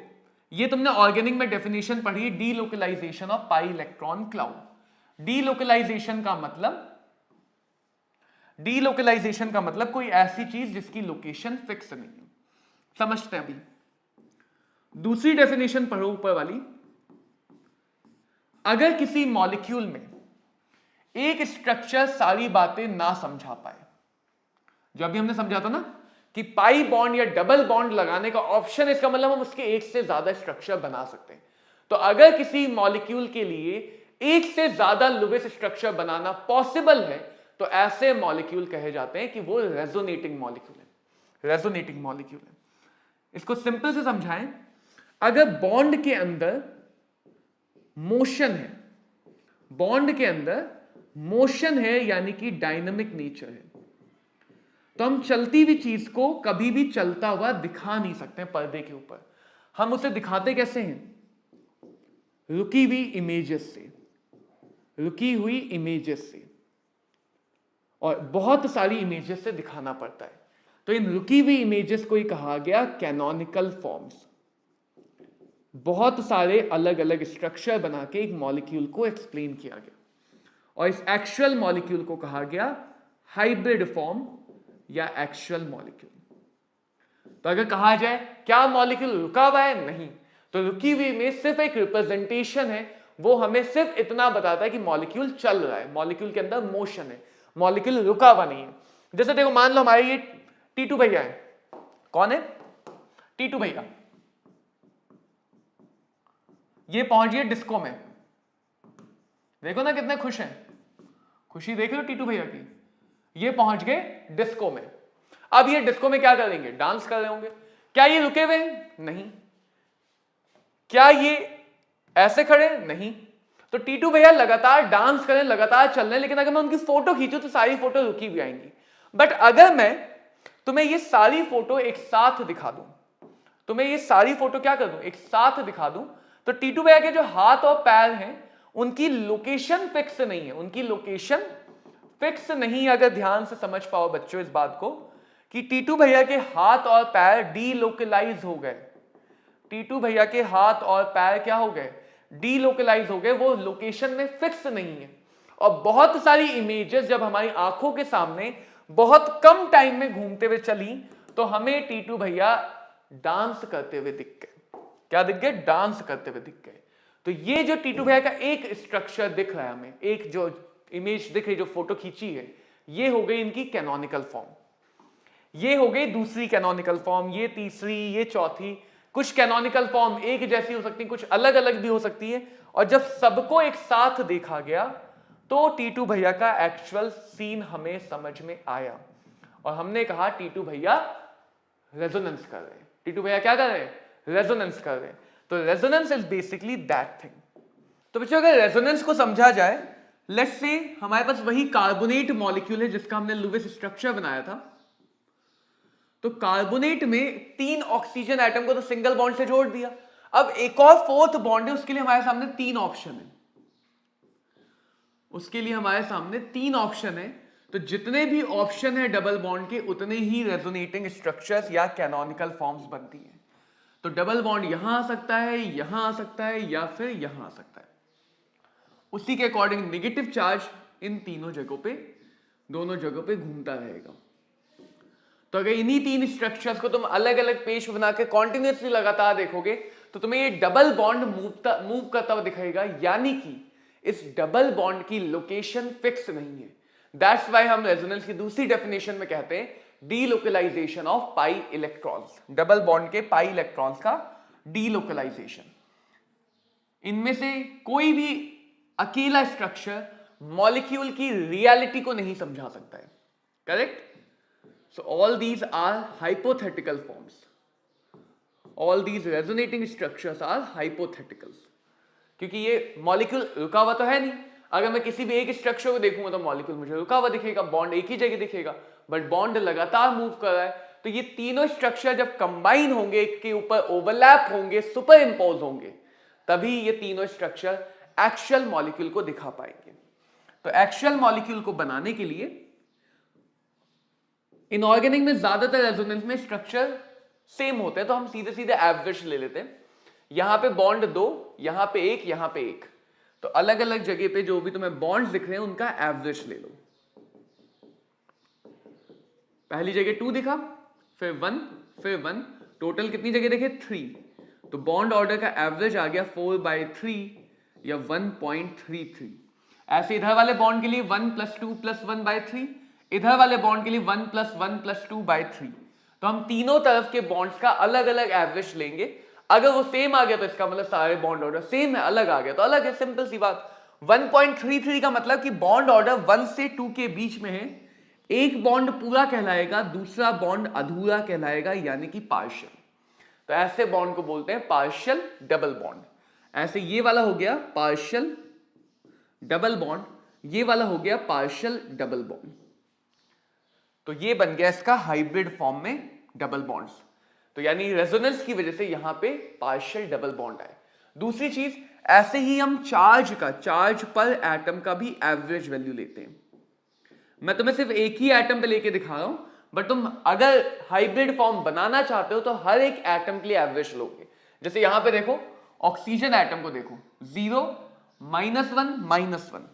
ये तुमने ऑर्गेनिक में डेफिनेशन पढ़ी है, delocalisation of pi electron cloud. Delocalisation का मतलब कोई ऐसी चीज जिसकी लोकेशन फिक्स नहीं है। समझते हैं अभी। दूसरी डेफिनेशन पढ़ो ऊपर वाली, अगर किसी मॉलिक्यूल में एक स्ट्रक्चर सारी बातें ना समझा पाए, जो अभी हमने समझा था ना कि पाई बॉन्ड या डबल बॉन्ड लगाने का ऑप्शन, इसका मतलब हम उसके एक से ज्यादा स्ट्रक्चर बना सकते हैं। तो अगर किसी मॉलिक्यूल के लिए एक से ज्यादा लुईस स्ट्रक्चर बनाना पॉसिबल है तो ऐसे मॉलिक्यूल कहे जाते हैं कि वो रेजोनेटिंग मॉलिक्यूल है। रेजोनेटिंग मॉलिक्यूल है। इसको सिंपल से समझाएं, अगर बॉन्ड के अंदर मोशन है, बॉन्ड के अंदर मोशन है यानी कि डायनामिक नेचर है, तो हम चलती हुई चीज को कभी भी चलता हुआ दिखा नहीं सकते पर्दे के ऊपर। हम उसे दिखाते कैसे हैं? रुकी हुई इमेजेस से, रुकी हुई इमेजेस से, और बहुत सारी इमेजेस से दिखाना पड़ता है। तो इन रुकी हुई इमेजेस को ही कहा गया कैनोनिकल फॉर्म्स। बहुत सारे अलग अलग स्ट्रक्चर बना के एक मॉलिक्यूल को एक्सप्लेन किया गया, और इस एक्चुअल मॉलिक्यूल को कहा गया हाइब्रिड फॉर्म या एक्चुअल मॉलिक्यूल। तो अगर कहा जाए क्या मॉलिक्यूल रुका हुआ है? नहीं। तो रुकी हुई में सिर्फ एक रिप्रेजेंटेशन है, वो हमें सिर्फ इतना बताता है कि मॉलिक्यूल चल रहा है, मॉलिक्यूल के अंदर मोशन है, मॉलिक्यूल रुका हुआ नहीं है। जैसे देखो, मान लो हमारे ये टीटू भैया है। कौन है? टीटू भैया। ये पहुंच गए डिस्को में, देखो ना कितने खुश हैं, खुशी देख लो टीटू भैया की। ये पहुंच गए डिस्को में। अब ये डिस्को में क्या करेंगे? डांस कर रहे होंगे। क्या ये रुके हुए? नहीं। क्या ये ऐसे खड़े? नहीं। तो टीटू भैया लगातार डांस करें, लगातार चल रहे हैं, लेकिन अगर मैं उनकी फोटो खींचूं तो सारी फोटो रुकी हुई आएंगी। बट अगर मैं तुम्हें ये सारी फोटो एक साथ दिखा दूं, तुम्हें ये सारी फोटो क्या कर दूं? एक साथ दिखा दूं, तो टीटू भैया के जो हाथ और पैर हैं उनकी लोकेशन फिक्स नहीं है, उनकी लोकेशन फिक्स नहीं। अगर ध्यान से समझ पाओ बच्चों इस बात को कि टीटू भैया के हाथ और पैर डीलोकलाइज हो गए, टीटू भैया के हाथ और पैर क्या हो गए? डीलोकलाइज हो गए, वो लोकेशन में फिक्स नहीं है। और बहुत सारी इमेजेस जब हमारी आंखों के सामने बहुत कम टाइम में घूमते हुए चली तो हमें टीटू भैया डांस करते हुए दिख गए। क्या दिख गए? डांस करते हुए दिख गए। तो ये जो टीटू भैया का एक स्ट्रक्चर दिख रहा है हमें, एक जो इमेज दिख रही, जो फोटो खींची है, ये हो गई इनकी कैनोनिकल फॉर्म, ये हो गई दूसरी कैनोनिकल फॉर्म, ये तीसरी, ये चौथी। कुछ कैनोनिकल फॉर्म एक जैसी हो सकती है, कुछ अलग अलग भी हो सकती है। और जब सबको एक साथ देखा गया तो टीटू भैया का एक्चुअल सीन हमें समझ में आया, और हमने कहा टीटू भैया रेजोनेंस कर रहे हैं। टीटू भैया क्या कर रहे हैं? रेजोनेंस कर रहे हैं। तो resonance is basically that thing. तो बच्चों अगर रेजोनेंस को समझा जाए, लेट्स से हमारे पास वही कार्बोनेट मॉलिक्यूल है जिसका हमने लुईस स्ट्रक्चर बनाया था। तो कार्बोनेट में 3 ऑक्सीजन एटम को तो सिंगल बॉन्ड से जोड़ दिया। अब एक और 4th बॉन्ड है, उसके लिए हमारे सामने 3 ऑप्शन है, उसके लिए हमारे सामने 3 ऑप्शन है। तो जितने भी ऑप्शन है डबल बॉन्ड के, उतने ही रेजोनेटिंग स्ट्रक्चर्स या कैनोनिकल फॉर्म्स बनती है। तो डबल बॉन्ड यहां आ सकता है, यहां आ सकता है, या फिर यहां आ सकता है। उसी के अकॉर्डिंग नेगेटिव चार्ज इन तीनों जगहों पे, दोनों जगहों पे घूमता रहेगा। तो अगर इन्हीं 3 स्ट्रक्चर्स को तुम अलग अलग पेज बना के कॉन्टिन्यूसली लगातार देखोगे तो तुम्हें ये डबल बॉन्ड मूव करता हुआ दिखाएगा, यानी कि इस डबल बॉन्ड की लोकेशन फिक्स नहीं है। दैट्स व्हाई हम रेजोनेंस की दूसरी डेफिनेशन में कहते हैं delocalisation of pi electrons, double bond के पाई इलेक्ट्रॉन्स का डीलोकलाइजेशन। इनमें से कोई भी अकेला स्ट्रक्चर मॉलिक्यूल की रियलिटी को नहीं समझा सकता है। Correct? So all these are hypothetical forms. All these resonating structures are hypotheticals. क्योंकि ये मॉलिक्यूल रुका हुआ तो है नहीं। अगर मैं किसी भी एक स्ट्रक्चर को देखूंगा तो मॉलिक्यूल मुझे रुका हुआ दिखेगा, बॉन्ड एक ही जगह दिखेगा, बट बॉन्ड लगातार मूव कर रहा है। तो ये तीनों स्ट्रक्चर जब कंबाइन होंगे, एक के ऊपर ओवरलैप होंगे, सुपर इंपोज होंगे, तभी ये तीनों स्ट्रक्चर एक्चुअल मॉलिक्यूल को दिखा पाएंगे। तो एक्चुअल मॉलिक्यूल को बनाने के लिए इनऑर्गेनिक में ज्यादातर रेजोनेंस में स्ट्रक्चर सेम होते हैं, तो हम सीधे सीधे एवरेज ले लेते हैं। यहां पे बॉन्ड 2, यहां पे 1, यहां पे 1, तो अलग अलग जगह पे जो भी तुम्हें बॉन्ड्स दिख रहे हैं उनका एवरेज ले लो। पहली जगह 2 दिखा, फिर 1, फिर 1, टोटल कितनी जगह देखे 3, तो बॉन्ड ऑर्डर का एवरेज आ गया 4/3 या 1.33। ऐसे इधर वाले बॉन्ड के लिए 1 + 2 + 1/3, इधर वाले बॉन्ड के लिए 1 + 1 + 2/3। तो हम तीनों तरफ के बॉन्ड्स का अलग अलग एवरेज लेंगे। अगर वो सेम आ गया तो इसका मतलब सारे बॉन्ड ऑर्डर सेम है, अलग आ गया तो अलग है, सिंपल सी बात। 1.33 का मतलब कि बॉन्ड ऑर्डर 1 से 2 के बीच में है, एक बॉन्ड पूरा कहलाएगा, दूसरा बॉन्ड अधूरा कहलाएगा, यानी कि पार्शियल। तो ऐसे बॉन्ड को बोलते हैं पार्शियल डबल बॉन्ड। ऐसे ये वाला हो गया पार्शियल डबल बॉन्ड, ये वाला हो गया पार्शियल डबल बॉन्ड। तो ये बन गया इसका हाइब्रिड फॉर्म में डबल बॉन्ड्स। तो यानी रेजोनेंस की वजह से यहां पे पार्शियल डबल बॉन्ड आए। दूसरी चीज, ऐसे ही हम चार्ज पर एटम का भी एवरेज वैल्यू लेते हैं। मैं तुम्हें सिर्फ एक ही एटम पे लेके दिखा रहा हूं, बट तुम अगर हाइब्रिड फॉर्म बनाना चाहते हो तो हर एक एटम के लिए एवरेज लोगे। जैसे यहां पे देखो, ऑक्सीजन एटम को देखो, 0, -1, -1,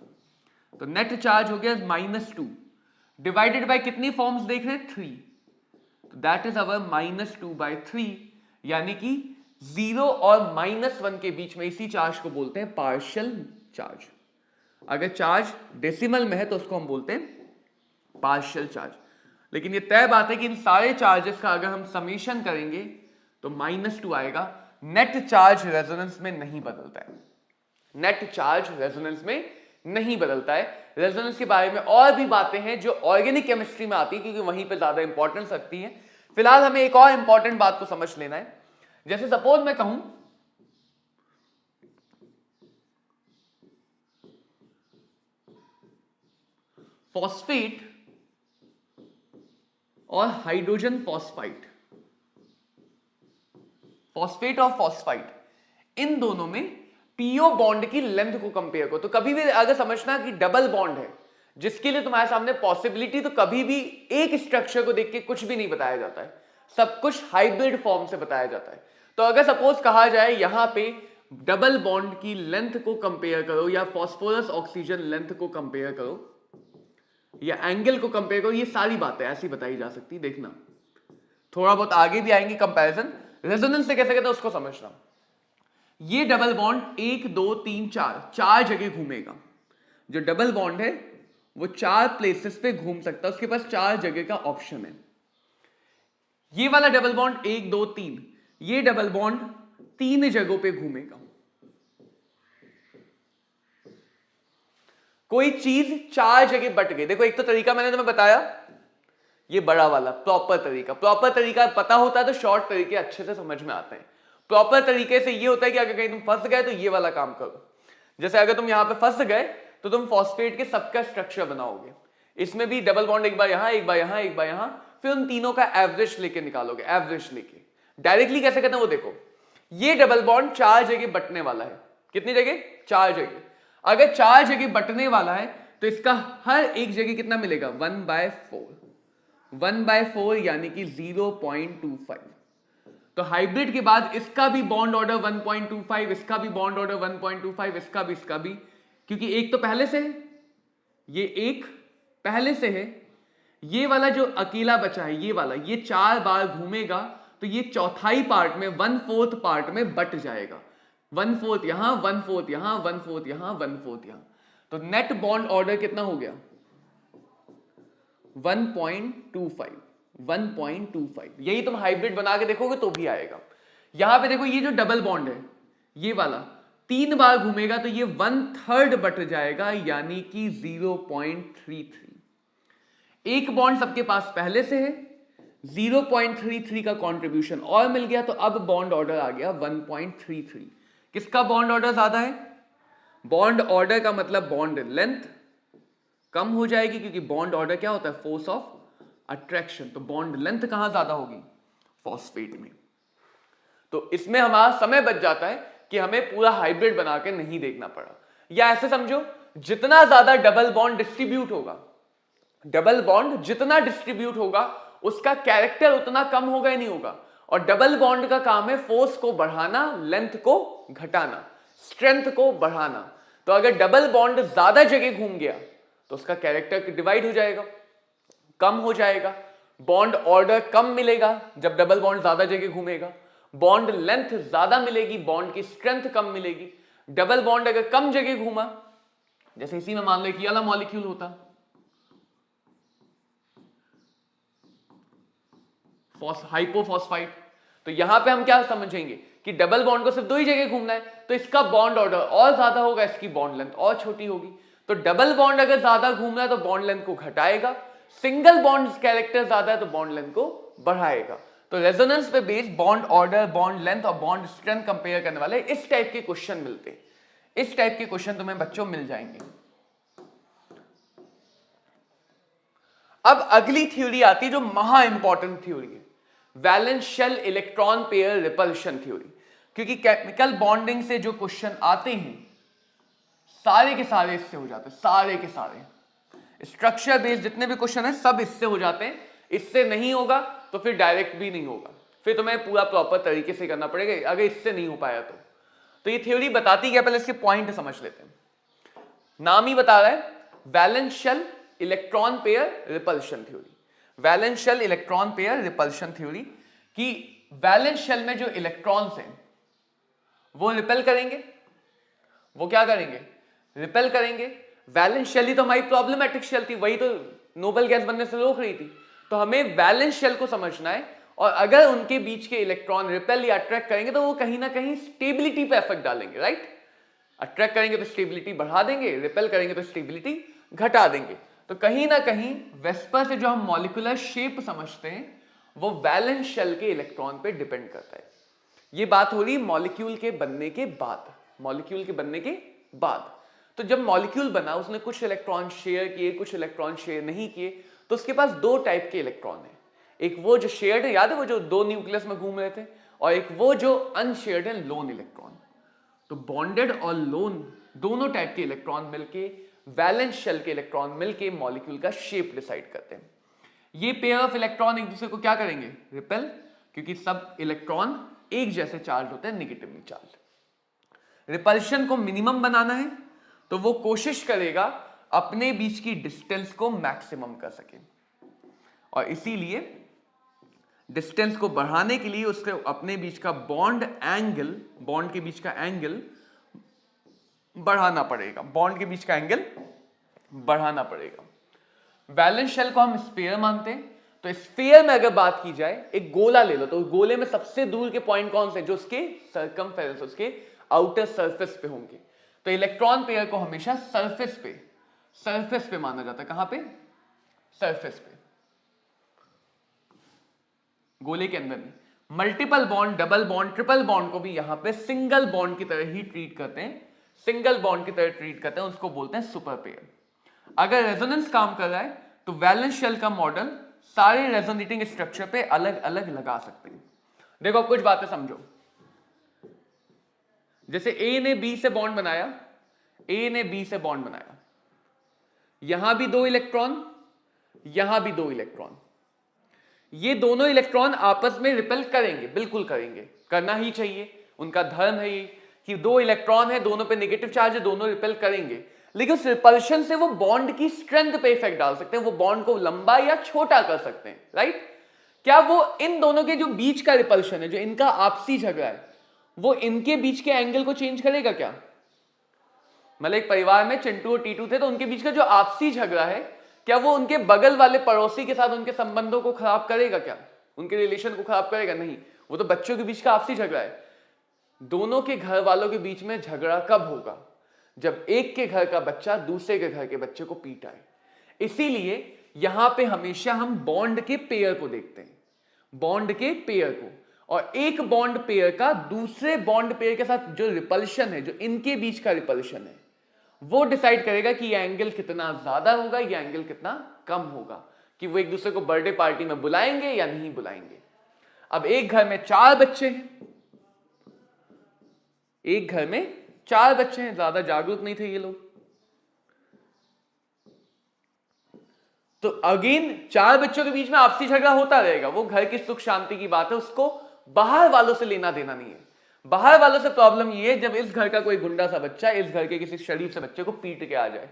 तो नेट चार्ज हो गया -2, डिवाइडेड बाय कितनी फॉर्म्स देख रहे हैं 3, तो दैट इज अवर -2/3, यानी कि 0 और -1 के बीच में इसी चार्ज को बोलते हैं पार्शियल चार्ज। अगर चार्ज डेसिमल में है तो उसको हम बोलते हैं पार्शियल चार्ज। लेकिन ये तय बात है कि इन सारे चार्जेस का अगर हम समेशन करेंगे तो -2 आएगा। नेट चार्ज रेजोनेंस में नहीं बदलता है, नेट चार्ज रेजोनेंस में नहीं बदलता है। रेजोनेंस के बारे में और भी बातें हैं जो ऑर्गेनिक केमिस्ट्री में आती है, क्योंकि वहीं पे ज्यादा इंपॉर्टेंस रखती है। फिलहाल हमें एक और इंपॉर्टेंट बात को समझ लेना है। जैसे सपोज मैं कहूं फॉस्फेट और हाइड्रोजन फॉस्फाइड, फॉस्फेट और फॉस्फाइड, इन दोनों में पीओ बॉन्ड की लेंथ को कंपेयर करो। तो कभी भी अगर समझना कि डबल बॉन्ड है जिसके लिए तुम्हारे सामने पॉसिबिलिटी, तो कभी भी एक स्ट्रक्चर को देख के कुछ भी नहीं बताया जाता है, सब कुछ हाइब्रिड फॉर्म से बताया जाता है। तो अगर सपोज कहा जाए यहां पे डबल बॉन्ड की लेंथ को कंपेयर करो, या फॉस्फोरस ऑक्सीजन लेंथ को कंपेयर करो, या एंगल को कंपेयर करो, ये सारी बातें ऐसी बताई जा सकती। देखना थोड़ा बहुत आगे भी आएंगे कंपैरिजन। रेजोनेंस से कैसे कहते हैं उसको समझना। ये डबल बॉन्ड 1, 2, 3, 4 जगह घूमेगा। जो डबल बॉन्ड है वो 4 प्लेसेस पे घूम सकता है, उसके पास 4 जगह का ऑप्शन है। ये वाला डबल बॉन्ड 1, 2, 3, ये डबल बॉन्ड 3 जगहों पे घूमेगा। कोई चीज 4 जगह बट गई, देखो एक तो तरीका मैंने तुम्हें बताया, ये बड़ा वाला प्रॉपर तरीका पता होता है तो शॉर्ट तरीके अच्छे से समझ में आते हैं। प्रॉपर तरीके से ये होता है कि अगर कहीं तुम फंस गए तो ये वाला काम करो। जैसे अगर तुम यहां पे फंस गए तो तुम फॉस्फेट के सबका स्ट्रक्चर बनाओगे, इसमें भी डबल बॉन्ड एक बार यहां, एक बार यहां, एक बार यहां, फिर उन तीनों का एवरेज लेके निकालोगे। एवरेज लेके डायरेक्टली कैसे करते हैं वो देखो। ये डबल बॉन्ड 4 जगह बटने वाला है, कितनी जगह 4 जगह। अगर 4 जगह बटने वाला है तो इसका हर एक जगह कितना मिलेगा 1/4, 1/4 यानी कि 0.25। तो हाइब्रिड के बाद इसका भी बॉन्ड ऑर्डर 1.25, इसका भी बॉन्ड ऑर्डर 1.25, इसका भी, क्योंकि एक तो पहले से है, ये एक पहले से है, ये वाला जो अकेला बचा है ये वाला, ये 4 बार घूमेगा तो ये चौथाई पार्ट में 1/4 पार्ट में बट जाएगा। 1/4 यहां, 1/4 यहां, 1/4 यहां, 1/4 यहां, तो नेट बॉन्ड ऑर्डर कितना हो गया 1.25, 1.25। यही तुम हाइब्रिड बना के देखोगे तो भी आएगा। यहां पे देखो ये जो डबल बॉन्ड है ये वाला 3 बार घूमेगा तो ये 1/3 बट जाएगा, यानी कि 0.33। एक बॉन्ड सबके पास पहले से है, 0.33 का कंट्रीब्यूशन और मिल गया, तो अब बॉन्ड ऑर्डर आ गया 1.33। किसका बॉन्ड ऑर्डर ज्यादा है? बॉन्ड ऑर्डर का मतलब बॉन्ड लेंथ कम हो जाएगी, क्योंकि बॉन्ड ऑर्डर क्या होता है फोर्स ऑफ अट्रैक्शन, तो बॉन्ड लेंथ कहां ज्यादा होगी फॉस्फेट में। तो इसमें हमारा समय बच जाता है कि हमें पूरा हाइब्रिड बना के नहीं देखना पड़ा। या ऐसे समझो, जितना ज्यादा डबल बॉन्ड डिस्ट्रीब्यूट होगा, डबल बॉन्ड जितना डिस्ट्रीब्यूट होगा उसका कैरेक्टर उतना कम होगा या नहीं होगा। और डबल बॉन्ड का काम है फोर्स को बढ़ाना, लेंथ को घटाना, स्ट्रेंथ को बढ़ाना। तो अगर डबल बॉन्ड ज्यादा जगह घूम गया तो उसका कैरेक्टर डिवाइड हो जाएगा, कम हो जाएगा, बॉन्ड ऑर्डर कम मिलेगा जब डबल बॉन्ड ज्यादा जगह घूमेगा, बॉन्ड लेंथ ज्यादा मिलेगी, बॉन्ड की स्ट्रेंथ कम मिलेगी। डबल बॉन्ड अगर कम जगह घूमा, जैसे इसी में मान लो कि ये वाला मॉलिक्यूल होता हाइपोफॉस्फाइड, तो यहां पे हम क्या समझेंगे कि डबल बॉन्ड को सिर्फ दो ही जगह घूमना है, तो इसका बॉन्ड ऑर्डर और ज्यादा होगा, इसकी बॉन्ड लेंथ और छोटी होगी। तो डबल बॉन्ड अगर ज्यादा घूमना है तो बॉन्ड लेंथ को घटाएगा, सिंगल बॉन्ड कैरेक्टर ज्यादा है तो बॉन्ड लेंथ को बढ़ाएगा। तो रेजोनेंस पे based bond order, bond length और बॉन्ड स्ट्रेंथ कंपेयर करने वाले इस टाइप के क्वेश्चन मिलते हैं। इस टाइप के क्वेश्चन तुम्हें बच्चों मिल जाएंगे। अब अगली थ्योरी आती है जो महा इंपॉर्टेंट थ्योरी है, valence shell electron pair repulsion theory. क्योंकि केमिकल बॉन्डिंग से जो क्वेश्चन आते हैं सारे के सारे इससे हो जाते हैं, सारे के सारे स्ट्रक्चर बेस्ड जितने भी क्वेश्चन है सब इससे हो जाते हैं। इससे नहीं होगा तो फिर डायरेक्ट भी नहीं होगा, फिर तुम्हें पूरा प्रॉपर तरीके से करना पड़ेगा अगर इससे नहीं हो पाया तो ये थ्योरी बताती क्या, पहले इसके पॉइंट समझ लेते हैं। नाम ही बता रहा है valence shell electron pair repulsion theory. Valence shell electron pair repulsion theory कि वैलेंस शेल में जो इलेक्ट्रॉन्स हैं वो रिपेल करेंगे, वो क्या करेंगे, रिपेल करेंगे। वैलेंस शेल ही तो हमारी प्रॉब्लमेटिक शेल थी, वही तो नोबल गैस बनने से रोक रही थी। तो हमें वैलेंस शेल को समझना है, और अगर उनके बीच के इलेक्ट्रॉन रिपेल या अट्रैक्ट करेंगे तो वो कहीं ना कहीं स्टेबिलिटी पे इफेक्ट डालेंगे, राइट। अट्रैक्ट करेंगे तो स्टेबिलिटी बढ़ा देंगे, रिपेल करेंगे तो स्टेबिलिटी घटा देंगे। तो कहीं ना कहीं वेस्पर से जो हम मॉलिक्यूलर शेप समझते हैं वो वैलेंस शेल के इलेक्ट्रॉन पे डिपेंड करता है। ये बात हो रही मॉलिक्यूल के बनने के बाद, मॉलिक्यूल के बनने के बाद। तो जब मॉलिक्यूल बना उसने कुछ इलेक्ट्रॉन शेयर किए, कुछ इलेक्ट्रॉन शेयर नहीं किए, तो उसके पास दो टाइप के इलेक्ट्रॉन है। एक वो जो शेयर्ड है, याद है वो जो दो न्यूक्लियस में घूम रहे थे, और एक वो जो अनशेयर्ड है, लोन इलेक्ट्रॉन। तो बॉन्डेड और लोन दोनों टाइप के इलेक्ट्रॉन मिलके, वैलेंस शेल के इलेक्ट्रॉन मिलके मॉलिक्यूल का शेप डिसाइड करते हैं। ये पेयर ऑफ इलेक्ट्रॉन एक दूसरे को क्या करेंगे, रिपेल, क्योंकि सब इलेक्ट्रॉन एक जैसे चार्ज होते हैं, नेगेटिवली चार्ज। रिपल्शन को मिनिमम बनाना है तो वो कोशिश करेगा अपने बीच की डिस्टेंस को मैक्सिमम कर सके, और इसीलिए डिस्टेंस को बढ़ाने के लिए उसके अपने बीच का बॉन्ड एंगल, बॉन्ड के बीच का एंगल बढ़ाना पड़ेगा, बॉन्ड के बीच का एंगल बढ़ाना पड़ेगा। वैलेंस शेल को हम स्फीयर मानते हैं, तो स्फीयर में अगर बात की जाए, एक गोला ले लो, तो गोले में सबसे दूर के पॉइंट कौन से, जो उसके सर्कमफेरेंस, उसके आउटर सरफेस पे होंगे। तो इलेक्ट्रॉन पेयर को हमेशा सरफेस पे माना जाता है। कहां पे, सरफेस पे, गोले के अंदर नहीं। Multiple bond, double bond, triple bond को भी यहां पे सिंगल बॉन्ड की तरह ही ट्रीट करते हैं, सिंगल बॉन्ड की तरह ट्रीट करते हैं, उसको बोलते हैं सुपर पेयर। अगर रेजोनेंस काम कर रहा है तो वैलेंस शेल का मॉडल सारे रेजोनेटिंग स्ट्रक्चर पे अलग अलग लगा सकते हैं। देखो कुछ बातें समझो, जैसे ए ने बी से बॉन्ड बनाया, ए ने बी से बॉन्ड बनाया, यहां भी दो इलेक्ट्रॉन, यहां भी दो इलेक्ट्रॉन, ये दोनों इलेक्ट्रॉन आपस में रिपेल करेंगे, बिल्कुल करेंगे, करना ही चाहिए, उनका धर्म है ये कि दो इलेक्ट्रॉन है, दोनों पे नेगेटिव चार्ज है, दोनों रिपेल करेंगे। लेकिन उस रिपल्शन से वो बॉन्ड की स्ट्रेंथ पे इफेक्ट डाल सकते हैं, वो बॉन्ड को लंबा या छोटा कर सकते हैं, राइट। क्या वो इन दोनों के जो बीच का रिपल्शन है, जो इनका आपसी झगड़ा है, वो इनके बीच के एंगल को चेंज करेगा क्या। मतलब एक परिवार में चिंटू और टीटू थे, तो उनके बीच का जो आपसी झगड़ा है, क्या वो उनके बगल वाले पड़ोसी के साथ उनके संबंधों को खराब करेगा क्या, उनके रिलेशन को खराब करेगा, नहीं। वो तो बच्चों के बीच का आपसी झगड़ा है। दोनों के घर वालों के बीच में झगड़ा कब होगा, जब एक के घर का बच्चा दूसरे के घर के बच्चे को पीटाए। इसीलिए यहां पे हमेशा हम बॉन्ड के पेयर को देखते हैं, बॉन्ड के पेयर को, और एक बॉन्ड पेयर का दूसरे बॉन्ड पेयर के साथ जो रिपल्शन है, जो इनके बीच का रिपल्शन है, वो डिसाइड करेगा कि ये एंगल कितना ज्यादा होगा, ये एंगल कितना कम होगा, कि वो एक दूसरे को बर्थडे पार्टी में बुलाएंगे या नहीं बुलाएंगे। अब एक घर में 4 बच्चे हैं, एक घर में 4 बच्चे हैं, ज्यादा जागरूक नहीं थे ये लोग। तो अगेन 4 बच्चों के बीच में आपसी झगड़ा होता रहेगा, वो घर की सुख शांति की बात है, उसको बाहर वालों से लेना देना नहीं है। बाहर वालों से प्रॉब्लम ये है जब इस घर का कोई गुंडा सा बच्चा इस घर के किसी शरीफ से बच्चे को पीट के आ जाए,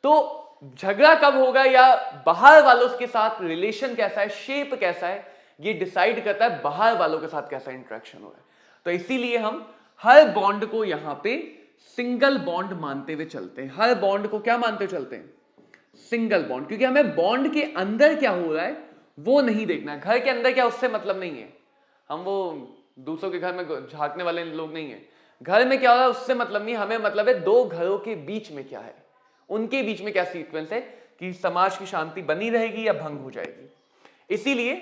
तो झगड़ा कब होगा या बाहर वालों के साथ रिलेशन कैसा है, शेप कैसा है, ये डिसाइड करता है बाहर वालों के साथ कैसा इंटरेक्शन हो रहा है। तो इसीलिए हम हर बॉन्ड को यहां पे सिंगल बॉन्ड मानते हुए चलते हैं। हर बॉन्ड को क्या मानते हुए चलते हैं? सिंगल बॉन्ड, क्योंकि हमें बॉन्ड के अंदर क्या हो रहा है वो नहीं देखना है। घर के अंदर क्या उससे मतलब नहीं है, हम वो दूसरों के घर में झांकने वाले लोग नहीं है। घर में क्या हो रहा है उससे मतलब नहीं, हमें मतलब है दो घरों के बीच में क्या है, उनके बीच में क्या सीक्वेंस है कि समाज की शांति बनी रहेगी या भंग हो जाएगी। इसीलिए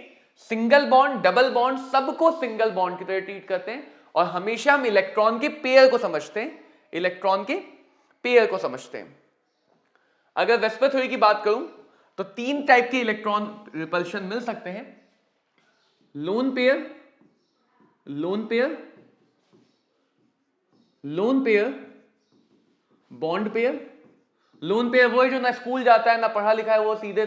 सिंगल बॉन्ड, डबल बॉन्ड, सबको सिंगल बॉन्ड की तरह ट्रीट करते हैं और हमेशा हम इलेक्ट्रॉन के पेयर को समझते हैं, इलेक्ट्रॉन के पेयर को समझते हैं। अगर वेस्पर थ्योरी की बात करूं तो 3 टाइप के इलेक्ट्रॉन रिपल्शन मिल सकते हैं, lone pair, lone pair, lone pair, bond pair. Lone pair वो है जो ना स्कूल जाता है ना पढ़ा लिखा है, वो सीधे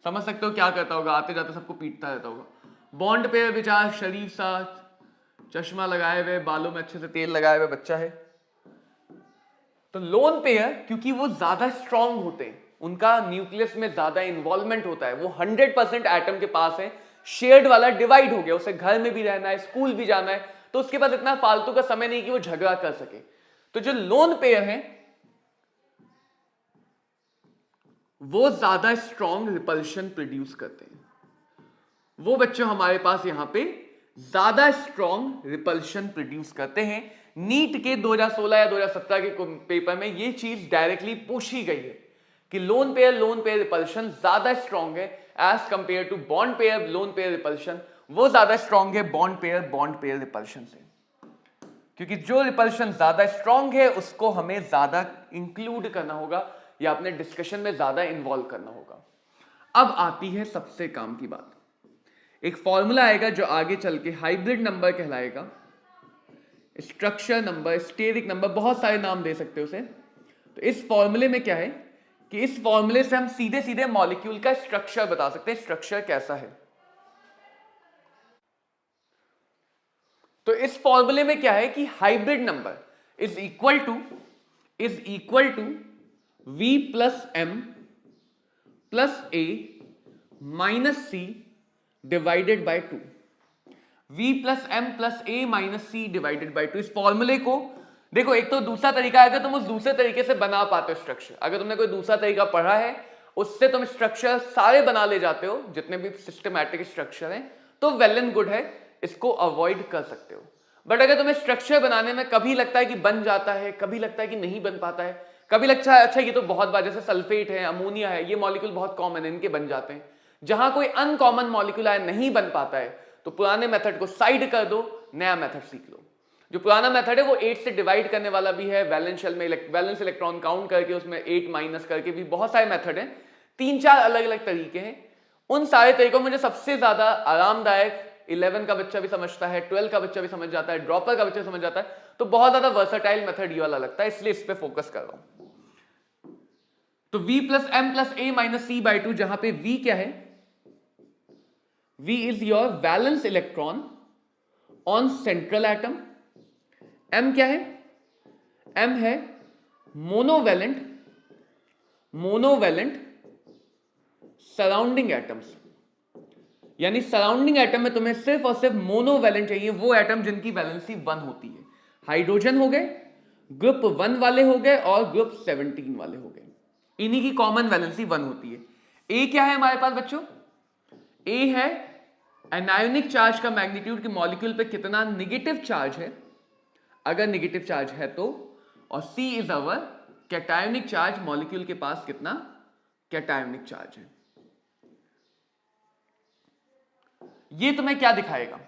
समझ सकते हो क्या करता होगा, आते जाते सबको पीटता रहता होगा। बॉन्ड पेयर बेचारा शरीफ सा, चश्मा लगाए हुए, बालों में अच्छे से तेल लगाए हुए बच्चा है। तो लोन पेयर क्योंकि वो ज्यादा स्ट्रांग होते हैं, उनका न्यूक्लियस में ज्यादा इन्वॉल्वमेंट होता है, वो 100% एटम के पास है, शेयर्ड वाला डिवाइड हो गया, उसे घर में भी रहना है, स्कूल भी जाना है, तो उसके पास इतना फालतू का समय नहीं कि वो झगड़ा कर सके। तो जो लोन पेयर है वो ज्यादा स्ट्रांग रिपल्शन प्रोड्यूस करते हैं। वो बच्चे हमारे पास यहां पे ज्यादा स्ट्रांग रिपल्शन प्रोड्यूस करते हैं। नीट के 2016 या 2017 के पेपर में ये चीज डायरेक्टली पूछी गई है कि लोन पेयर रिपल्शन ज्यादा स्ट्रांग है as compare to bond pair lone pair repulsion, वो ज्यादा स्ट्रांग है बॉन्ड पेयर रिपल्शन से, क्योंकि जो रिपल्शन ज्यादा स्ट्रांग है उसको हमें ज्यादा इंक्लूड करना होगा या अपने डिस्कशन में ज्यादा इन्वॉल्व करना होगा। अब आती है सबसे काम की बात, एक फॉर्मूला आएगा जो आगे चल के हाइब्रिड नंबर कहलाएगा, स्ट्रक्चर नंबर, स्टेरिक नंबर, बहुत सारे नाम दे सकते हो उसे। तो इस फॉर्मूले में क्या है कि इस फॉर्मूले से हम सीधे सीधे मॉलिक्यूल का स्ट्रक्चर बता सकते हैं, स्ट्रक्चर कैसा है। तो इस फॉर्मूले में क्या है कि hybrid number is equal to V plus M plus A minus C divided by 2। V plus M plus A minus C divided by 2। इस फॉर्मूले को देखो, एक तो दूसरा तरीका है, अगर तुम उस दूसरे तरीके से बना पाते हो स्ट्रक्चर, अगर तुमने कोई दूसरा तरीका पढ़ा है उससे तुम स्ट्रक्चर सारे बना ले जाते हो जितने भी सिस्टमैटिक स्ट्रक्चर हैं, तो वेल एंड गुड है, इसको अवॉइड कर सकते हो। बट अगर तुम्हें स्ट्रक्चर बनाने में कभी लगता है कि बन जाता है, कभी लगता है कि नहीं बन पाता है, कभी लगता है अच्छा ये तो बहुत बार, जैसे सल्फेट है, अमोनिया है, ये मॉलिक्यूल बहुत कॉमन है, इनके बन जाते हैं, जहां कोई अनकॉमन मॉलिक्यूल है नहीं बन पाता है, तो पुराने मेथड को साइड कर दो, नया मेथड सीख लो। जो पुराना मेथड है वो 8 से डिवाइड करने वाला भी है, वैलेंस शेल में वैलेंस इलेक्ट्रॉन काउंट करके उसमें 8 माइनस करके भी, बहुत सारे मेथड हैं, 3-4 अलग अलग तरीके हैं। उन सारे तरीकों में मुझे सबसे ज्यादा आरामदायक 11 का बच्चा भी समझता है, 12 का बच्चा भी समझ जाता है, ड्रॉपर का बच्चा समझ जाता है, तो बहुत ज्यादा वर्सटाइल मेथड ये वाला लगता है, इसलिए इस पे फोकस कर रहा हूं। तो V plus M plus A minus C by 2, जहां पे V क्या है, V is your valence electron on central atom, M क्या है, M है मोनोवेलेंट सराउंडिंग एटम्स, यानी सराउंडिंग एटम में तुम्हें सिर्फ और सिर्फ मोनोवेलेंट चाहिए, वो एटम जिनकी वैलेंसी 1 होती है। हाइड्रोजन हो गए, ग्रुप 1 वाले हो गए और ग्रुप 17 वाले हो गए, इन्हीं की कॉमन वैलेंसी 1 होती है। ए क्या है हमारे पास बच्चों, ए है एनायोनिक चार्ज का मैग्नीट्यूड कि मॉलिक्यूल पे कितना निगेटिव चार्ज है, अगर निगेटिव चार्ज है तो, और C is our cationic charge, molecule के पास कितना कैटायोनिक चार्ज है। ये तुम्हें क्या दिखाएगा,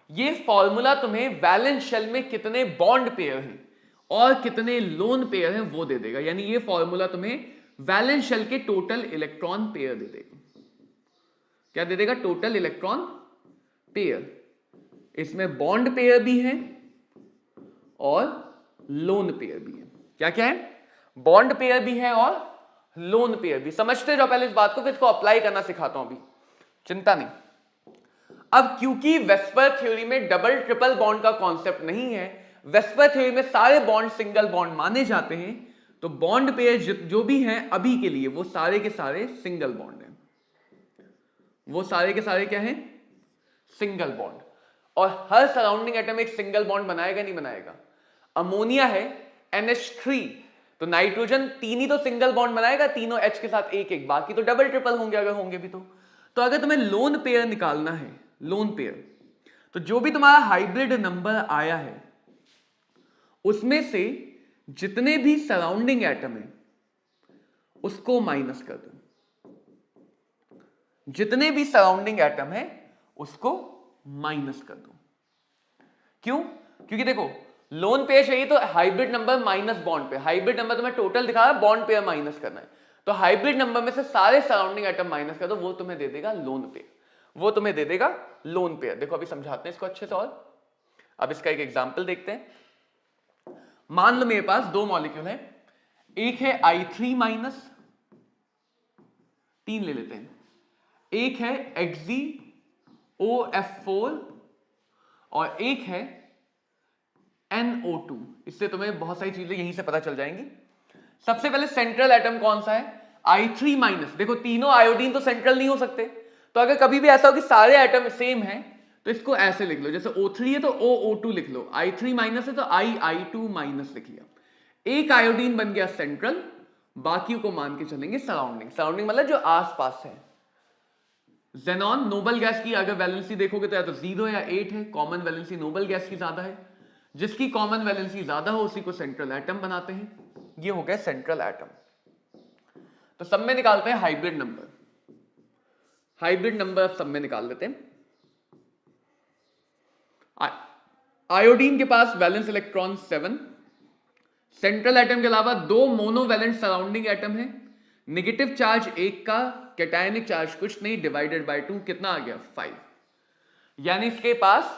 ये फॉर्मूला तुम्हें वैलेंस शेल में कितने बॉन्ड पेयर हैं और कितने लोन पेयर हैं वो दे देगा, यानी ये फॉर्मूला तुम्हें वैलेंस शेल के टोटल इलेक्ट्रॉन पेयर दे देगा। क्या दे देगा, टोटल इलेक्ट्रॉन पेयर, इसमें बॉन्ड पेयर भी है और लोन पेयर भी है। क्या क्या है? बॉन्ड पेयर भी है और लोन पेयर भी। समझते जाओ पहले इस बात को, फिर इसको अप्लाई करना सिखाता हूं अभी, चिंता नहीं। अब क्योंकि वेस्पर थ्योरी में डबल ट्रिपल बॉन्ड का कॉन्सेप्ट नहीं है, वेस्पर थ्योरी में सारे बॉन्ड सिंगल बॉन्ड माने जाते हैं, तो बॉन्ड पेयर जो भी हैं अभी के लिए वो सारे के सारे सिंगल बॉन्ड हैं। वो सारे के सारे क्या हैं? Single bond. और हर सराउंडिंग एटम एक सिंगल बॉन्ड बनाएगा नहीं बनाएगा? अमोनिया है NH3, तो नाइट्रोजन 3 ही तो सिंगल बॉन्ड बनाएगा, तीनों H के साथ एक एक, बाकी तो डबल ट्रिपल होंगे अगर होंगे भी तो अगर तुम्हें लोन पेयर निकालना है, लोन पेयर, तो जो भी तुम्हारा हाइब्रिड नंबर आया है उसमें से जितने भी सराउंडिंग एटम है उसको माइनस कर दो। जितने भी सराउंडिंग एटम है उसको माइनस कर दो। क्यों? क्योंकि देखो लोन पेयर चाहिए तो hybrid number minus bond pair. Hybrid number तुम्हें टोटल दिखा रहा है, बॉन्ड पेयर माइनस करना है, तो हाइब्रिड नंबर में से सारे सराउंडिंग एटम माइनस कर दो, वो तुम्हें दे देगा लोन पेयर। वो तुम्हें दे देगा लोन पेयर। देखो अभी समझाते हैं इसको अच्छे से। और अब इसका एक एग्जांपल देखते हैं। मान लो मेरे पास दो मॉलिक्यूल है, एक है I3 माइनस, 3 ले लेते हैं, एक है XeOF4 और एक है NO2। इससे तुम्हें बहुत सारी चीजें यहीं से पता चल जाएंगी। सबसे पहले सेंट्रल एटम कौन सा है? I3 minus. देखो तीनों आयोडीन तो सेंट्रल नहीं हो सकते, तो अगर कभी भी ऐसा हो कि सारे एटम सेम हैं तो इसको ऐसे लिख लो, जैसे O3 है तो OO2 लिख लो, I3 माइनस है तो I2 माइनस लिख लिया। एक आयोडीन बन गया सेंट्रल, बाकी को मान के चलेंगे सराउंडिंग। सराउंडिंग मतलब जो आसपास है। जेनॉन नोबल गैस की अगर वैलेंसी देखोगे तो या तो 0 या 8 है, कॉमन वैलेंसी नोबल गैस की ज्यादा है। जिसकी कॉमन वैलेंसी ज्यादा हो उसी को सेंट्रल एटम बनाते हैं। ये हो गया सेंट्रल एटम। तो सब में निकालते हैं हाइब्रिड नंबर। हाइब्रिड नंबर सब में निकाल लेते हैं। आयोडीन के पास वैलेंस इलेक्ट्रॉन 7, सेंट्रल एटम के अलावा 2 मोनोवैलेंट सराउंडिंग एटम है, नेगेटिव चार्ज 1 का, कैटायनिक चार्ज कुछ नहीं, डिवाइडेड बाय 2 कितना आ गया? 5। यानी इसके पास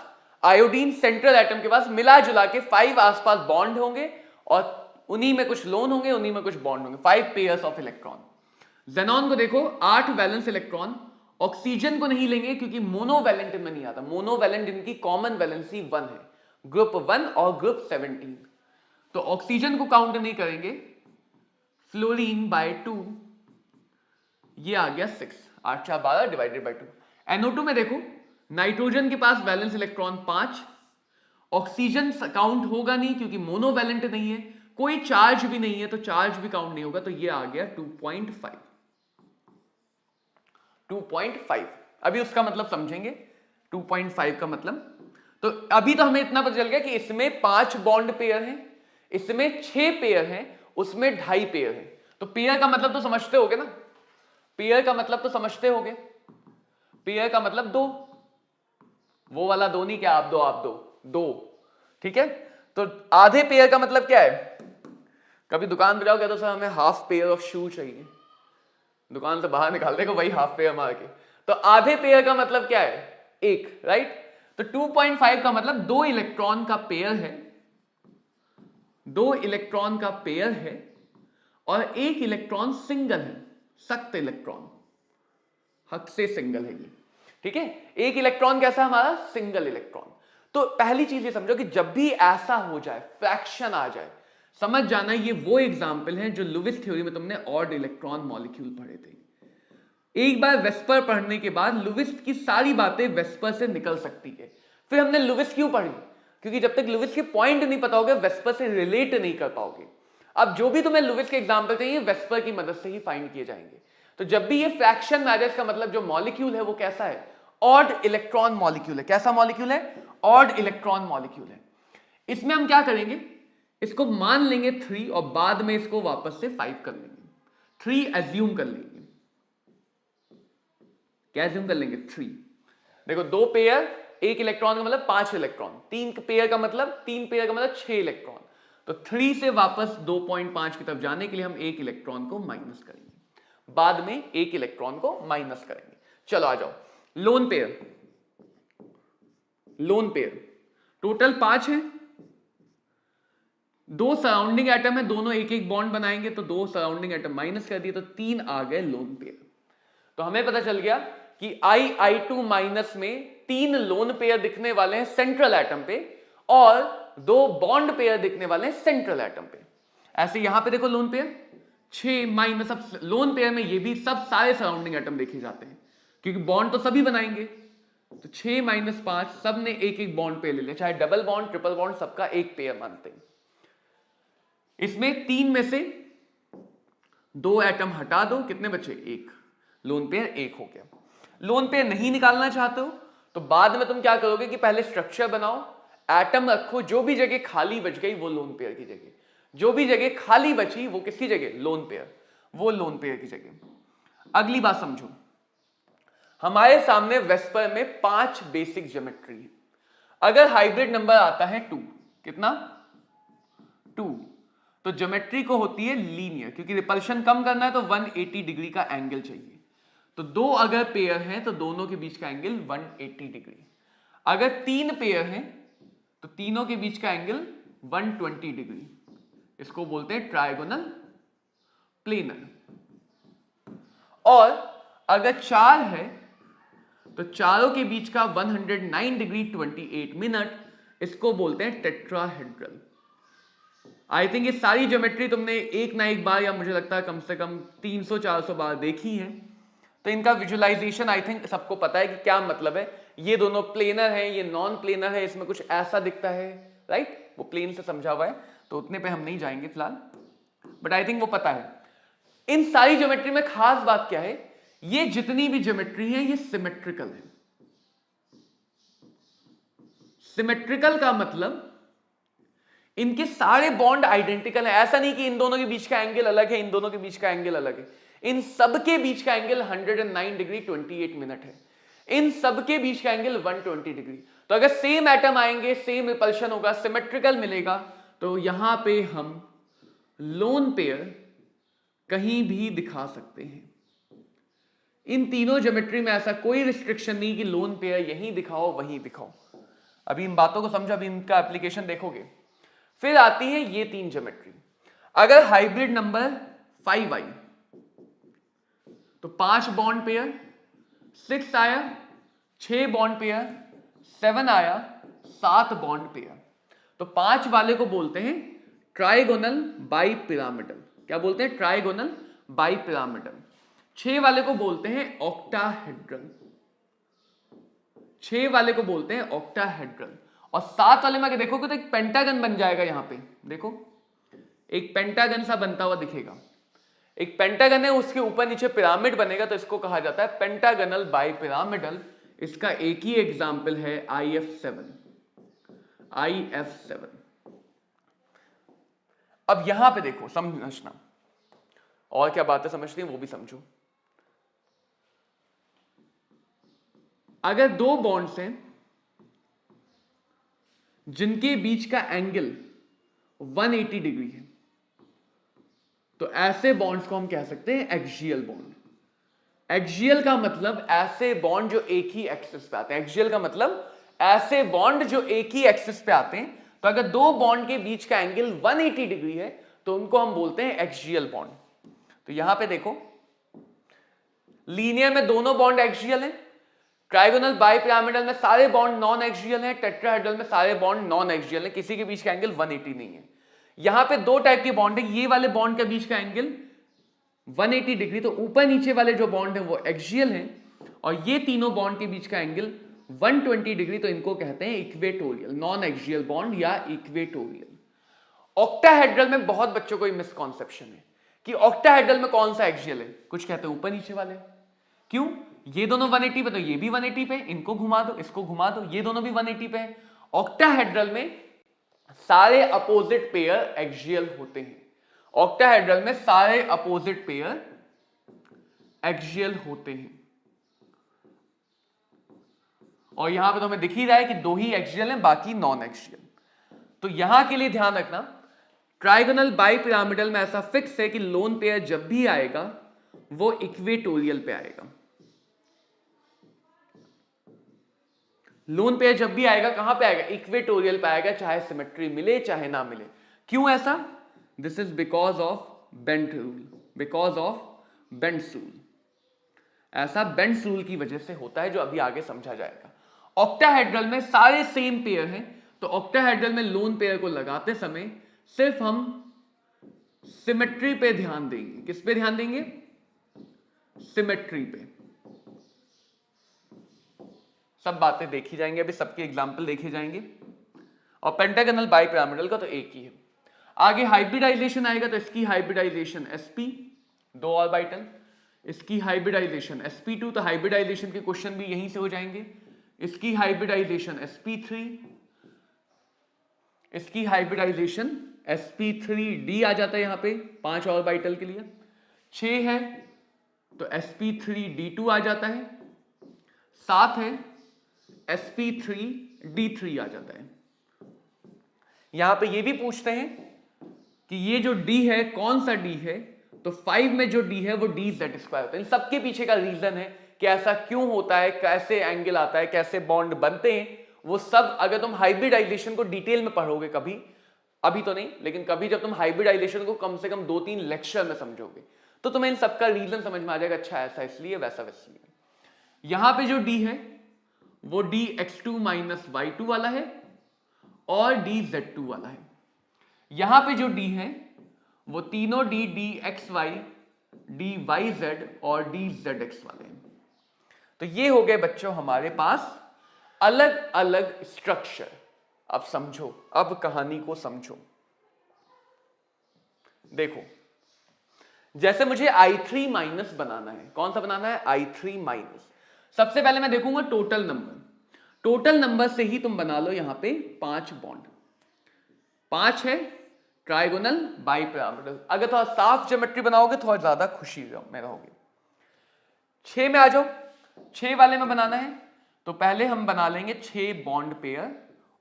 आयोडीन सेंट्रल एटम के पास मिला जुला के 5 आसपास बॉन्ड होंगे और उन्हीं में कुछ लोन होंगे, उन्हीं में कुछ बॉन्ड होंगे, 5 पेयर्स ऑफ इलेक्ट्रॉन। जेनॉन को देखो 8 वैलेंस इलेक्ट्रॉन। ऑक्सीजन को नहीं लेंगे क्योंकि मोनोवैलेंट में नहीं आता। मोनोवैलेंट इनकी कॉमन वैलेंसी 1 है, ग्रुप 1 और ग्रुप 17। तो ऑक्सीजन को काउंट नहीं करेंगे। फ्लोरीन बाय 2, ये आ गया 6, 8 4 12 डिवाइडेड बाय 2। NO2 में देखो नाइट्रोजन के पास वैलेंस इलेक्ट्रॉन 5, ऑक्सीजन काउंट होगा नहीं क्योंकि मोनोवैलेंट नहीं है, कोई चार्ज भी नहीं है तो चार्ज भी काउंट नहीं होगा, तो ये आ गया 2.5। 2.5। अभी उसका मतलब समझेंगे 2.5 का मतलब। तो अभी तो हमें इतना पता चल गया कि इसमें 5 बॉन्ड पेयर हैं, इसमें 6 पेयर हैं, उसमें 2.5 पेयर हैं। तो पेयर का मतलब तो समझते होगे ना? पेयर का मतलब तो समझते होगे। पेयर का मतलब 2, वो वाला 2 नहीं, क्या आप 2, ठीक है। तो आधे पेयर का मतलब क्या है? कभी दुकान पे जाओ, कहते हो सर हमें हाफ पेयर ऑफ शू चाहिए, दुकान से बाहर निकाल देगा वही हाफ पेयर मार के। तो आधे पेयर का मतलब क्या है? 1, राइट। तो 2.5 का मतलब 2 इलेक्ट्रॉन का पेयर है, 2 इलेक्ट्रॉन का पेयर है और 1 इलेक्ट्रॉन सिंगल है, सख्त इलेक्ट्रॉन, हक से सिंगल है ये, ठीक है। 1 इलेक्ट्रॉन कैसा हमारा? Single electron. तो पहली चीज ये समझो कि जब भी ऐसा हो जाए, फ्रैक्शन आ जाए, समझ जाना ये वो एग्जाम्पल है जो लुईस थ्योरी में तुमने ऑड इलेक्ट्रॉन मॉलिक्यूल पढ़े थे। एक बार वेस्पर पढ़ने के बाद लुईस की सारी बातें वेस्पर से निकल सकती है। फिर हमने लुईस क्यों पढ़ी? क्योंकि जब तक लुईस के पॉइंट नहीं पता होगा वेस्पर से रिलेट नहीं कर पाओगे। अब जो भी तुम्हें लुईस के एग्जाम्पल चाहिए वेस्पर की मदद से ही फाइंड किए जाएंगे। तो जब भी ये फ्रैक्शन आ जाए, इसका मतलब जो मॉलिक्यूल है वो कैसा है? ऑड इलेक्ट्रॉन मॉलिक्यूल है। कैसा मॉलिक्यूल है? ऑड इलेक्ट्रॉन मॉलिक्यूल है। इसमें हम क्या करेंगे? इसको मान लेंगे 3 और बाद में इसको वापस से 5 कर लेंगे। 3 एज्यूम कर लेंगे। क्या एज्यूम कर लेंगे? 3। देखो 2 पेयर, 1 इलेक्ट्रॉन का मतलब 5 इलेक्ट्रॉन, 3 पेयर का मतलब 6 इलेक्ट्रॉन। तो 3 से वापस 2.5 की तरफ जाने के लिए हम 1 इलेक्ट्रॉन को माइनस करेंगे, बाद में 1 इलेक्ट्रॉन को माइनस करेंगे। चलो आ जाओ। Lone pair, lone pair total 5 है, दो सराउंडिंग एटम है, दोनों एक एक बॉन्ड बनाएंगे, तो दो सराउंडिंग एटम माइनस कर दिए तो 3 आ गए लोन पेयर। तो हमें पता चल गया कि I2 माइनस में 3 लोन पेयर दिखने वाले हैं सेंट्रल एटम पे और 2 बॉन्ड पेयर दिखने वाले हैं सेंट्रल एटम पे। ऐसे यहां पे देखो लोन पेयर 6 माइनस, अब लोन पेयर में ये भी सब सारे सराउंडिंग एटम देखे जाते हैं क्योंकि बॉन्ड तो सभी बनाएंगे। तो 6 माइनस 5 सब ने एक एक बॉन्ड पेयर ले लिया, चाहे डबल बॉन्ड ट्रिपल बॉन्ड सबका एक पेयर मानते हैं। इसमें 3 में से 2 एटम हटा दो, कितने बचे? 1। लोन पेयर 1 हो गया। लोन पेयर नहीं निकालना चाहते हो तो बाद में तुम क्या करोगे कि पहले स्ट्रक्चर बनाओ, एटम रखो, जो भी जगह खाली बच गई वो लोन पेयर की जगह, जो भी जगह खाली बची वो किसकी जगह? लोन पेयर, वो लोन पेयर की जगह। अगली बात समझो, हमारे सामने वेस्पर में 5 बेसिक ज्योमेट्री है। अगर हाइब्रिड नंबर आता है 2, कितना? 2, तो ज्योमेट्री को होती है लीनियर, क्योंकि रिपल्शन कम करना है तो 180 डिग्री का एंगल चाहिए। तो 2 अगर पेयर हैं तो दोनों के बीच का एंगल 180 डिग्री। अगर 3 पेयर हैं तो तीनों के बीच का एंगल 120 डिग्री। इसको बोलते हैं ट्रायगोनल प्लेनर। और अगर 4 है तो चारों के बीच का 109 डिग्री 28 मिनट, इसको बोलते हैं टेट्राहेड्रल। आई थिंक ये सारी ज्योमेट्री तुमने एक ना एक बार, या मुझे लगता है कम से कम 300-400 बार देखी है। तो इनका विजुअलाइजेशन आई थिंक सबको पता है कि क्या मतलब है। ये दोनों प्लेनर हैं, ये नॉन प्लेनर है, इसमें कुछ ऐसा दिखता है, राइट? वो प्लेन से समझा हुआ है तो उतने पे हम नहीं जाएंगे फिलहाल, बट आई थिंक वो पता है। इन सारी ज्योमेट्री में खास बात क्या है, ये जितनी भी ज्योमेट्री है ये सिमेट्रिकल है। सिमेट्रिकल का मतलब इनके सारे बॉन्ड आइडेंटिकल है। ऐसा नहीं कि इन दोनों के बीच का एंगल अलग है, इन दोनों के बीच का एंगल अलग है। इन सब के बीच का एंगल 109 डिग्री 28 मिनट है। इन सब के बीच का एंगल 120 डिग्री। तो अगर सेम एटम आएंगे, सेम रिपल्शन होगा, सिमेट्रिकल मिलेगा, तो यहां पे हम लोन पेयर कहीं भी दिखा सकते हैं। इन तीनों ज्योमेट्री में ऐसा कोई रिस्ट्रिक्शन नहीं कि लोन पेयर यहीं दिखाओ वहीं दिखाओ। अभी इन बातों को समझो, अभी इनका एप्लीकेशन देखोगे। फिर आती है ये 3 ज्योमेट्री। अगर हाइब्रिड नंबर 5 आई तो 5 बॉन्ड पेयर, 6 आया 6 बॉन्ड पेयर, 7 आया 7 बॉन्ड पेयर। तो 5 वाले को बोलते हैं ट्राइगोनल बाइपिरामिडल। क्या बोलते हैं? Trigonal bipyramidal. 6 वाले को बोलते हैं ऑक्टाहेड्रल। 6 वाले को बोलते हैं ऑक्टाहेड्रल। और 7 वाले में देखोगे तो एक पेंटागन बन जाएगा। यहां पे देखो एक पेंटागन सा बनता हुआ दिखेगा। एक पेंटागन है, उसके ऊपर नीचे पिरामिड बनेगा, तो इसको कहा जाता है पेंटागनल बाइपिरामिडल। इसका एक ही एग्जाम्पल है IF7। अब यहां पे देखो, समझना, और क्या बातें समझती हैं वो भी समझो। अगर 2 बॉन्ड्स हैं जिनके बीच का एंगल 180 डिग्री है, तो ऐसे बॉन्ड्स को हम कह सकते हैं एक्सियल बॉन्ड। एक्सियल का मतलब ऐसे बॉन्ड जो एक ही एक्सिस पे आते हैं। एक्सियल का मतलब ऐसे बॉन्ड जो एक ही एक्सिस पे आते हैं। तो अगर 2 बॉन्ड के बीच का एंगल 180 डिग्री है तो उनको हम बोलते हैं एक्सियल बॉन्ड। तो यहां पे देखो, लीनियर में दोनों बॉन्ड एक्सियल हैं, ट्राइगोनल बाइपिरामिडल में सारे बॉन्ड नॉन एक्सियल हैं, टेट्राहेड्रल में सारे बॉन्ड नॉन एक्सियल हैं, किसी के बीच का एंगल 180 नहीं है। यहां पे 2 टाइप के बॉन्ड है। ये वाले बॉन्ड के बीच का एंगल 180 डिग्री, तो ऊपर नीचे वाले जो बॉन्ड है वो एक्सियल हैं, और ये तीनों बॉन्ड के बीच का एंगल 120 डिग्री, तो इनको कहते हैं इक्वेटोरियल, नॉन एक्सियल बॉन्ड या इक्वेटोरियल। ऑक्टाहेड्रल में बहुत बच्चों को मिसकॉन्सेप्शन है कि ऑक्टाहेड्रल में कौन सा एक्सियल है। कुछ कहते हैं ऊपर नीचे वाले। क्यों? ये दोनों 180 पे तो ये भी 180 पे, इनको घुमा दो, इसको घुमा दो, ये दोनों भी 180 पे है। ऑक्टाहेड्रल में सारे अपोजिट पेयर एक्सियल होते हैं। ऑक्टाहेड्रल में सारे अपोजिट पेयर एक्सियल होते हैं। और यहां पे तो हमें दिख ही रहा है कि 2 ही एक्सियल हैं, बाकी नॉन एक्सियल। तो यहां के लिए ध्यान रखना, ट्राइगोनल बाइपिरामिडल में ऐसा फिक्स है कि लोन पेयर जब भी आएगा वो इक्वेटोरियल पे आएगा। लोन पेयर जब भी आएगा कहां पे आएगा? इक्वेटोरियल पे आएगा, चाहे सिमेट्री मिले चाहे ना मिले। क्यों ऐसा? This is because of bent rule, because of Bent's rule. ऐसा बेंट्स रूल की वजह से होता है, जो अभी आगे समझा जाएगा। ऑक्टाहेड्रल में सारे सेम पेयर हैं, तो ऑक्टाहेड्रल में लोन पेयर को लगाते समय सिर्फ हम सिमेट्री पे ध्यान देंगे। किस पे ध्यान देंगे? सिमेट्री पे। सब बातें देखी जाएंगे, अभी सबके एग्जाम्पल देखे जाएंगे। और पेंटागनल बाइपिरामिडल का तो एक ही है। आगे हाइब्रिडाइजेशन आएगा, तो इसकी हाइब्रिडाइजेशन sp, 2 ऑर्बिटल, इसकी हाइब्रिडाइजेशन sp2, तो हाइब्रिडाइजेशन के क्वेश्चन भी यहीं से हो जाएंगे। इसकी हाइब्रिडाइजेशन sp3, इसकी हाइब्रिडाइजेशन sp3d आ जाता है यहां पे 5 ऑर्बिटल के लिए। 6 है तो sp3d2 आ जाता है। 7 है sp3d3 आ जाता है। यहां पे ये भी पूछते हैं कि ये जो d है कौन सा d है, तो 5 में जो d है वो dz स्क्वायर होता है। इन सबके पीछे का रीजन है कि ऐसा क्यों होता है, कैसे एंगल आता है, कैसे बॉन्ड बनते हैं, वो सब अगर तुम हाइब्रिडाइजेशन को डिटेल में पढ़ोगे कभी, अभी तो नहीं लेकिन कभी जब तुम हाइब्रिडाइजेशन को कम से कम 2-3 लेक्चर में समझोगे तो तुम्हें इन सबका रीजन समझ में आ जाएगा। अच्छा ऐसा इसलिए, वैसा इसलिए। यहां पे जो d है वो dx2 माइनस y2 वाला है और dz2 वाला है। यहां पे जो d है वो तीनों d dxy, dyz और dzx वाले हैं। तो ये हो गए बच्चों हमारे पास अलग अलग स्ट्रक्चर। अब समझो, अब कहानी को समझो। देखो, जैसे मुझे i3 माइनस बनाना है, कौन सा बनाना है? i3 minus. सबसे पहले मैं देखूंगा टोटल नंबर। टोटल नंबर से ही तुम बना लो यहां पे 5 बॉन्ड। 5 है ट्राइगोनल बाइपिरामिडल। अगर थोड़ा साफ ज्योमेट्री बनाओगे थोड़ा ज्यादा खुशी में रहोगे। 6 में आ जाओ। 6 वाले में बनाना है तो पहले हम बना लेंगे 6 बॉन्ड पेयर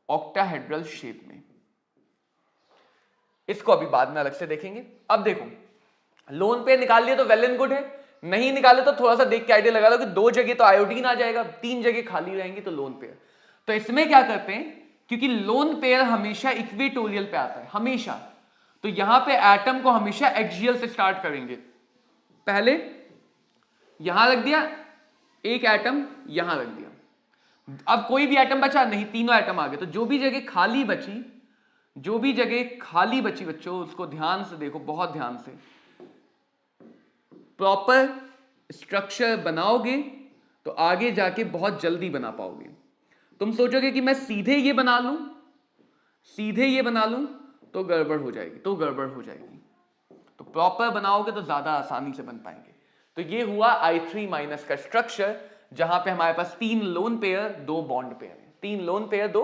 ऑक्टाहेड्रल शेप में। इसको अभी बाद में अलग से देखेंगे। अब देखो, लोन पेयर निकाल लिया तो वेल एंड गुड है, नहीं निकाले तो थोड़ा सा देख के आइडिया लगा लो कि 2 जगह तो आयोडीन आ जाएगा, 3 जगह खाली रहेंगी तो लोन पेयर। तो इसमें क्या करते हैं, क्योंकि लोन पेयर हमेशा इक्वेटोरियल पे आता है, हमेशा, तो यहां पे एटम को हमेशा एक्सियल से स्टार्ट करेंगे। पहले यहां रख दिया एक एटम, यहां रख दिया। अब कोई भी एटम बचा नहीं, तीनों एटम आ गए। तो जो भी जगह खाली बची, जो भी जगह खाली बची बच्चों उसको ध्यान से देखो, बहुत ध्यान से। प्रॉपर स्ट्रक्चर बनाओगे तो आगे जाके बहुत जल्दी बना पाओगे। तुम सोचोगे कि मैं सीधे ये बना लूं, सीधे ये बना लूं तो गड़बड़ हो जाएगी, तो गड़बड़ हो जाएगी। तो प्रॉपर बनाओगे तो ज्यादा आसानी से बन पाएंगे। तो ये हुआ i3 माइनस का स्ट्रक्चर, जहां पे हमारे पास 3 लोन पेयर 2 बॉन्ड पेयर है। 3 lone pair 2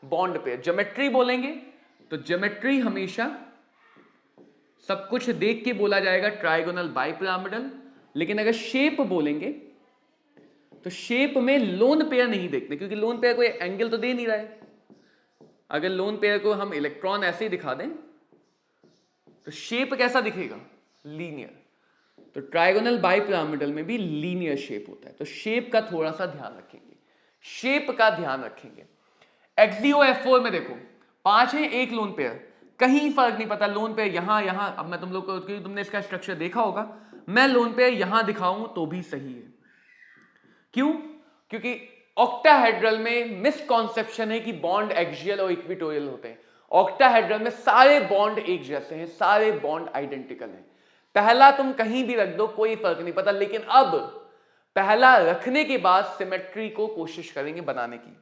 bond pair. Geometry बोलेंगे तो ज्योमेट्री हमेशा सब कुछ देख के बोला जाएगा ट्राइगोनल बाइपिरामिडल। लेकिन अगर शेप बोलेंगे तो शेप में लोन पेयर नहीं देखते, क्योंकि लोन पेयर कोई एंगल तो दे नहीं रहा है। अगर लोन पेयर को हम इलेक्ट्रॉन ऐसे ही दिखा दें तो शेप कैसा दिखेगा? लीनियर। तो ट्राइगोनल बाइपिरामिडल में भी लीनियर शेप होता है। तो शेप का थोड़ा सा ध्यान रखेंगे, शेप का ध्यान रखेंगे। XeO F4 में देखो 5 है, एक लोन पेयर, कहीं फर्क नहीं पता लोन पेयर यहां यहां। अब मैं तुम लोग को, क्योंकि तुमने इसका स्ट्रक्चर देखा होगा, मैं लोन पेयर यहां दिखाऊं तो भी सही है। क्यों? क्योंकि ऑक्टाहेड्रल में मिसकॉन्सेप्शन है कि बॉन्ड एक्सियल और इक्वेटोरियल होते हैं। ऑक्टाहेड्रल में सारे बॉन्ड एक जैसे हैं, सारे बॉन्ड आइडेंटिकल हैं। पहला तुम कहीं भी रख दो कोई फर्क नहीं पता, लेकिन अब पहला रखने के बाद सिमेट्री को कोशिश करेंगे बनाने की।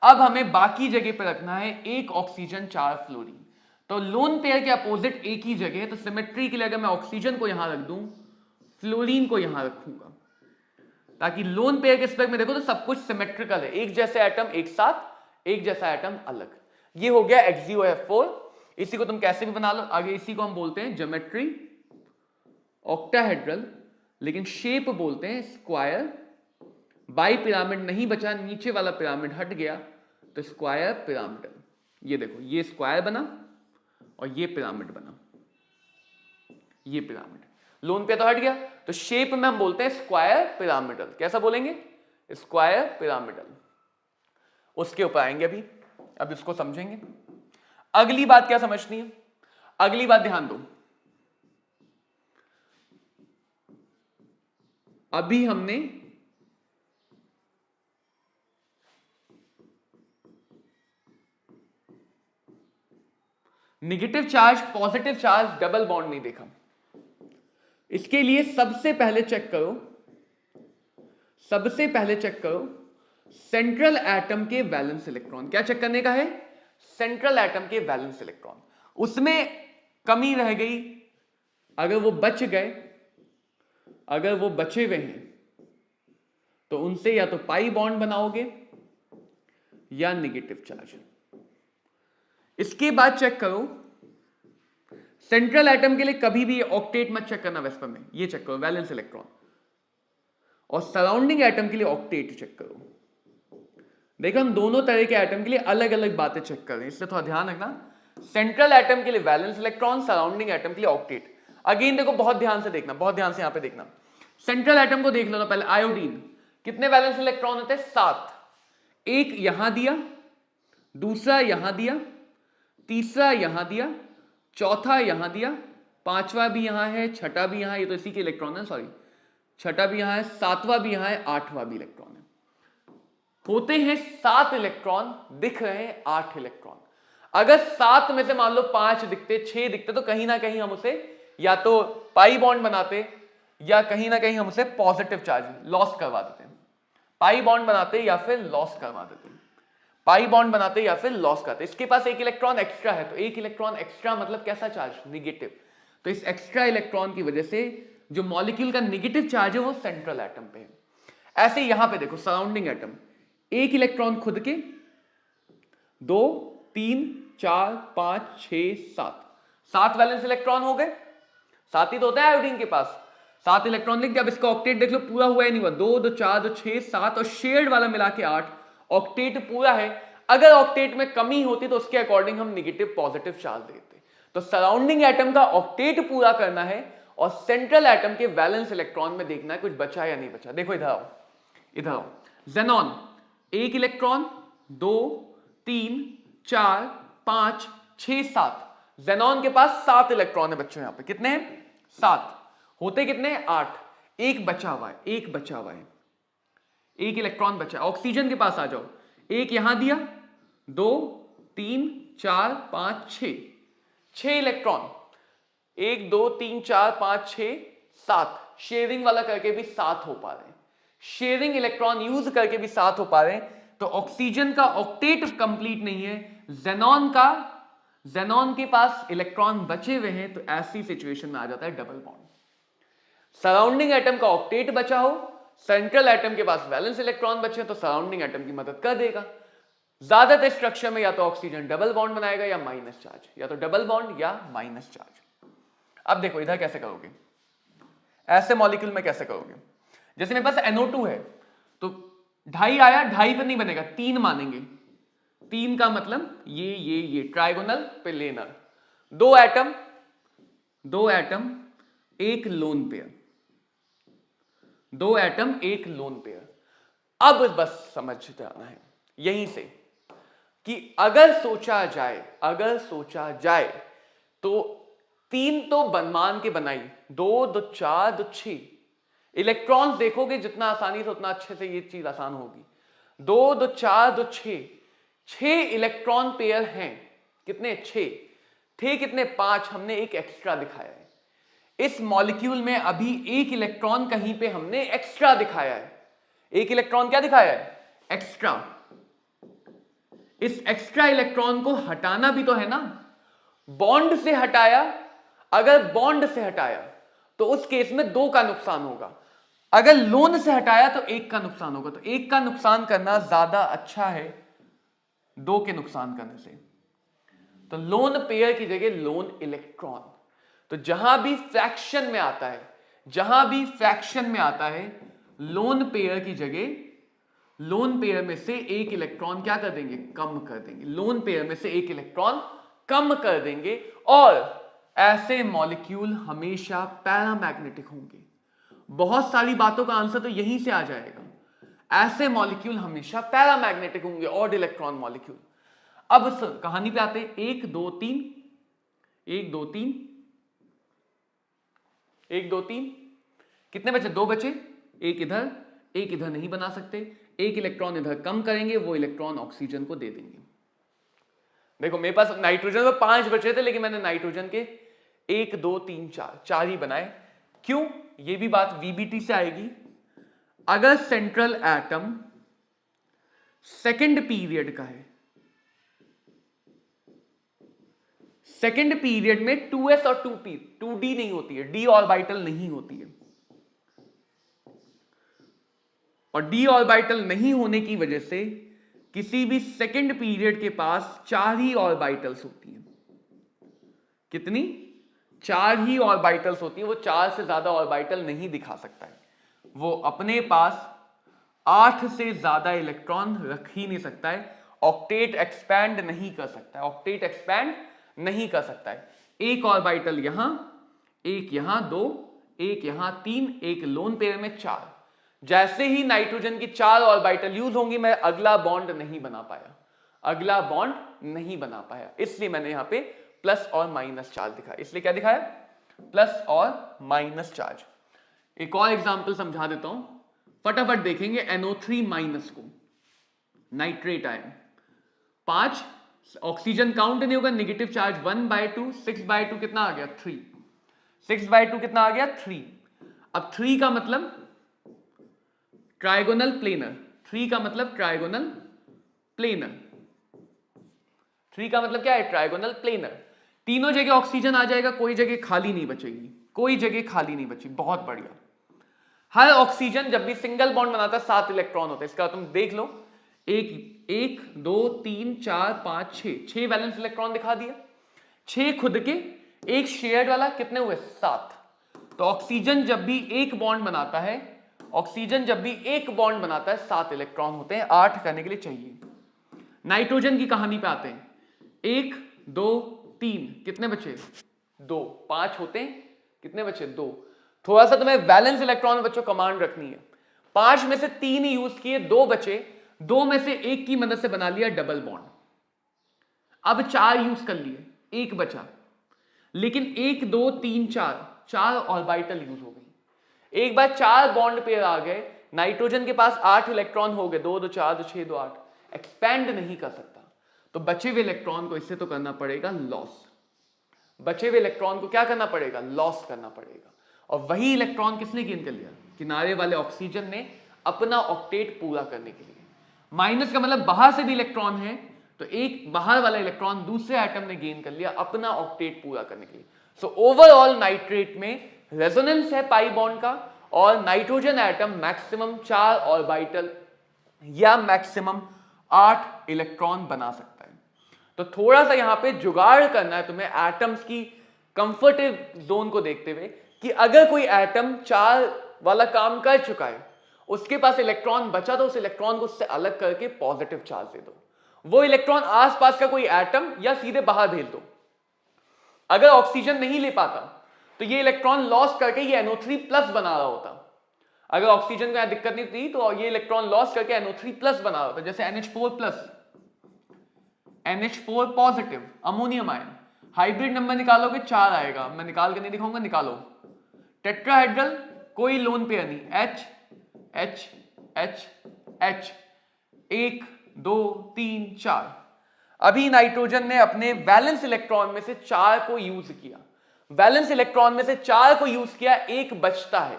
अब हमें बाकी जगह पर रखना है 1 ऑक्सीजन 4 फ्लोरीन। तो लोन पेयर के अपोजिट एक ही जगह है, तो सिमेट्री के लिए अगर मैं ऑक्सीजन को यहां रख दूं, फ्लोरीन को यहां रखूंगा, ताकि लोन पेयर के स्पेक्ट में देखो तो सब कुछ सिमेट्रिकल है, एक जैसे एटम एक साथ, एक जैसा एटम अलग। ये हो गया XeO F4। इसी को तुम कैसे भी बना लो, आगे इसी को हम बोलते हैं ज्योमेट्री ऑक्टाहेड्रल, लेकिन शेप बोलते हैं स्क्वायर। बाई पिरामिड नहीं बचा, नीचे वाला पिरामिड हट गया तो स्क्वायर पिरामिडल। ये देखो, ये स्क्वायर बना और ये पिरामिड बना, ये पिरामिड। लोन पे तो हट गया, तो शेप में हम बोलते हैं स्क्वायर पिरामिडल। कैसा बोलेंगे? Square pyramidal. उसके ऊपर आएंगे अभी, अब इसको समझेंगे। अगली बात क्या समझनी है? अगली बात ध्यान दो, अभी हमने negative charge positive charge double bond नहीं देखा। इसके लिए सबसे पहले चेक करो सेंट्रल एटम के वैलेंस इलेक्ट्रॉन। क्या चेक करने का है? सेंट्रल एटम के वैलेंस इलेक्ट्रॉन। उसमें कमी रह गई, अगर वो बचे हुए हैं तो उनसे या तो पाई बॉन्ड बनाओगे या नेगेटिव चार्ज। इसके बाद चेक करो सेंट्रल एटम के लिए कभी भी ऑक्टेट मत चेक करना वेस्पर में, ये चेक करो वैलेंस इलेक्ट्रॉन। और सराउंडिंग एटम के लिए ऑक्टेट चेक करो। देखो हम दोनों तरह के एटम के लिए अलग अलग बातें चेक कर रहे हैं, इससे थोड़ा ध्यान रखना। सेंट्रल एटम के लिए वैलेंस इलेक्ट्रॉन, सराउंडिंग एटम के लिए ऑक्टेट। अगेन देखो बहुत ध्यान से देखना, बहुत ध्यान से यहां पे देखना। सेंट्रल एटम को देख लो ना पहले। आयोडीन कितने वैलेंस इलेक्ट्रॉन होते हैं? 7। एक यहां दिया, दूसरा यहां दिया, तीसरा यहां दिया, चौथा यहां दिया, पांचवा भी यहां है, छठा भी यहां, ये तो इसी के इलेक्ट्रॉन है, सॉरी, छठा भी यहां है, सातवां भी यहां है, आठवां भी इलेक्ट्रॉन है। होते हैं 7 इलेक्ट्रॉन, दिख रहे हैं 8 इलेक्ट्रॉन। अगर 7 में से मान लो 5 दिखते, 6 दिखते, तो कहीं ना कहीं हम उसे या तो पाई बॉन्ड बनाते या कहीं ना कहीं हम उसे पॉजिटिव चार्ज लॉस करवा देते। पाई बॉन्ड बनाते या फिर लॉस करवा देते, पाई बॉन्ड बनाते या फिर लॉस करते। इसके पास एक इलेक्ट्रॉन एक्स्ट्रा है, तो एक इलेक्ट्रॉन एक्स्ट्रा मतलब कैसा चार्ज? नेगेटिव। तो इस एक्स्ट्रा इलेक्ट्रॉन की वजह से जो मॉलिक्यूल का नेगेटिव चार्ज है वो सेंट्रल एटम पे है। ऐसे यहां पे देखो सराउंडिंग एटम, एक इलेक्ट्रॉन खुद के, 2 3 4 5 6 7 वैलेंस इलेक्ट्रॉन हो गए। 7 ही तो होता है आयोडीन के पास। 7 इलेक्ट्रॉन लिख दिया। अब इसका ऑक्टेट देख लो, पूरा हुआ ही नहीं हुआ। 2 2 4 2 6 7 और शेयर्ड वाला मिला के 8। ऑक्टेट पूरा है। अगर ऑक्टेट में कमी होती तो उसके अकॉर्डिंग हम नेगेटिव पॉजिटिव चार्ज देते। तो सराउंडिंग एटम का ऑक्टेट पूरा करना है और सेंट्रल एटम के वैलेंस इलेक्ट्रॉन में देखना है कुछ बचा या नहीं बचा। देखो इधर आओ, इधर आओ। ज़ेनॉन एक इलेक्ट्रॉन, 2 3 4 5 6 7। ज़ेनॉन के पास 7 इलेक्ट्रॉन है बच्चों। यहां पे कितने हैं? 7। होते कितने? 8। एक बचा हुआ है, एक बचा हुआ है, एक इलेक्ट्रॉन बचा है। ऑक्सीजन के पास आ जाओ, एक यहां दिया, 2 3 4 5 6 इलेक्ट्रॉन। 1 2 3 4 5 6 7। शेयरिंग वाला करके भी 7 हो पा रहे हैं, शेयरिंग इलेक्ट्रॉन यूज करके भी 7 हो पा रहे हैं। तो ऑक्सीजन का ऑक्टेट कंप्लीट नहीं है। ज़ेनॉन के पास इलेक्ट्रॉन बचे हुए हैं, तो ऐसी सिचुएशन में आ जाता है डबल बॉन्ड। सराउंडिंग एटम का ऑक्टेट बचा हो, सेंट्रल एटम के पास वैलेंस इलेक्ट्रॉन बचे, तो सराउंडिंग एटम की मदद कर देगा। ज्यादातर स्ट्रक्चर में या तो ऑक्सीजन डबल बॉन्ड बनाएगा या माइनस चार्ज, या तो डबल बॉन्ड या माइनस चार्ज। अब देखो इधर कैसे करोगे, ऐसे मॉलिक्यूल में कैसे करोगे? जैसे मेरे पास NO2 है, तो 2.5 आया, 2.5 पे नहीं बनेगा, 3 मानेंगे। 3 का मतलब ये ट्राइगोनल प्लेनर। 2 एटम एक लोन पेयर, 2 एटम एक लोन पेयर। अब बस समझ जाना है यहीं से कि अगर सोचा जाए तो 3 तो मान के बनाई, 2 2 4 2 6 इलेक्ट्रॉन्स देखोगे जितना आसानी से उतना अच्छे से ये चीज आसान होगी। 2 2 4 2 6 इलेक्ट्रॉन पेयर हैं। कितने? 6 थे, कितने? 5। हमने एक एक्स्ट्रा दिखाया है इस मॉलिक्यूल में। अभी एक इलेक्ट्रॉन कहीं पे हमने एक्स्ट्रा दिखाया है। एक इलेक्ट्रॉन क्या दिखाया है? एक्स्ट्रा। इस एक्स्ट्रा इलेक्ट्रॉन को हटाना भी तो है ना, बॉन्ड से हटाया। अगर बॉन्ड से हटाया तो उस केस में 2 का नुकसान होगा, अगर लोन से हटाया तो 1 का नुकसान होगा। तो 1 का नुकसान करना ज्यादा अच्छा है 2 के नुकसान करने से। तो लोन पेयर की जगह लोन इलेक्ट्रॉन। तो जहां भी फ्रैक्शन में आता है लोन पेयर की जगह, लोन पेयर में से एक इलेक्ट्रॉन क्या कर देंगे? कम कर देंगे। लोन पेयर में से एक इलेक्ट्रॉन कम कर देंगे। और ऐसे मॉलिक्यूल हमेशा पैरामैग्नेटिक होंगे। बहुत सारी बातों का आंसर तो यहीं से आ जाएगा। ऐसे मॉलिक्यूल हमेशा पैरामैग्नेटिक होंगे, ऑड इलेक्ट्रॉन मॉलिक्यूल। अब कहानी पे आते हैं। 1 2 3 1 2 3, 1 2 3, कितने बचे? 2 बचे, एक इधर नहीं बना सकते, एक इलेक्ट्रॉन इधर कम करेंगे, वो इलेक्ट्रॉन ऑक्सीजन को दे देंगे। देखो मेरे पास नाइट्रोजन में 5 बचे थे, लेकिन मैंने नाइट्रोजन के 1 2 3 4 ही बनाए। क्यों? ये भी बात वीबीटी से आएगी। अगर सेंट्रल एटम सेकंड पीरियड का है, सेकंड पीरियड में 2s और 2p 2d नहीं होती है, d ऑर्बिटल नहीं होती है, और d ऑर्बिटल नहीं होने की वजह से किसी भी सेकंड पीरियड के पास 4 ही ऑर्बिटल्स होती हैं। कितनी? 4 ही ऑर्बिटल्स होती है। वो 4 से ज्यादा ऑर्बिटल नहीं दिखा सकता है, वो अपने पास 8 से ज्यादा इलेक्ट्रॉन रख ही नहीं सकता है, ऑक्टेट एक्सपैंड नहीं कर सकता है, ऑक्टेट एक्सपैंड नहीं कर सकता है। एक ऑर्बिटल यहां, एक यहां 2, एक यहां 3, एक लोन पेयर में 4। जैसे ही नाइट्रोजन की 4 ऑर्बिटल यूज होंगी, मैं अगला बॉन्ड नहीं बना पाया, अगला बॉन्ड नहीं बना पाया, इसलिए मैंने यहां पे प्लस और माइनस चार्ज दिखाया। इसलिए क्या दिखाया? प्लस और माइनस चार्ज। एक और एग्जांपल समझा देता हूं, फटाफट देखेंगे। NO3 माइनस को, नाइट्रेट आयन 5, ऑक्सीजन काउंट नहीं होगा, नेगेटिव चार्ज 1/2, 6/2 कितना आ गया? 3, 6/2 कितना आ गया? 3। अब 3 का मतलब ट्राइगोनल प्लेनर, 3 का मतलब ट्राइगोनल प्लेनर, 3 का मतलब क्या है? Trigonal planar. तीनों जगह ऑक्सीजन आ जाएगा, कोई जगह खाली नहीं बचेगी, कोई जगह खाली नहीं बची। बहुत बढ़िया। हर ऑक्सीजन जब भी सिंगल बॉन्ड बनाता है 7 इलेक्ट्रॉन होते हैं। इसका तुम देख लो, 1 2 3 4 5 6 वैलेंस इलेक्ट्रॉन दिखा दिया, 6 खुद के, एक शेयर्ड वाला, कितने हुए? 7। तो ऑक्सीजन जब भी एक बॉन्ड बनाता है, ऑक्सीजन जब भी एक बॉन्ड बनाता है 7 इलेक्ट्रॉन होते हैं, 8 करने के लिए चाहिए। नाइट्रोजन की कहानी पे आते हैं, 1 2 3, कितने बचे? 2, 5 होते हैं, कितने बचे? 2। थोड़ा सा तुम्हें वैलेंस इलेक्ट्रॉन बच्चों कमांड रखनी है। 5 में से 3 ही यूज किए, 2 बचे, 2 में से 1 की मदद से बना लिया डबल बॉन्ड। अब 4 यूज कर लिए, 1 बचा, लेकिन 1 2 3 4 ऑर्बिटल यूज हो गई। एक बार 4 बॉन्ड पेयर आ गए, नाइट्रोजन के पास 8 इलेक्ट्रॉन हो गए, 2 2 4 2 6 2 8, एक्सपैंड नहीं कर सकता। तो बचे हुए इलेक्ट्रॉन को इससे तो करना पड़ेगा लॉस, बचे हुए इलेक्ट्रॉन को क्या करना पड़ेगा? लॉस करना पड़ेगा। और वही इलेक्ट्रॉन किसने गेन कर लिया? किनारे वाले ऑक्सीजन ने, अपना ऑक्टेट पूरा करने के लिए। माइनस का मतलब बाहर से भी इलेक्ट्रॉन है, तो एक बाहर वाला इलेक्ट्रॉन दूसरे एटम ने गेन कर लिया अपना ऑक्टेट पूरा करने के लिए। सो ओवरऑल नाइट्रेट में रेजोनेंस है पाई बॉन्ड का, और नाइट्रोजन एटम मैक्सिमम 4 ऑर्बिटल या मैक्सिमम 8 इलेक्ट्रॉन बना सकता है। तो थोड़ा सा यहां पे जुगाड़ करना है तुम्हें एटम्स की कंफर्टेबल जोन को देखते हुए, कि अगर कोई एटम 4 वाला काम कर चुका है, उसके पास इलेक्ट्रॉन बचा, तो उस इलेक्ट्रॉन को उससे अलग करके पॉजिटिव चार्ज दे दो। वो इलेक्ट्रॉन आसपास का कोई एटम या सीधे बाहर भेज दो। अगर ऑक्सीजन नहीं ले पाता तो ये इलेक्ट्रॉन लॉस करके ये NO3+ बना रहा होता। अगर ऑक्सीजन को यहां दिक्कत नहीं थी तो ये इलेक्ट्रॉन लॉस करके NO3+ बना रहा होता। जैसे NH4+, NH4 positive, ammonium ion, hybrid number निकालोगे 4 आएगा, मैं निकाल के नहीं दिखाऊंगा, निकालो। टेट्राहेड्रल, कोई लोन पेयर नहीं, H H H H, 1 2 3 4। अभी नाइट्रोजन ने अपने वैलेंस इलेक्ट्रॉन में से 4 को यूज किया, वैलेंस इलेक्ट्रॉन में से 4 को यूज किया, 1 बचता है,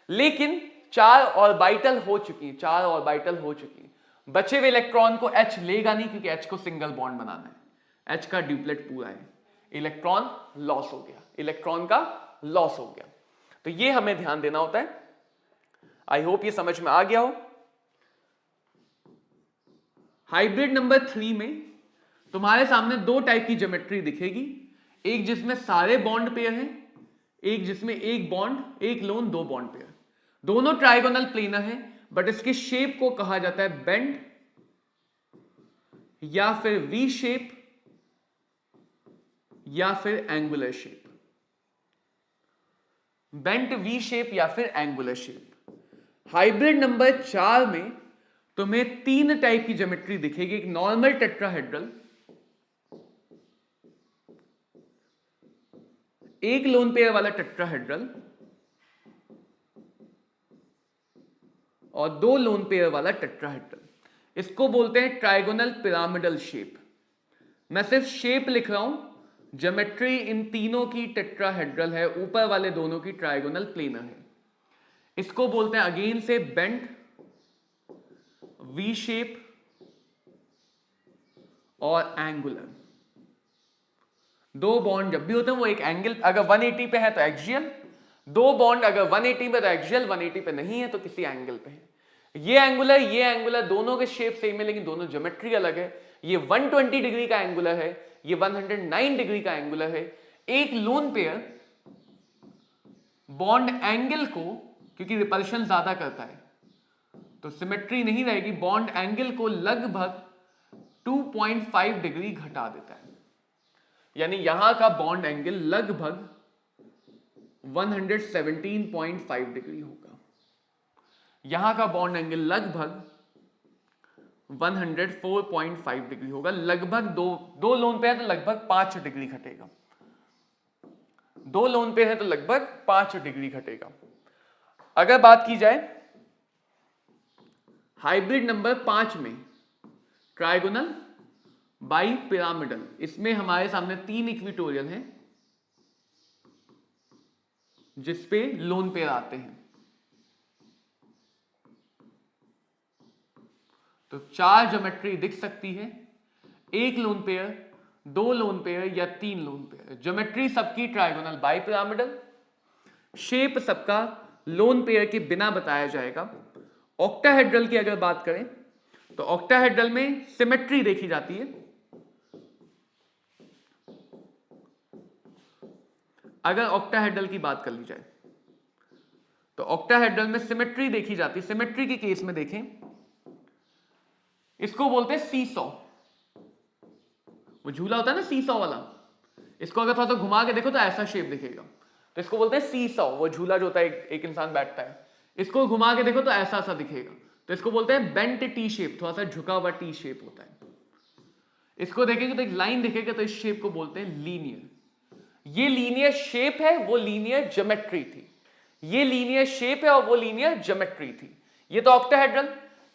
लेकिन 4 ऑर्बिटल हो चुकी है, 4 ऑर्बिटल हो चुकी है। बचे हुए इलेक्ट्रॉन को H लेगा नहीं, क्योंकि H को सिंगल बॉन्ड बनाना है, H का ड्यूप्लेट पूरा है, इलेक्ट्रॉन लॉस हो गया, इलेक्ट्रॉन का लॉस हो गया। तो ये हमें ध्यान देना होता है। आई होप ये समझ में आ गया हो। हाइब्रिड नंबर 3 में तुम्हारे सामने 2 टाइप की ज्योमेट्री दिखेगी, एक जिसमें सारे बॉन्ड पेयर हैं, एक जिसमें एक बॉन्ड, एक लोन, 2 बॉन्ड पेयर। दोनों ट्राइगोनल प्लेनर हैं, बट इसके शेप को कहा जाता है बेंड या फिर वी शेप या फिर angular shape, bent V shape या फिर एंगुलर शेप। हाइब्रिड नंबर 4 में तुम्हें 3 टाइप की ज्योमेट्री दिखेगी, एक नॉर्मल टेट्राहेड्रल, एक लोन पेयर वाला टेट्राहेड्रल और दो लोन पेयर वाला टेट्राहेड्रल, इसको बोलते हैं ट्राइगोनल पिरामिडल शेप। मैं सिर्फ शेप लिख रहा हूं, ज्योमेट्री इन तीनों की टेट्राहेड्रल है, ऊपर वाले दोनों की ट्राइगोनल प्लेनर है। इसको बोलते हैं अगेन से बेंट, वी शेप और एंगुलर। दो बॉन्ड जब भी होते हैं वो एक एंगल, अगर 180 पे है तो एक्सियल, दो बॉन्ड अगर 180 पे तो एक्सियल, 180 पे नहीं है तो किसी एंगल पे है। ये एंगुलर दोनों के शेप सेम है लेकिन दोनों ज्योमेट्री अलग है। ये 120 डिग्री का एंगुलर है, ये 109 डिग्री का एंगुलर है। एक लोन पेयर बॉन्ड एंगल को, क्योंकि रिपल्शन ज्यादा करता है तो सिमेट्री नहीं रहेगी, बॉन्ड एंगल को लगभग 2.5 डिग्री घटा देता है। यानी यहां का बॉन्ड एंगल लगभग 117.5 डिग्री होगा, यहां का बॉन्ड एंगल लगभग 104.5 डिग्री होगा। लगभग दो लोन पे है तो लगभग 5 डिग्री घटेगा, दो लोन पे है तो लगभग 5 डिग्री घटेगा। अगर बात की जाए हाइब्रिड नंबर 5 में ट्राइगोनल बाई पिरामिडल, इसमें हमारे सामने 3 इक्विटोरियल हैं जिसपे लोन पेयर आते हैं। तो 4 ज्योमेट्री दिख सकती है, एक लोन पेयर, दो लोन पेयर या 3 लोन पेयर। ज्योमेट्री सबकी ट्राइगोनल बाई पिरामिडल, शेप सबका लोन पेयर के बिना बताया जाएगा। ऑक्टाहेड्रल की अगर बात करें तो ऑक्टाहेड्रल में सिमेट्री देखी जाती है। अगर ऑक्टाहेड्रल की बात कर ली जाए तो ऑक्टाहेड्रल में सिमेट्री देखी जाती है। सिमेट्री के केस में देखें, इसको बोलते हैं सीसॉ। वो झूला होता है ना सीसॉ वाला, इसको अगर थोड़ा सा घुमा के देखो तो ऐसा शेप दिखेगा, तो इसको बोलते हैं सीसॉ। वो झूला जो होता है, एक इंसान बैठता है, इसको घुमा के देखो तो ऐसा सा दिखेगा, तो इसको बोलते हैं बेंट टी शेप, थोड़ा सा झुका हुआ टी शेप होता है। इसको देखेंगे तो एक लाइन दिखेगा, तो इस शेप को बोलते हैं लीनियर। ये लीनियर शेप है, वो लीनियर ज्योमेट्री थी। ये लीनियर शेप है और वो लीनियर ज्योमेट्री थी। ये तो ऑक्टाहेड्रल,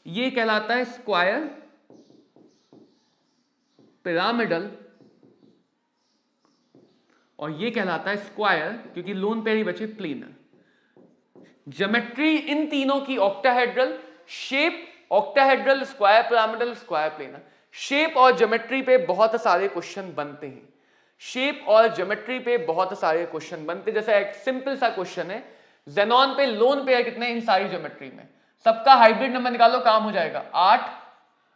ये कहलाता है स्क्वायर पिरामिडल, और ये कहलाता है स्क्वायर, क्योंकि लोन पेयर ही बचे, प्लेनर। ज्योमेट्री इन तीनों की octahedral, shape octahedral, square pyramidal, square planar. Shape और ज्योमेट्री पे बहुत सारे क्वेश्चन बनते हैं, शेप और ज्योमेट्री पे बहुत सारे क्वेश्चन बनते हैं। जैसे एक सिंपल सा क्वेश्चन है, ज़ेनॉन पे लोन पेयर कितने इन सारी ज्योमेट्री में, सबका हाइब्रिड नंबर निकालो, काम हो जाएगा। 8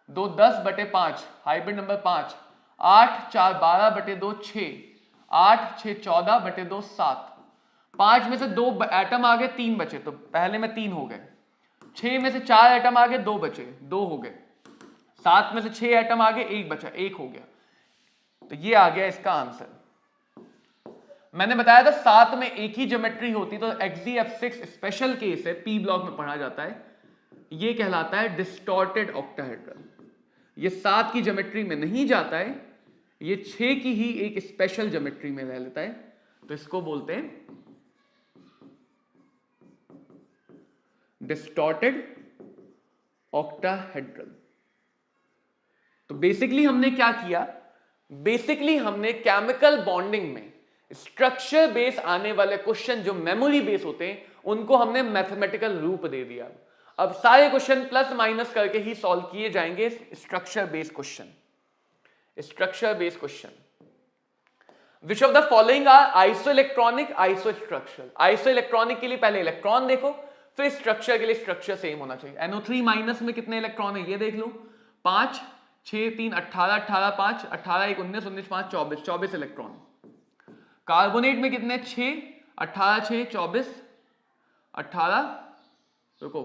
2 10/5 हाइब्रिड नंबर 5, 8 4 12/2 6, 8 6 14/2 7। 5 में से 2 एटम आ गए, 3 बचे, तो पहले में 3 हो गए। 6 में से 4 एटम आ गए, 2 बचे, 2 हो गए। 7 में से 6 एटम आ गए, 1 बचा, 1 हो गया। तो ये आ गया इसका आंसर। मैंने बताया था 7 में एक ही ज्योमेट्री होती, तो XZF6 स्पेशल केस है, पी ब्लॉक में पढ़ा जाता है। ये कहलाता है डिस्टॉर्टेड ऑक्टाहेड्रल। ये 7 की ज्योमेट्री में नहीं जाता है, ये 6 की ही एक स्पेशल ज्योमेट्री में रह लेता है, तो इसको बोलते हैं डिस्टॉर्टेड ऑक्टाहेड्रल। तो बेसिकली हमने क्या किया, बेसिकली हमने केमिकल बॉन्डिंग में स्ट्रक्चर बेस आने वाले क्वेश्चन जो मेमोरी बेस होते हैं उनको हमने मैथमेटिकल रूप दे दिया। अब सारे क्वेश्चन प्लस माइनस करके ही सॉल्व किए जाएंगे, structure base question. Structure base question, which of the following are isoelectronic isostructural. Isoelectronic के लिए पहले इलेक्ट्रॉन देखो, फिर स्ट्रक्चर के लिए स्ट्रक्चर सेम होना चाहिए। NO3 माइनस में कितने इलेक्ट्रॉन है ये देख लो, 5 6 3 18 18 5 18 1 19 19 5 24 24 इलेक्ट्रॉन। कार्बोनेट में कितने, 6 18 6 24 18, रुको,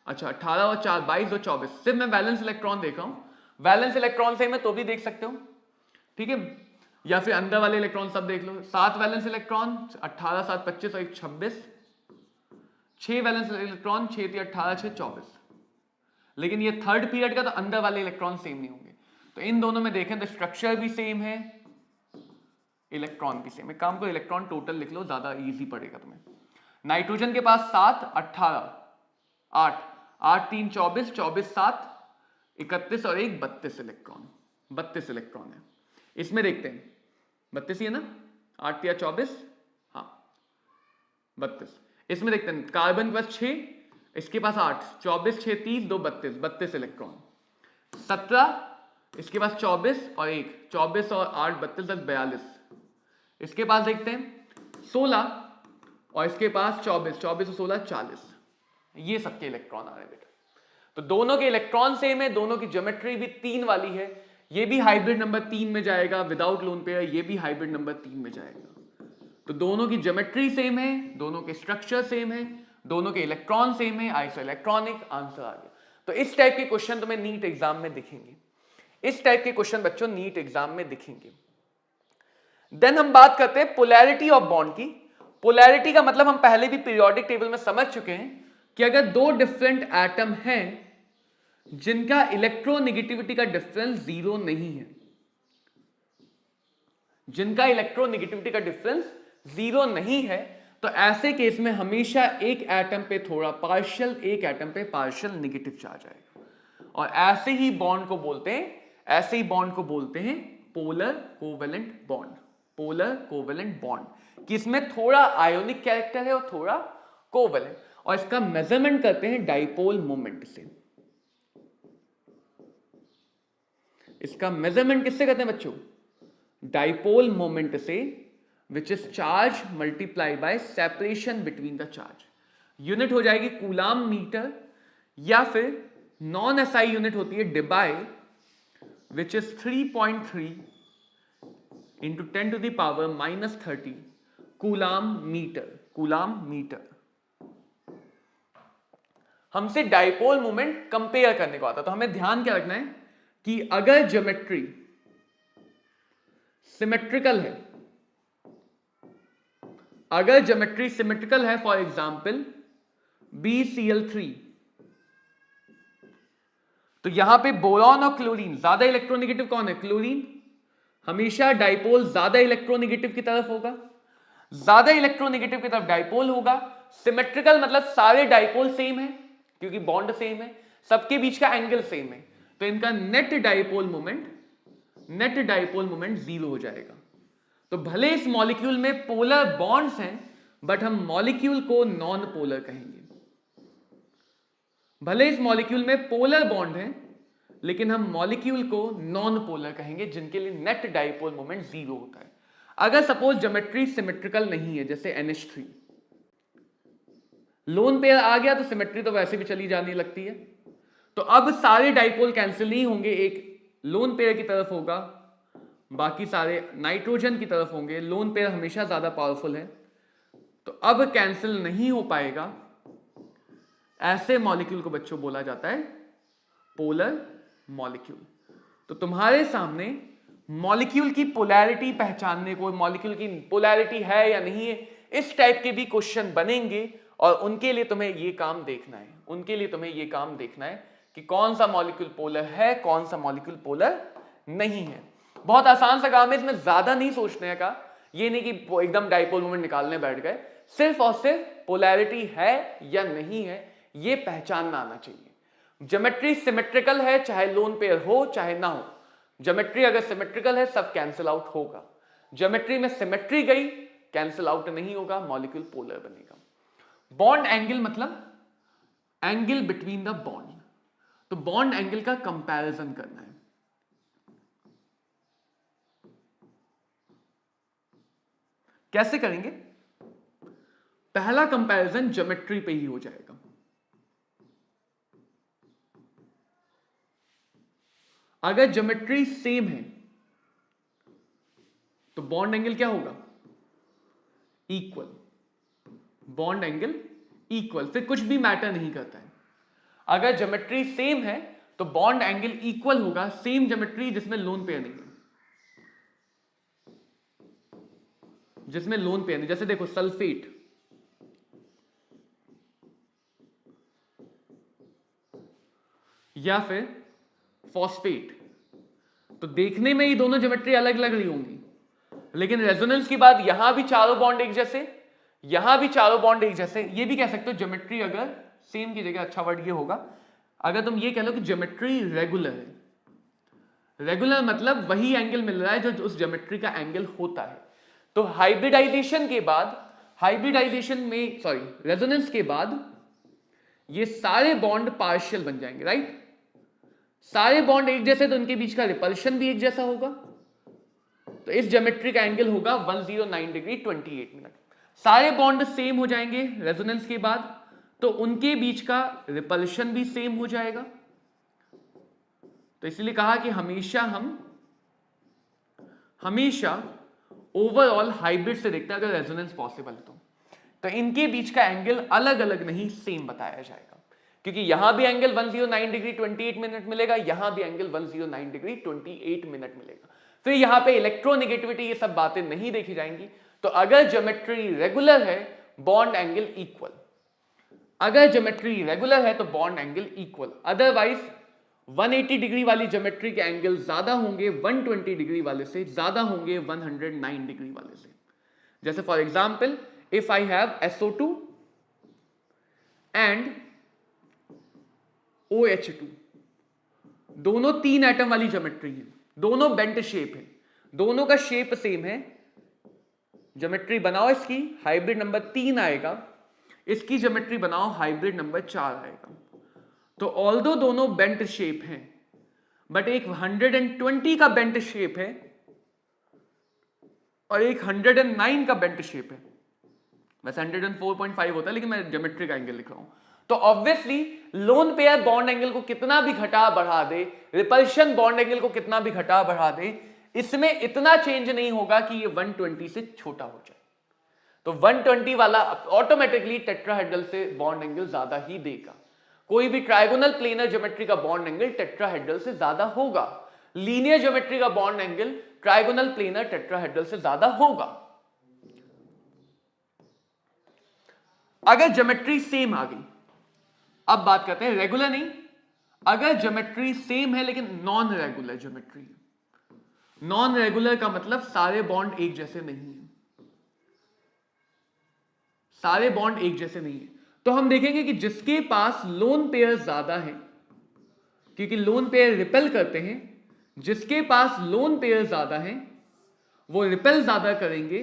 अच्छा 18 और 4 22 और 24। सिर्फ मैं वैलेंस इलेक्ट्रॉन देख रहा हूं, वैलेंस इलेक्ट्रॉन से मैं तो भी देख सकते हो, ठीक है, या फिर अंदर वाले इलेक्ट्रॉन सब देख लो। 7 वैलेंस इलेक्ट्रॉन, 18 7 25 और 1 26। 6 वैलेंस इलेक्ट्रॉन, 6 3 18 6 24। लेकिन ये थर्ड पीरियड का, तो अंदर वाले इलेक्ट्रॉन सेम नहीं होंगे। तो इन दोनों में देखें तो स्ट्रक्चर भी सेम है, इलेक्ट्रॉन भी सेम है। काम को इलेक्ट्रॉन टोटल लिख लो, ज्यादा इजी पड़ेगा तुम्हें। नाइट्रोजन के पास 7, 18, 8, 8 3 24, 24 7 31 और 1 32 इलेक्ट्रॉन, 32 इलेक्ट्रॉन है। इसमें देखते हैं 32 ही है ना, 8 या 24, हाँ 32। इसमें देखते हैं कार्बन के पास 6, इसके पास 8, 24 6 30 2 32, 32 इलेक्ट्रॉन। 17, इसके पास 24 और 1, 24 और 8 32 10 42। इसके पास देखते हैं 16 और इसके पास 24, 24 और 16 40। ये सबके इलेक्ट्रॉन आ रहे हैं बेटा। तो दोनों के इलेक्ट्रॉन सेम है, दोनों की ज्योमेट्री भी 3 वाली है। ये भी हाइब्रिड नंबर 3 में जाएगा विदाउट लोन पेयर, ये भी हाइब्रिड नंबर 3 में जाएगा। तो दोनों की ज्योमेट्री सेम है, दोनों के स्ट्रक्चर सेम है, दोनों के इलेक्ट्रॉन सेम है, आइसो इलेक्ट्रॉनिक, आंसर आ गया। तो इस टाइप के क्वेश्चन तुम्हें नीट एग्जाम में दिखेंगे, इस टाइप के क्वेश्चन बच्चों नीट एग्जाम में दिखेंगे। देन हम बात करते हैं पोलैरिटी ऑफ बॉन्ड की। पोलैरिटी का मतलब हम पहले भी पीरियोडिक टेबल में समझ चुके हैं कि अगर दो डिफरेंट एटम हैं जिनका इलेक्ट्रोनेगेटिविटी का डिफरेंस 0 नहीं है, जिनका इलेक्ट्रोनेगेटिविटी का डिफरेंस 0 नहीं है, तो ऐसे केस में हमेशा एक एटम पे थोड़ा पार्शियल, एक एटम पे पार्शियल नेगेटिव चार्ज आएगा। और ऐसे ही बॉन्ड को बोलते हैं, ऐसे ही बॉन्ड को बोलते हैं polar covalent bond. Polar covalent bond कि इसमें थोड़ा आयोनिक कैरेक्टर है और थोड़ा कोवेलेंट। और इसका मेजरमेंट करते हैं डाइपोल मोमेंट से। इसका मेजरमेंट किससे करते हैं बच्चों? डाइपोल मोमेंट से, which is charge multiply by separation between the charge. Unit हो जाएगी कूलाम मीटर, या फिर नॉन एसआई यूनिट होती है debye, which is 3.3 into 10 to the power -30 coulomb metre. Coulomb metre. हमसे डाइपोल मोमेंट कंपेयर करने को आता, तो हमें ध्यान क्या रखना है कि अगर ज्योमेट्री सिमेट्रिकल है, अगर ज्योमेट्री सिमेट्रिकल है, फॉर एग्जांपल BCl3, तो यहां पे बोरॉन और क्लोरीन, ज्यादा इलेक्ट्रोनेगेटिव कौन है? क्लोरीन। हमेशा डाइपोल ज्यादा इलेक्ट्रोनेगेटिव की तरफ होगा, ज्यादा इलेक्ट्रोनेगेटिव की तरफ डाइपोल होगा। सिमेट्रिकल मतलब सारे डाइपोल सेम है क्योंकि बॉन्ड सेम है, सबके बीच का एंगल सेम है, तो इनका नेट डाइपोल मोमेंट 0 हो जाएगा। तो भले इस मॉलिक्यूल में पोलर बॉन्ड्स हैं, बट हम मॉलिक्यूल को नॉन पोलर कहेंगे। भले इस मॉलिक्यूल में पोलर बॉन्ड है, लेकिन हम मॉलिक्यूल को नॉन पोलर कहेंगे, जिनके लिए नेट डाइपोल मोमेंट 0 होता है। अगर सपोज ज्योमेट्री सिमेट्रिकल नहीं है, जैसे NH3, लोन पेयर आ गया तो सिमेट्री तो वैसे भी चली जाने लगती है, तो अब सारे डाइपोल कैंसिल नहीं होंगे, एक लोन पेयर की तरफ होगा, बाकी सारे नाइट्रोजन की तरफ होंगे। लोन पेयर हमेशा ज्यादा पावरफुल है, तो अब कैंसिल नहीं हो पाएगा। ऐसे मॉलिक्यूल को बच्चों बोला जाता है पोलर मॉलिक्यूल। तो तुम्हारे सामने मॉलिक्यूल की पोलैरिटी पहचानने को, मॉलिक्यूल की पोलैरिटी है या नहीं है, इस टाइप के भी क्वेश्चन बनेंगे। और उनके लिए तुम्हें ये काम देखना है, उनके लिए तुम्हें ये काम देखना है कि कौन सा मॉलिक्यूल पोलर है, कौन सा मॉलिक्यूल पोलर नहीं है। बहुत आसान सा काम है, इसमें ज्यादा नहीं सोचने का। ये नहीं कि एकदम डाइपोल मोमेंट निकालने बैठ गए, सिर्फ और सिर्फ पोलैरिटी है या नहीं है ये पहचानना आना चाहिए। ज्योमेट्री सिमेट्रिकल है, चाहे लोन पेयर हो चाहे ना हो। ज्योमेट्री अगर सिमेट्रिकल है, सब कैंसिल आउट होगा। ज्योमेट्री में सिमेट्री गई, कैंसिल आउट नहीं होगा, मॉलिक्यूल पोलर बनेगा। बॉन्ड एंगल मतलब एंगल बिटवीन द बॉन्ड, तो बॉन्ड एंगल का कंपैरिजन करना है। कैसे करेंगे? पहला कंपैरिजन ज्योमेट्री पे ही हो जाएगा। अगर ज्योमेट्री सेम है तो बॉन्ड एंगल क्या होगा? इक्वल। बॉन्ड एंगल इक्वल, फिर कुछ भी मैटर नहीं करता है। अगर ज्योमेट्री सेम है तो बॉन्ड एंगल इक्वल होगा। सेम ज्योमेट्री जिसमें लोन पेयर नहीं है, जिसमें लोन पेयर नहीं, जैसे देखो सल्फेट, या फिर फॉस्फेट, तो देखने में ही दोनों ज्योमेट्री अलग लग रही होंगी, लेकिन रेजोनेंस के बाद यहां भी चारों बॉन्ड एक जैसे, यहां भी चारों बॉन्ड एक जैसे। ये भी कह सकते हो ज्योमेट्री अगर सेम की जगह अच्छा वर्ड ये होगा, अगर तुम ये कह लो कि ज्योमेट्री रेगुलर है। रेगुलर मतलब वही एंगल मिल रहा है जो उस ज्योमेट्री का एंगल होता है। तो हाइब्रिडाइजेशन के बाद, हाइब्रिडाइजेशन में सॉरी रेजोनेंस के बाद ये सारे बॉन्ड पार्शियल बन जाएंगे, राइट। सारे बॉन्ड एक जैसे तो उनके बीच का रिपल्शन भी एक जैसा होगा, तो इस ज्योमेट्री का एंगल होगा 109 डिग्री 28 मिनट। सारे बॉन्ड सेम हो जाएंगे रेजोनेंस के बाद, तो उनके बीच का रिपल्शन भी सेम हो जाएगा। तो इसलिए कहा कि हमेशा ओवरऑल हाइब्रिड से देखते हैं अगर रेजोनेंस पॉसिबल है तो इनके बीच का एंगल अलग अलग नहीं सेम बताया जाएगा, क्योंकि यहां भी एंगल 109 डिग्री 28 मिनट मिलेगा, यहां भी एंगल 109 डिग्री 28 मिनट मिलेगा। फिर यहां पे इलेक्ट्रोनेगेटिविटी ये सब बातें नहीं देखी जाएंगी। तो अगर ज्योमेट्री रेगुलर है बॉन्ड एंगल इक्वल, अगर ज्योमेट्री रेगुलर है तो bond angle equal, otherwise 180 degree वाली ज्योमेट्री के एंगल ज्यादा होंगे 120 डिग्री वाले से, ज्यादा होंगे 109 डिग्री वाले से। जैसे for example if I have SO2 and OH2, दोनों 3 एटम वाली ज्योमेट्री है, दोनों बेंट शेप है, दोनों का शेप सेम है। ज्योमेट्री बनाओ इसकी, हाइब्रिड नंबर 3 आएगा, इसकी ज्योमेट्री बनाओ हाइब्रिड नंबर 4 आएगा। तो ऑल्दो दोनों बेंट शेप हैं, बट एक 120 का बेंट शेप है और एक 109 का बेंट शेप है। वैसे 104.5 होता है, लेकिन मैं ज्योमेट्री का एंगल लिख रहा हूं। तो obviously lone pair bond angle को कितना भी घटा बढ़ा दे, रिपल्शन बॉन्ड एंगल को कितना भी घटा बढ़ा दे, इसमें इतना चेंज नहीं होगा कि ये 120 से छोटा हो जाए। तो 120 वाला ऑटोमेटिकली टेट्राहेड्रल से बॉन्ड एंगल ज्यादा ही देगा। कोई भी ट्राइगोनल प्लेनर ज्योमेट्री का बॉन्ड एंगल टेट्राहेड्रल से ज्यादा होगा, लीनियर ज्योमेट्री का bond angle trigonal planar tetrahedral से ज्यादा होगा। अगर ज्योमेट्री सेम आ गई, अब बात करते हैं रेगुलर नहीं, अगर ज्योमेट्री सेम है लेकिन नॉन रेगुलर ज्योमेट्री है। नॉन रेगुलर का मतलब सारे बॉन्ड एक जैसे नहीं है, सारे बॉन्ड एक जैसे नहीं है। तो हम देखेंगे कि जिसके पास लोन पेयर ज्यादा है, क्योंकि लोन पेयर रिपेल करते हैं, जिसके पास लोन पेयर ज्यादा है वो रिपेल ज्यादा करेंगे,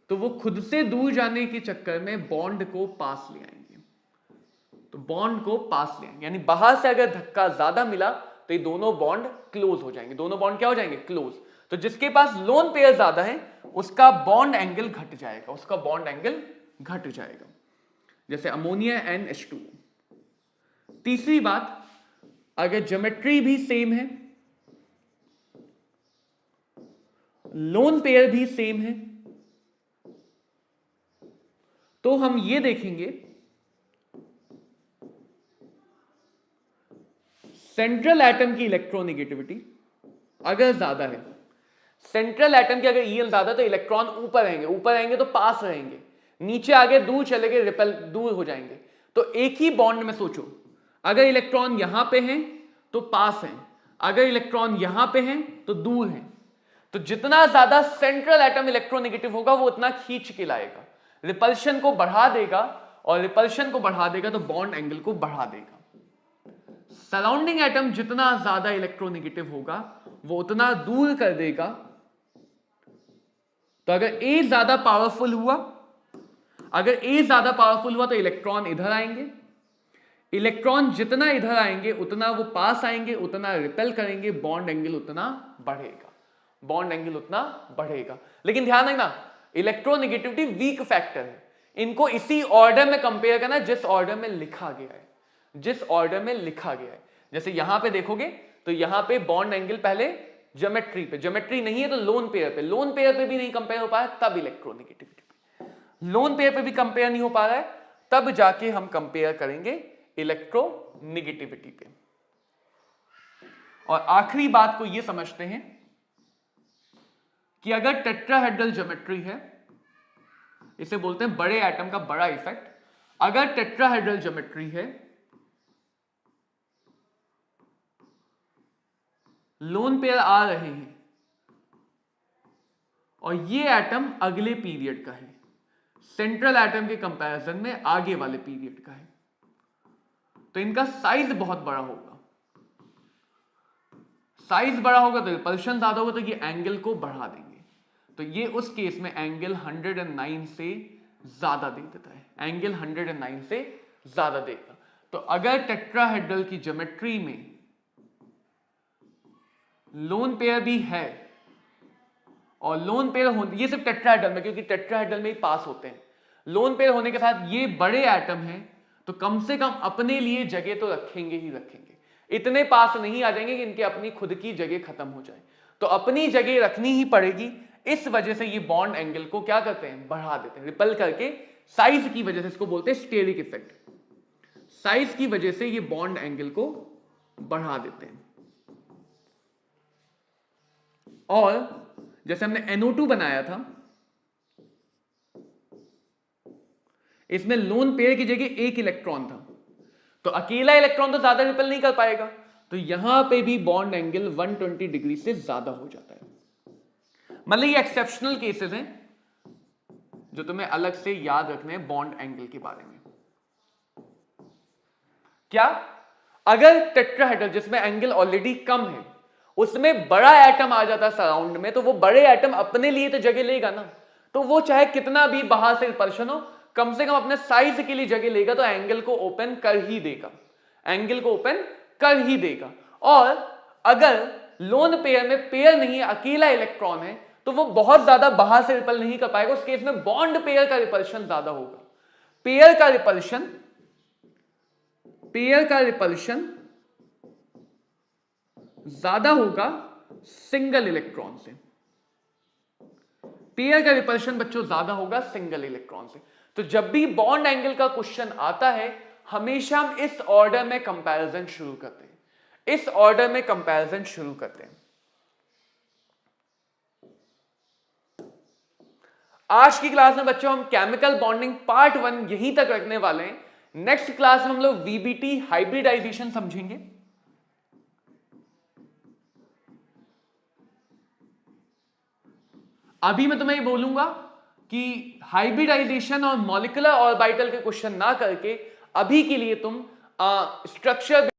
तो वो खुद से दूर जाने के चक्कर में बॉन्ड को पास ले आएंगे। तो बॉन्ड को पास ले आएंगे, यानी बाहर से अगर धक्का ज्यादा मिला तो ये दोनों बॉन्ड क्लोज हो जाएंगे। दोनों बॉन्ड क्या हो जाएंगे? क्लोज। तो जिसके पास लोन पेयर ज्यादा है उसका बॉन्ड एंगल घट जाएगा, उसका बॉन्ड एंगल घट जाएगा, जैसे अमोनिया NH2। तीसरी बात, अगर ज्योमेट्री भी सेम है, लोन पेयर भी सेम है, तो हम ये देखेंगे सेंट्रल एटम की इलेक्ट्रोनेगेटिविटी अगर ज्यादा है, सेंट्रल एटम की अगर EL ज्यादा तो इलेक्ट्रॉन ऊपर रहेंगे, ऊपर रहेंगे तो पास रहेंगे, नीचे आगे दूर चले गए रिपेल दूर हो जाएंगे। तो एक ही बॉन्ड में सोचो, अगर इलेक्ट्रॉन यहां पे हैं तो पास हैं, अगर इलेक्ट्रॉन यहां पे हैं तो दूर हैं। तो जितना ज्यादा सेंट्रल एटम इलेक्ट्रोनेगेटिव होगा वो उतना खींच के लाएगा, रिपल्शन को बढ़ा देगा, और रिपल्शन को बढ़ा देगा तो बॉन्ड एंगल को बढ़ा देगा। सराउंडिंग एटम जितना ज्यादा इलेक्ट्रोनेगेटिव होगा वो उतना दूर कर देगा। तो अगर A ज्यादा पावरफुल हुआ, अगर A ज्यादा पावरफुल हुआ तो इलेक्ट्रॉन इधर आएंगे, इलेक्ट्रॉन जितना इधर आएंगे उतना वो पास आएंगे, उतना रिपेल करेंगे, बॉन्ड एंगल उतना बढ़ेगा, बॉन्ड एंगल उतना बढ़ेगा। लेकिन ध्यान रखना, इलेक्ट्रोनेगेटिविटी वीक फैक्टर है, इनको इसी ऑर्डर में कंपेयर करना जिस ऑर्डर में लिखा गया है, जिस ऑर्डर में लिखा गया है। जैसे यहां पे देखोगे तो यहां पे बॉन्ड एंगल पहले ज्योमेट्री पे, ज्योमेट्री नहीं है तो लोन पेयर पे, लोन पेयर पे भी नहीं कंपेयर हो पाया तब इलेक्ट्रोनेगेटिविटी पे, लोन पेयर पे भी कंपेयर नहीं हो पा रहा है तब जाके हम कंपेयर करेंगे इलेक्ट्रोनेगेटिविटी पे। और आखिरी बात को ये समझते हैं कि अगर टेट्राहेड्रल ज्योमेट्री है, इसे बोलते हैं बड़े एटम का बड़ा इफेक्ट, अगर टेट्राहेड्रल ज्योमेट्री है, लोन पेयर आ रहे हैं और ये एटम अगले पीरियड का है, सेंट्रल एटम के कंपैरिजन में आगे वाले पीरियड का है, तो इनका साइज बहुत बड़ा होगा। साइज बड़ा होगा तो रिपल्शन ज्यादा होगा, तो ये एंगल को बढ़ा देंगे। तो ये उस केस में एंगल 109 से ज्यादा दे देता है, एंगल 109 से ज्यादा देगा। तो अगर टेट्राहेड्रल की ज्योमेट्री में लोन पेयर भी है, और लोन पेयर हो, ये सिर्फ टेट्राहेड्रल में, क्योंकि टेट्राहेड्रल में ही पास होते हैं, लोन पेयर होने के साथ ये बड़े एटम हैं, तो कम से कम अपने लिए जगह तो रखेंगे ही रखेंगे। इतने पास नहीं आ जाएंगे कि इनके अपनी खुद की जगह खत्म हो जाए, तो अपनी जगह रखनी ही पड़ेगी। इस वजह से ये बॉन्ड एंगल को क्या करते हैं, बढ़ा देते हैं, रिपल करके। साइज की वजह से इसको बोलते हैं स्टेरिक इफेक्ट। साइज की वजह से ये बॉन्ड एंगल को बढ़ा देते हैं। और जैसे हमने NO2 बनाया था, इसमें लोन पेयर की जगह एक इलेक्ट्रॉन था, तो अकेला इलेक्ट्रॉन तो ज्यादा रिपेल नहीं कर पाएगा, तो यहां पे भी बॉन्ड एंगल 120 डिग्री से ज्यादा हो जाता है। मतलब ये एक्सेप्शनल केसेस हैं जो तुम्हें अलग से याद रखने हैं बॉन्ड एंगल के बारे में। क्या अगर टेट्राहेड्रल जिसमें एंगल ऑलरेडी कम है, उसमें बड़ा एटम आ जाता है सराउंड में, तो वो बड़े एटम अपने लिए तो जगह लेगा ना, तो वो चाहे कितना भी बाहर से रिपल्शन हो, कम से कम अपने साइज के लिए जगह लेगा, तो एंगल को ओपन कर ही देगा, एंगल को ओपन कर ही देगा। और अगर लोन पेयर में पेयर नहीं है, अकेला इलेक्ट्रॉन है, तो वो बहुत ज्यादा बाहर से रिपल नहीं कर पाएगा। उस केस में बॉन्ड पेयर का रिपल्शन ज्यादा होगा। पेयर का रिपल्शन ज्यादा होगा सिंगल इलेक्ट्रॉन से। पेयर का रिपल्शन बच्चों ज्यादा होगा सिंगल इलेक्ट्रॉन से। तो जब भी बॉन्ड एंगल का क्वेश्चन आता है, हमेशा हम इस ऑर्डर में कंपैरिजन शुरू करते हैं, इस ऑर्डर में कंपैरिजन शुरू करते हैं। आज की क्लास में बच्चों हम केमिकल बॉन्डिंग पार्ट 1 यहीं तक रखने वाले हैं। नेक्स्ट क्लास में हम लोग VBT हाइब्रिडाइजेशन समझेंगे। अभी मैं तुम्हें ये बोलूंगा कि हाइब्रिडाइजेशन और मॉलिक्यूलर ऑर्बिटल के क्वेश्चन ना करके अभी के लिए तुम स्ट्रक्चर